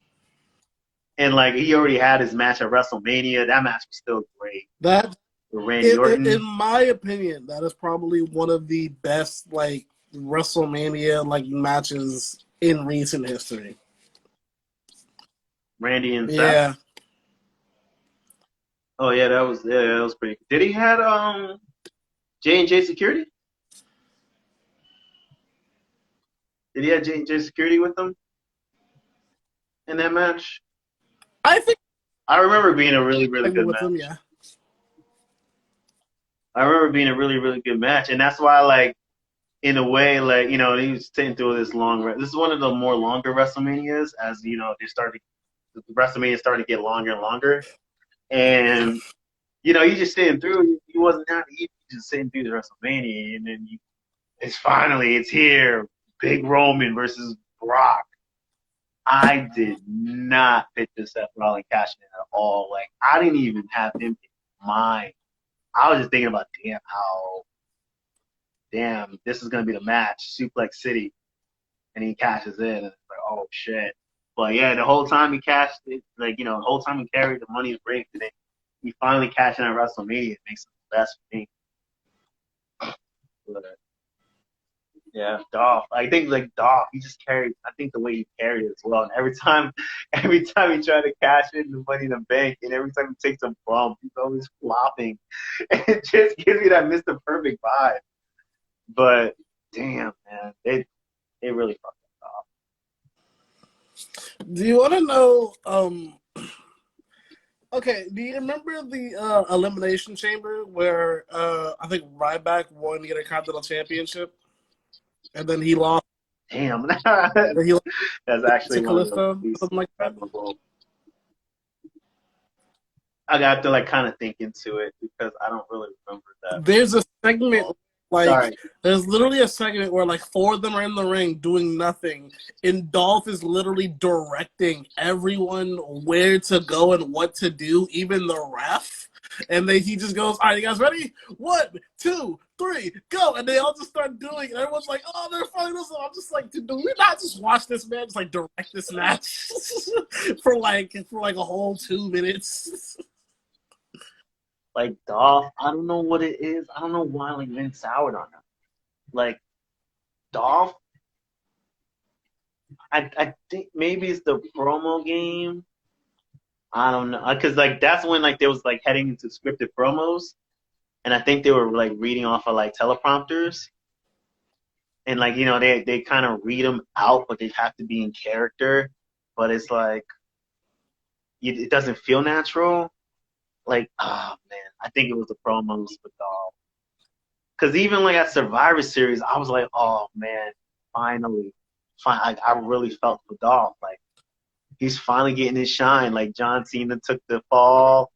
and like he already had his match at WrestleMania. That match was still great. That, with Randy Orton. in my opinion, that is probably one of the best like WrestleMania like matches in recent history. Randy and Seth. Yeah. Oh yeah, that was pretty. Did he had J&J Security? Did he have J&J Security with him in that match? I remember being a really, really good match. Him, yeah. I remember being a really, really good match, and that's why, like, in a way, like, he was sitting through this long. This is one of the more longer WrestleManias, as the WrestleMania started to get longer and longer, and you just sitting through. He wasn't that easy, just sitting through the WrestleMania, and then it's here. Big Roman versus Brock. I did not picture Seth Rollins cashing in at all. Like, I didn't even have him in mind. I was just thinking about, this is going to be the match, Suplex City. And he cashes in, and it's like, oh, shit. But, yeah, the whole time he cashed it, like, the whole time he carried the money to break, and then he finally cashed in at WrestleMania. It makes it the best for me. But, yeah, Dolph. I think Dolph, he just carried. I think the way he carried it as well. And every time he tried to cash in the Money in the Bank, and every time he takes a bump, he's always flopping. And it just gives me that Mr. Perfect vibe. But damn, man, they really fucked up. Do you want to know? Okay, do you remember the Elimination Chamber where I think Ryback won the Intercontinental Championship? And then he lost. Damn. That's actually one of the something like that. I got to kind of think into it because I don't really remember that. There's a segment there's literally a segment where four of them are in the ring doing nothing, and Dolph is literally directing everyone where to go and what to do, even the ref. And then he just goes, all right, you guys ready? 1, 2, 3, go. And they all just start doing it. And everyone's like, oh, they're fighting us. I'm just like, do we not just watch this man just direct this match for a whole 2 minutes? Like Dolph, I don't know what it is. I don't know why Vince soured on him. Like Dolph, I think maybe it's the promo game. I don't know, because that's when they was heading into scripted promos, and I think they were reading off of teleprompters, and they kind of read them out, but they have to be in character, but it's it doesn't feel natural. Oh man, I think it was the promos for Dolph, because even at Survivor Series, I was like, oh man, finally, I really felt for Dolph, he's finally getting his shine. John Cena took the fall.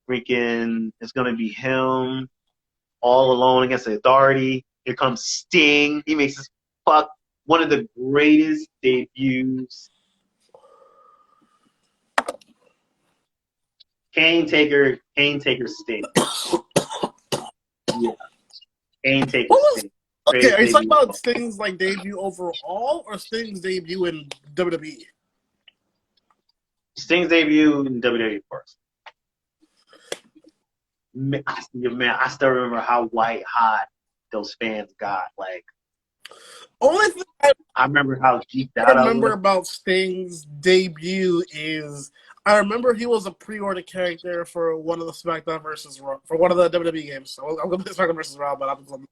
Freaking, it's going to be him all alone against the Authority. Here comes Sting. He makes this one of the greatest debuts. Kane Taker Sting. Yeah. Kane Taker Sting. Okay, are you talking about Sting's debut overall or Sting's debut in WWE? Sting's debut in WWE first. Man, I still remember how white hot those fans got. Only thing I remember how geeked out I remember about Sting's debut is I remember he was a pre-order character for one of the SmackDown versus Raw, for one of the WWE games. So I'm going to put SmackDown versus Raw, but I'm going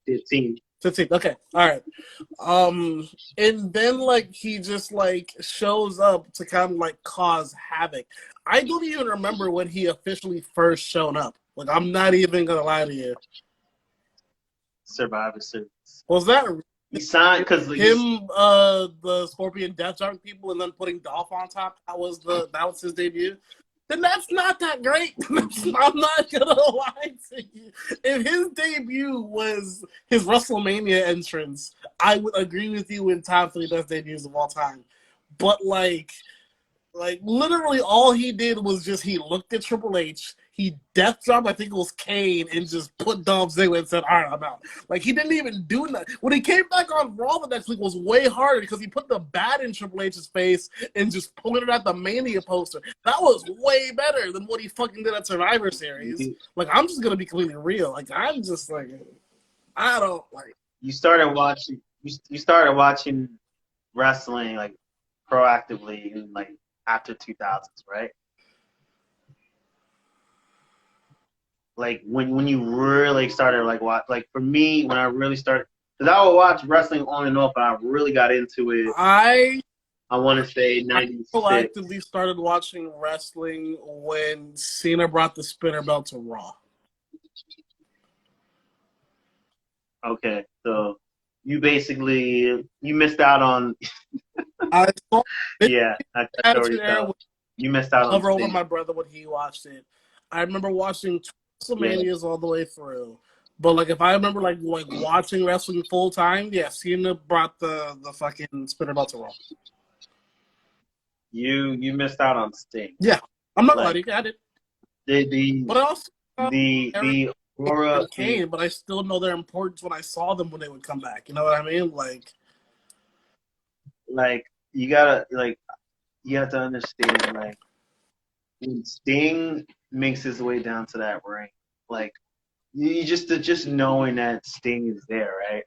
15. 15th. Okay, all right. And then like he just like shows up to kind of like cause havoc. I don't even remember when he officially first shown up. Like I'm not even gonna lie to you. Survivor Series. Was that He signed because him, the Scorpion Death Dark people, and then putting Dolph on top? That was his debut. Then that's not that great. I'm not gonna lie to you. If his debut was his WrestleMania entrance, I would agree with you in top 3 best debuts of all time. But like literally all he did was just he looked at Triple H, he death dropped, I think it was Kane, and just put Dolph Ziggler and said, all right, I'm out. Like he didn't even do nothing. When he came back on Raw the next week was way harder because he put the bat in Triple H's face and just pointed at the Mania poster. That was way better than what he fucking did at Survivor Series. Like I'm just gonna be completely real. Like I'm just like I don't like you started watching wrestling like proactively in like after 2000s, right? Like when you really started like watch, like for me when I really started, because I would watch wrestling on and off, but I really got into it. I want to say 96. I proactively started watching wrestling when Cena brought the spinner belt to Raw. Okay, so you basically missed out on. I saw yeah, you missed out on. Cover over my brother when he watched it. I remember watching WrestleManias all the way through. But like if I remember like watching wrestling full time, yeah, Cena brought the fucking spinner belt to Raw. You missed out on Sting. Yeah, I'm not lying. I did. But I also the Aura Kane, but I still know their importance when I saw them when they would come back. You know what I mean? Like you have to understand, like when Sting makes his way down to that ring, like you just knowing that Sting is there, right?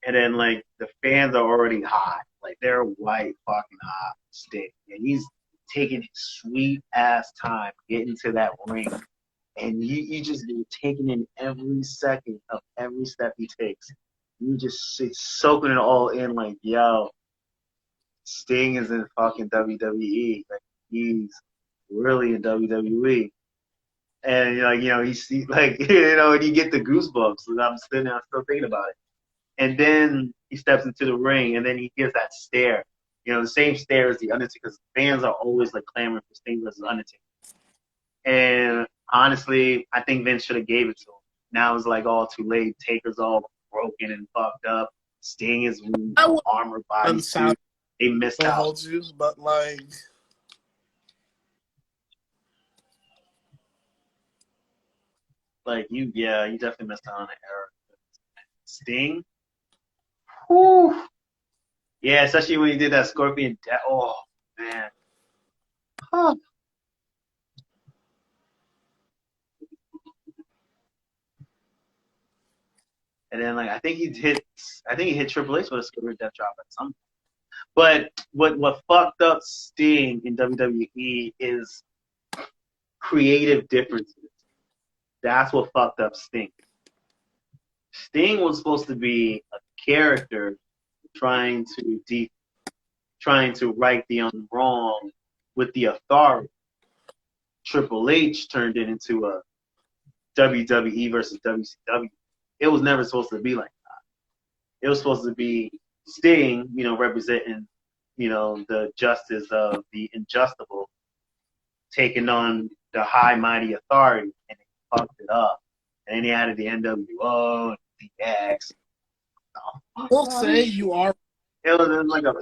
And then like the fans are already hot, like they're white fucking hot Sting, and he's taking his sweet ass time getting to that ring, and you just taking in every second of every step he takes. You just soaking it all in, like yo. Sting is in fucking WWE. Like he's really in WWE. And you see like and you get the goosebumps. And I'm still thinking about it. And then he steps into the ring, and then he gives that stare. The same stare as the Undertaker. Because fans are always like clamoring for Sting versus Undertaker. And honestly, I think Vince should have gave it to him. Now it's like all too late. Taker's all broken and fucked up. Sting is armored bodysuit. They missed out. Hold you, but you definitely missed out on the era. Sting, whew. Yeah, especially when he did that Scorpion. Oh man, huh. And then I think he hit Triple H with a Scorpion Death Drop at some point. But what fucked up Sting in WWE is creative differences. That's what fucked up Sting. Sting was supposed to be a character trying to right the wrong with the authority. Triple H turned it into a WWE versus WCW. It was never supposed to be like that. It was supposed to be Sting, representing, the justice of the injustible, taking on the high mighty authority, and they fucked it up. And then he added the NWO, the X. We'll say you are. It was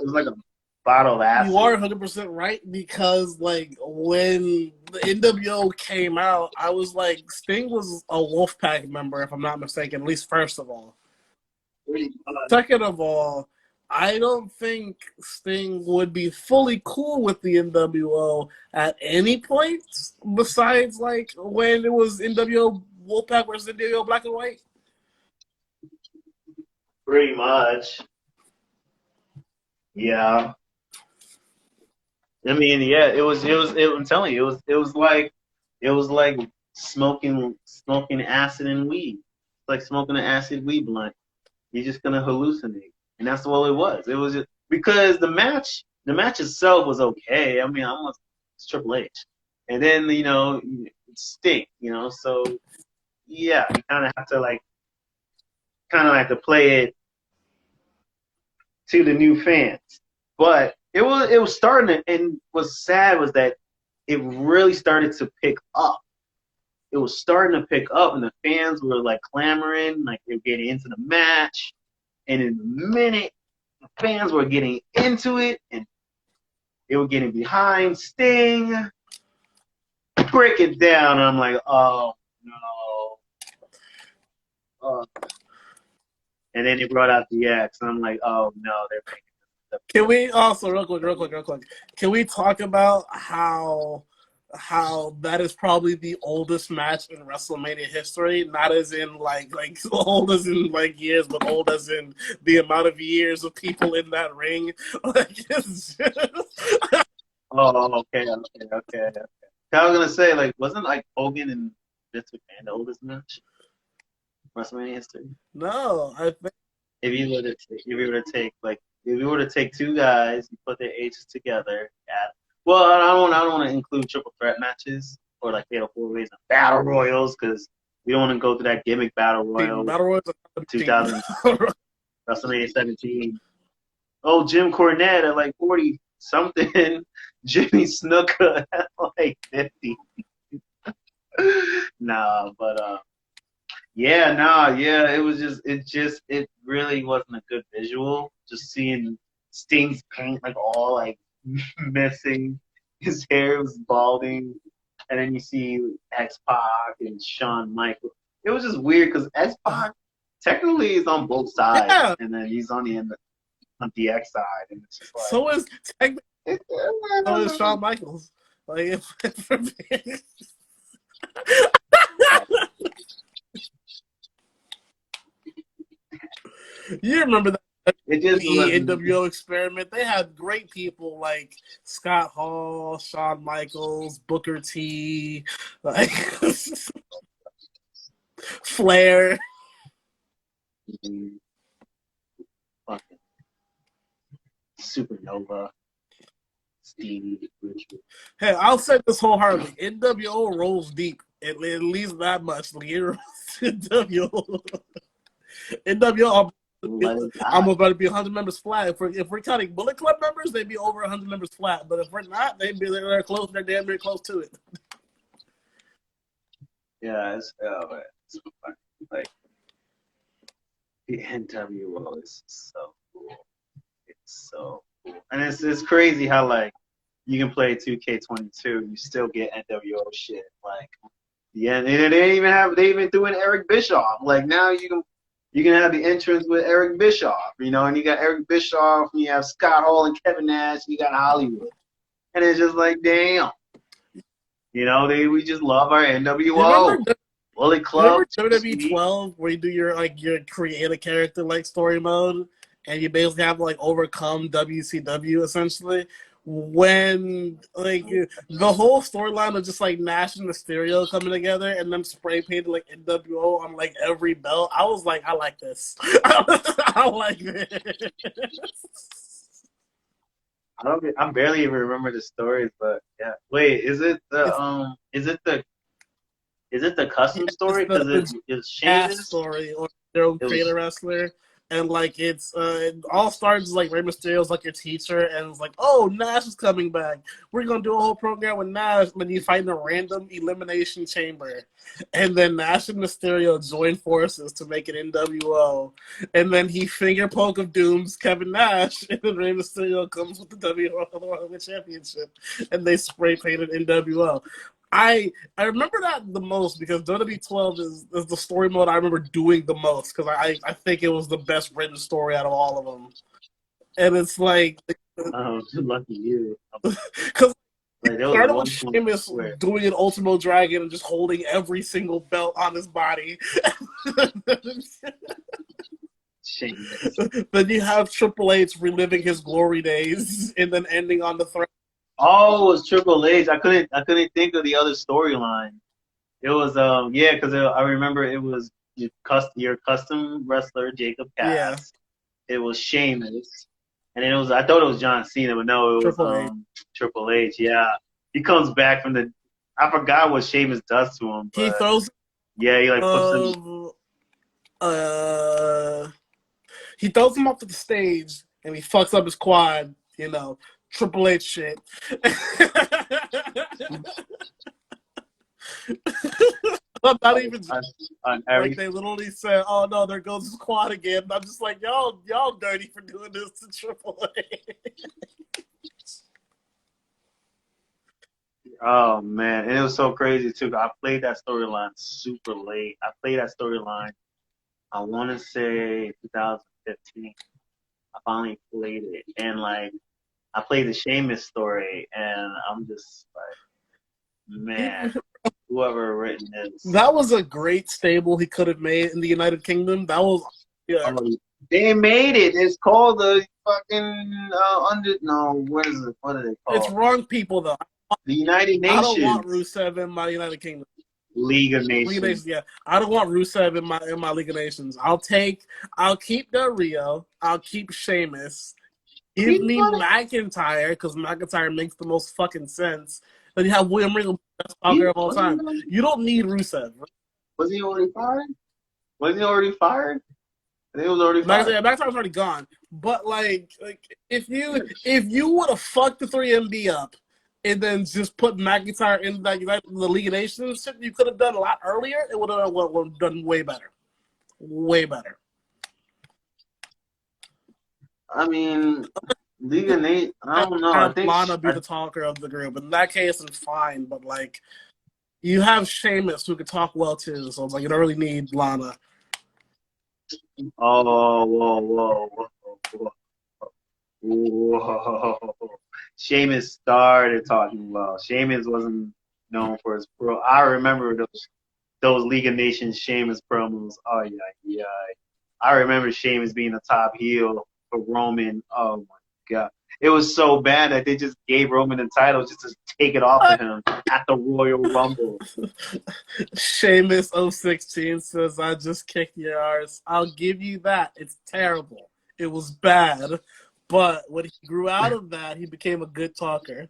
like a bottle of acid. You are 100% right, because when the NWO came out, I was like, Sting was a Wolfpack member, if I'm not mistaken. At least first of all. Second of all, I don't think Sting would be fully cool with the NWO at any point besides when it was NWO Wolfpack versus NWO Black and White. Pretty much. Yeah. I mean, yeah, I'm telling you, it was like smoking acid and weed. It's like smoking an acid weed blunt. You're just gonna hallucinate, and that's all it was. It was just because the match itself was okay. I mean, it's Triple H, and then Sting, so yeah, you kind of have to play it to the new fans. But it was starting to, and what's sad was that it really started to pick up. It was starting to pick up, and the fans were like clamoring, like they were getting into the match. And in the minute the fans were getting into it, and they were getting behind Sting, break it down, and I'm like, oh no. And then they brought out the X, and I'm like, oh no, they're making this. Can we also real quick? Can we talk about how that is probably the oldest match in WrestleMania history? Not as in like old as in like years, but old as in the amount of years of people in that ring. Like it's just... Oh, okay. I was gonna say, like, wasn't like Hogan and Vince McMahon the oldest match in WrestleMania history? No, I think If you were to take two guys, you put their ages together. Well, I don't want to include triple threat matches or like fatal four ways and battle royals because we don't want to go through that gimmick battle royal. Battle Royals 2000 WrestleMania 17. Oh, Jim Cornette at like 40 something. Jimmy Snuka at like 50. Nah, but it really wasn't a good visual. Just seeing Sting's paint like all like missing, his hair was balding, and then you see X-Pac and Shawn Michaels. It was just weird because X-Pac technically is on both sides, yeah. and then he's on the DX side, and it's just like so is Shawn Michaels. Like you remember that NWO experiment? They had great people like Scott Hall, Shawn Michaels, Booker T, like Flair. Fucking Supernova, Stevie, Richard. Hey, I'll say this wholeheartedly: NWO rolls deep. At least that much. Like NWO. I'm about to be 100 members flat. If we're counting Bullet Club members, they'd be over 100 members flat. But if we're not, they're close. They're damn near close to it. Yeah, it's like the NWO is so cool. It's so cool, and it's crazy how like you can play 2K22, you still get NWO shit. Like, yeah, and they even threw in Eric Bischoff. Like now you can have the entrance with Eric Bischoff, and you got Eric Bischoff, and you have Scott Hall and Kevin Nash, and you got Hollywood, and it's just like damn, we just love our NWO. Bullet Club. Remember WWE 12 where you do your create a character like story mode, and you basically have to like overcome WCW essentially. When like the whole storyline of just like Nash and Mysterio coming together and them spray painted like NWO on like every belt, I was like, I like this. I like this. I barely even remember the stories, but yeah. Wait, is it the custom story? Because it's Sheamus story or their own creator wrestler. And like it all starts like Rey Mysterio's like your teacher, and it's like, oh, Nash is coming back. We're gonna do a whole program with Nash. When you find a random elimination chamber, and then Nash and Mysterio join forces to make an NWO, and then he finger poke of Doom's Kevin Nash, and then Rey Mysterio comes with the WWE Championship, and they spray painted NWO. I remember that the most because WWE 12 is the story mode I remember doing the most because I think it was the best written story out of all of them. And it's like... Oh, lucky you. Because it started with Sheamus doing an Ultimo Dragon and just holding every single belt on his body. Sheamus. Then you have Triple H reliving his glory days and then ending on the throne. Oh, it was Triple H. I couldn't think of the other storyline. It was because I remember it was your custom wrestler Jacob Yeah. Cass. It was Sheamus, and then I thought it was John Cena, but no, it was Triple H. Triple H. Yeah, he comes back from the. I forgot what Sheamus does to him, but He throws yeah, he like puts him. He throws him up to the stage and he fucks up his quad, you know, Triple H shit. I'm not even on every, like they literally said, "Oh no, there goes his quad again." I'm just like, y'all dirty for doing this to Triple H. Oh man, and it was so crazy too. I played that storyline super late. I played that storyline. I want to say 2015. I finally played it, and like I played the Sheamus story, and I'm just like, man, whoever written this. That was a great stable he could have made in the United Kingdom. That was They made it. It's called the fucking what is it? What are they called? It's wrong people though. The United Nations. I don't want Rusev in my United Kingdom. League of Nations. League of Nations, yeah. I don't want Rusev in my League of Nations. I'll keep Del Rio. I'll keep Sheamus. Give me McIntyre because McIntyre makes the most fucking sense. Then you have William Regal, best talker of all time. You don't need Rusev. Was he already fired? Was he already fired? I think it was already fired. McIntyre's already gone. But like if you would have fucked the 3MB up and then just put McIntyre in the League of Nations, you could have done a lot earlier. It would have done way better. Way better. I mean, League of Nations, I don't know. I think Lana be the talker of the group. In that case, it's fine. But like, you have Sheamus who could talk well too. So it's like you don't really need Lana. Oh, whoa. Sheamus started talking well. Sheamus wasn't known for his pro. I remember those League of Nations Sheamus promos. Oh yeah. I remember Sheamus being the top heel for Roman. Oh my god. It was so bad that they just gave Roman the title just to take it off of him at the Royal Rumble. Sheamus 016 says, "I just kicked your ass." I'll give you that. It's terrible. It was bad. But when he grew out of that, he became a good talker.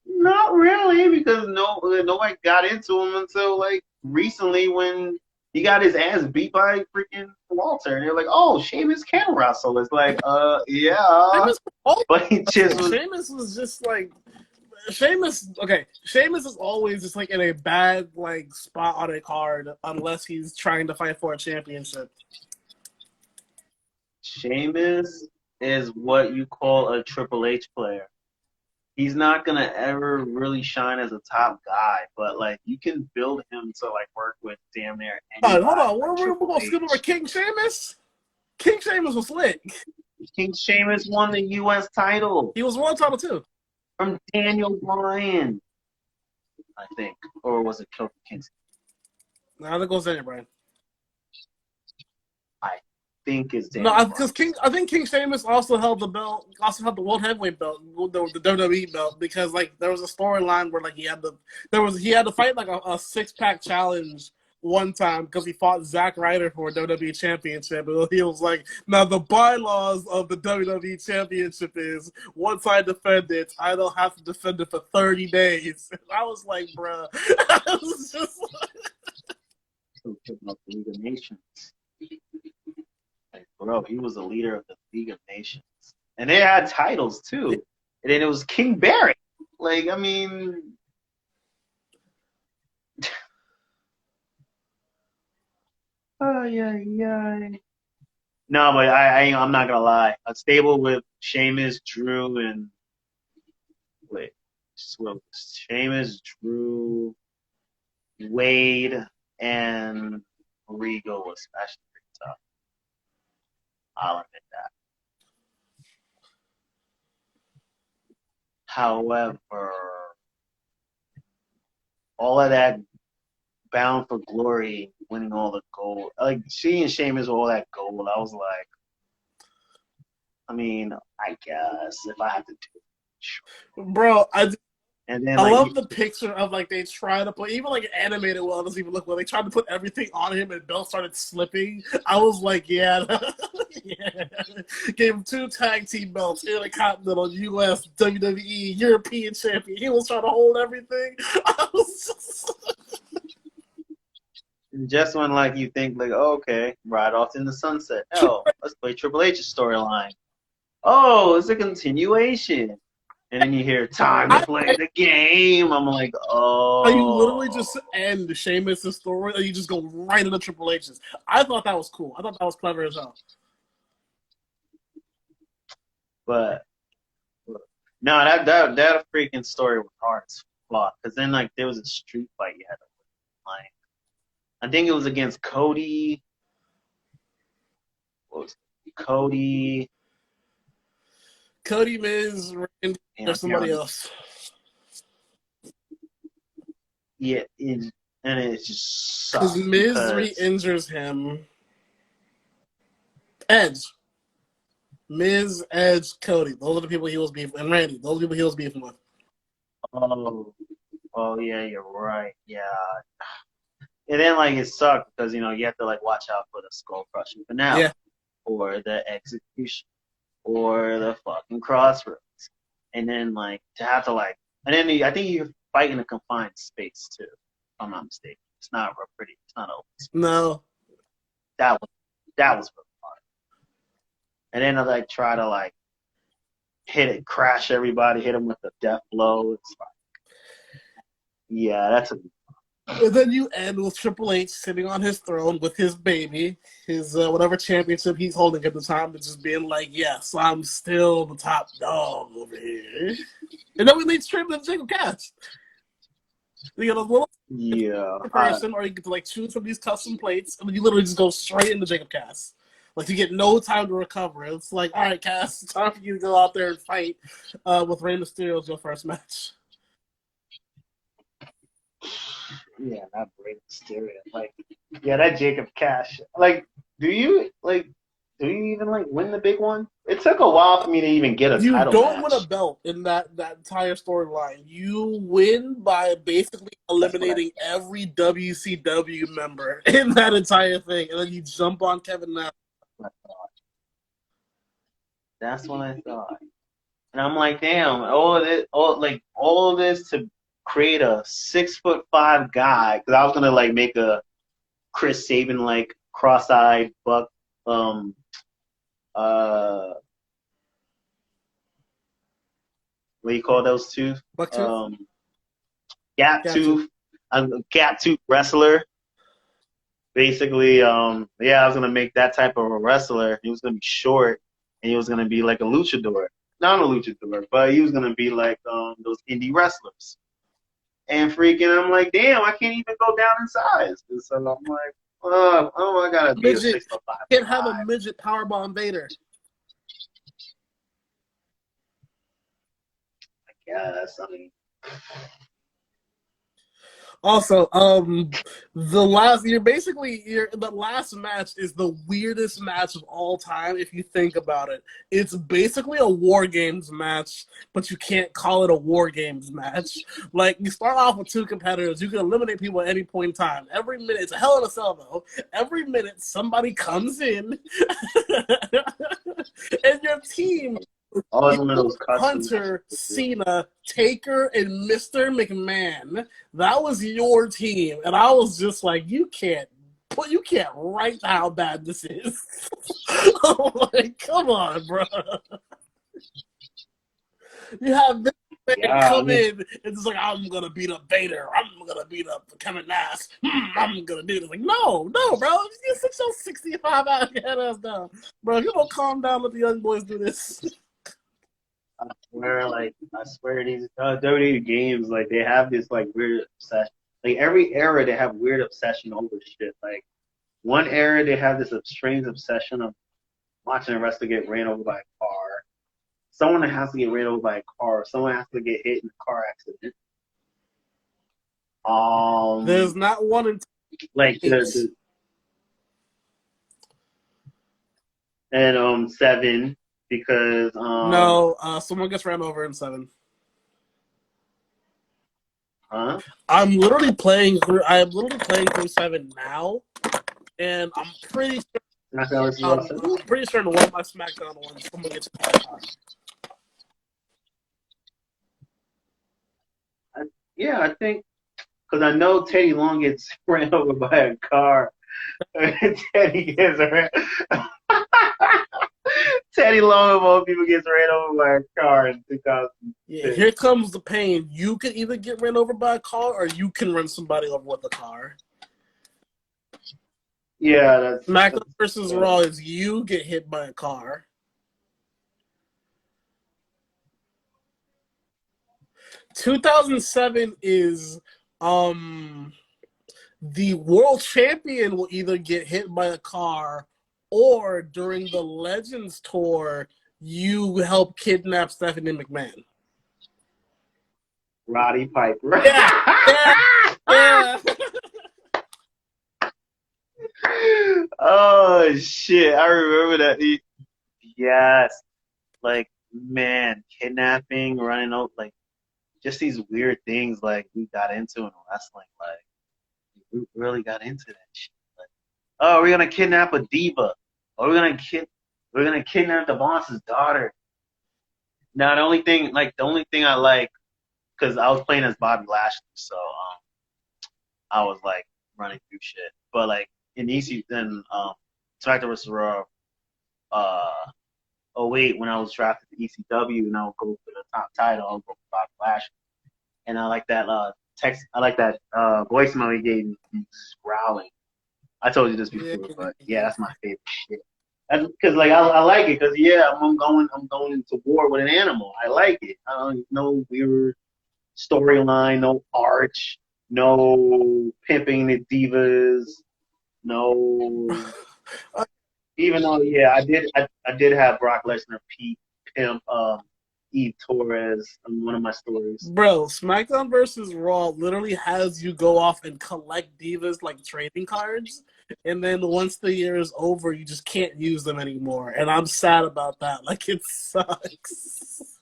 Not really, because nobody got into him until like recently when he got his ass beat by freaking Walter, and they're like, "Oh, Sheamus can wrestle." It's like, yeah, but he just Sheamus was just like Sheamus. Okay, Sheamus is always just like in a bad like spot on a card unless he's trying to fight for a championship. Sheamus is what you call a Triple H player. He's not gonna ever really shine as a top guy, but like you can build him to like work with damn near anybody. Hold on, we're gonna skip over King Sheamus. King Sheamus was lit. King Sheamus won the U.S. title. He was world title too. From Daniel Bryan, I think, or was it Kofi Kingston? No, I think it was Daniel Bryan. I think it's Daniel. No, because I think King Sheamus also held the belt, also held the World Heavyweight belt, the WWE belt, because like there was a storyline where like he had to fight like a 6-pack challenge one time because he fought Zack Ryder for a WWE championship. And he was like, now the bylaws of the WWE championship is once I defend it, I don't have to defend it for 30 days. And I was like, bruh. I was just like... the League of Nations. Like, bro, he was the leader of the League of Nations. And they had titles, too. And then it was King Barry. Like, I mean... Oh, yeah. No, but I'm not gonna lie. A stable with Sheamus, Drew, and Sheamus, Drew, Wade, and Regal was especially pretty tough. I'll admit that. However, all of that Bound for Glory, winning all the gold. Like, seeing Sheamus with all that gold, I was like, I mean, I guess if I had to do it. Bro, And then I like love the picture of like they try to put even like animated well it doesn't even look well. They tried to put everything on him and Bell started slipping. I was like, yeah, yeah. Gave him 2 tag team belts, Intercontinental, US, WWE, European champion. He was trying to hold everything. I was just when like you think like, oh, okay, ride off in the sunset. Oh, let's play Triple H's storyline. Oh, it's a continuation. And then you hear time to play the game. I'm like, oh. You literally just end Sheamus' story, and you just go right into Triple H's. I thought that was cool. I thought that was clever as hell. But no, that freaking story was hard as fuck. Because then like there was a street fight you had to win. Like, I think it was against Cody. What was it? Cody, Miz, Randy, or somebody else. Yeah, and it just Because sucks. Miz re-injures him. Edge. Miz, Edge, Cody. Those are the people he was beefing. And Randy. Those are the people he was beefing with. Oh yeah, you're right. Yeah. And then like it sucked because you have to like watch out for the skull crushing finale, or the execution, or the fucking crossroads, and then like to have to like, and then I think you're fighting in a confined space too, if I'm not mistaken. It's not pretty. It's not open space. No. That was really hard. And then I like try to like crash everybody, hit them with a death blow. It's like, yeah, that's a. And then you end with Triple H sitting on his throne with his baby, his whatever championship he's holding at the time, and just being like, yes, I'm still the top dog over here. And then we lead straight to Jacob Cass. You get a little person, or you get to like choose from these custom plates, and then you literally just go straight into Jacob Cass. Like you get no time to recover. It's like, all right, Cass, it's time for you to go out there and fight with Rey Mysterio as your first match. Yeah, that Rey Mysterio. Like, yeah, that Jacob Cash. Like, do you even like win the big one? It took a while for me to even get a title match. You don't win a belt in that entire storyline. You win by basically eliminating every WCW member in that entire thing, and then you jump on Kevin Nash. That's what I thought. And I'm like, damn, all this to create a 6'5" guy, because I was gonna like make a Chris Sabin like cross-eyed buck, what do you call those two? Bucktooth? Gap tooth wrestler. Basically, I was gonna make that type of a wrestler. He was gonna be short, and he was gonna be like a luchador. Not a luchador, but he was gonna be like those indie wrestlers. And freaking, I'm like, damn, I can't even go down in size. And so I'm like, oh, I gotta be a 6'5". Can't have a midget powerbomb Vader. Yeah, that's something. Also, the last match is the weirdest match of all time if you think about it. It's basically a War Games match, but you can't call it a War Games match. Like, you start off with 2 competitors, you can eliminate people at any point in time. Every minute, it's a hell of a cell though. Every minute somebody comes in and your team Hunter, Cena, Taker, and Mr. McMahon. That was your team, and I was just like, you can't write how bad this is. I'm like, come on, bro. You have this man come in and just like, I'm gonna beat up Vader. I'm gonna beat up Kevin Nash. I'm gonna do this. Like, no, bro. You sit your 65 out of your head ass down, bro. If you don't calm down, let the young boys do this. I swear these WWE games, like, they have this like weird obsession. Like every era, they have weird obsession over shit. Like one era, they have this strange obsession of watching a wrestler get ran over by a car. Someone has to get ran over by a car. Someone has to get hit in a car accident. There's not one in like and 7. Because no, someone gets ran over in 7. Huh? I'm literally playing through 7 now, and I'm pretty sure. SmackDown versus Raw 7? I'm pretty sure in one of my SmackDown ones, someone gets hit by a car. Yeah, I think because I know Teddy Long gets ran over by a car. Teddy gets ran. Teddy Long of all people gets ran over by a car in 2000. Yeah, here comes the pain. You can either get ran over by a car or you can run somebody over with a car. Yeah, that's SmackDown versus Raw is you get hit by a car. 2007 is the world champion will either get hit by a car or during the Legends tour you help kidnap Stephanie McMahon. Roddy Piper. Yeah. Oh shit! I remember that. Yes, like man, kidnapping, running out, like just these weird things like we got into in wrestling. Like we really got into that shit. Like, oh, we're gonna kidnap a diva. Oh, we're gonna kidnap the boss's daughter. Now the only thing I like, because I was playing as Bobby Lashley, so I was like running through shit. But like in SmackDown vs. Raw, when I was drafted to ECW and I would go for the top title, I'll go for Bobby Lashley. And I like that voicemail he gave me. He's growling. I told you this before, but yeah, that's my favorite shit. Because like I like it because I'm going into war with an animal. I like it. I don't know weird storyline, no arch, no pimping the divas, no. Even though I did have Brock Lesnar pimp Eve Torres on one of my stories. Bro, SmackDown versus Raw literally has you go off and collect divas like trading cards, and then once the year is over, you just can't use them anymore. And I'm sad about that. Like, it sucks.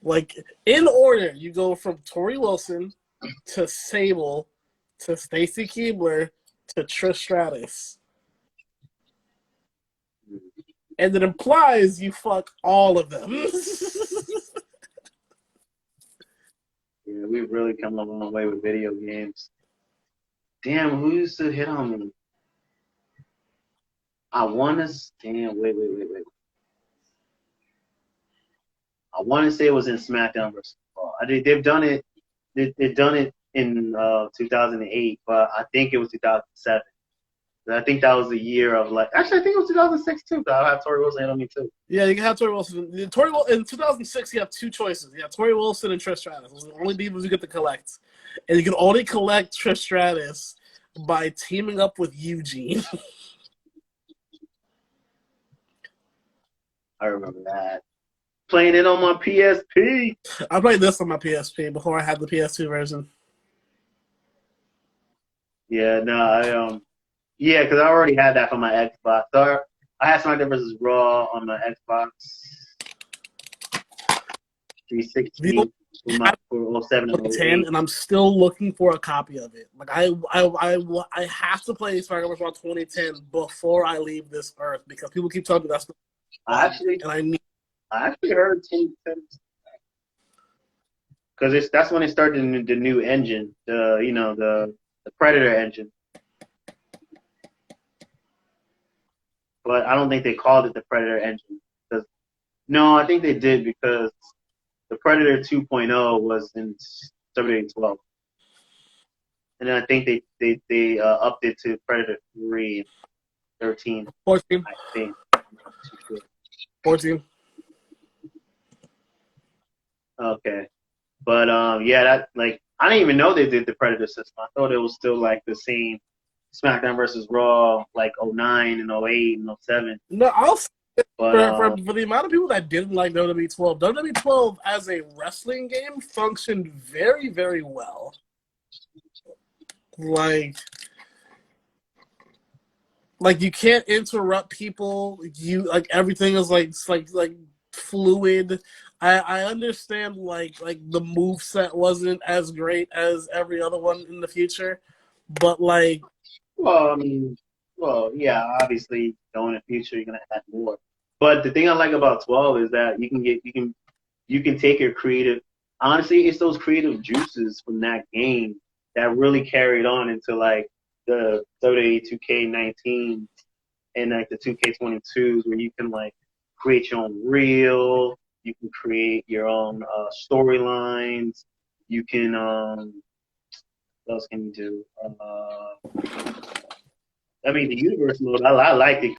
Like, in order, you go from Tori Wilson to Sable to Stacy Keibler to Trish Stratus. And it implies you fuck all of them. Yeah, we've really come a long way with video games. Damn, who used to hit on me? I want to. Damn, wait. I want to say it was in SmackDown versus Raw. They've done it. They've done it in 2008, but I think it was 2007. I think that was the year of like. Actually, I think it was 2006 too. I have Tori Wilson hit on me too. Yeah, you can have Tori Wilson. In 2006, you have two choices. You have Tori Wilson and Trish Stratus. Those are the only divas you get to collect, and you can only collect Trish Stratus by teaming up with Eugene. I remember that. Playing it on my PSP. I played this on my PSP before I had the PS2 version. Yeah, no, yeah, because I already had that for my Xbox. So I had SmackDown vs. Raw on my Xbox 360 for 07 and 08. And I'm still looking for a copy of it. Like I have to play SmackDown vs. Raw 2010 before I leave this earth because people keep telling me that's. I actually heard 2010 because that's when it started the new engine, the Predator engine. But I don't think they called it the Predator engine. No, I think they did because the Predator 2.0 was in WWE 12. And then I think they upped it to Predator 3, 13. 14. I think. 14. Okay. But that like I didn't even know they did the Predator system. I thought it was still like the same SmackDown versus Raw, like 09 and 08 and 07. No, I'll say for the amount of people that didn't like WWE 12, WWE 12 as a wrestling game functioned very, very well. Like you can't interrupt people. You like everything is like fluid. I understand like the move set wasn't as great as every other one in the future, but like Well, I mean, well, yeah, obviously, going in the future, you're gonna add more. But the thing I like about 12 is that you can take your creative. Honestly, it's those creative juices from that game that really carried on into like the 38 2K19 and like the 2K22s, where you can like create your own reel, you can create your own storylines, you can what else can you do? I mean, the universe mode, I like it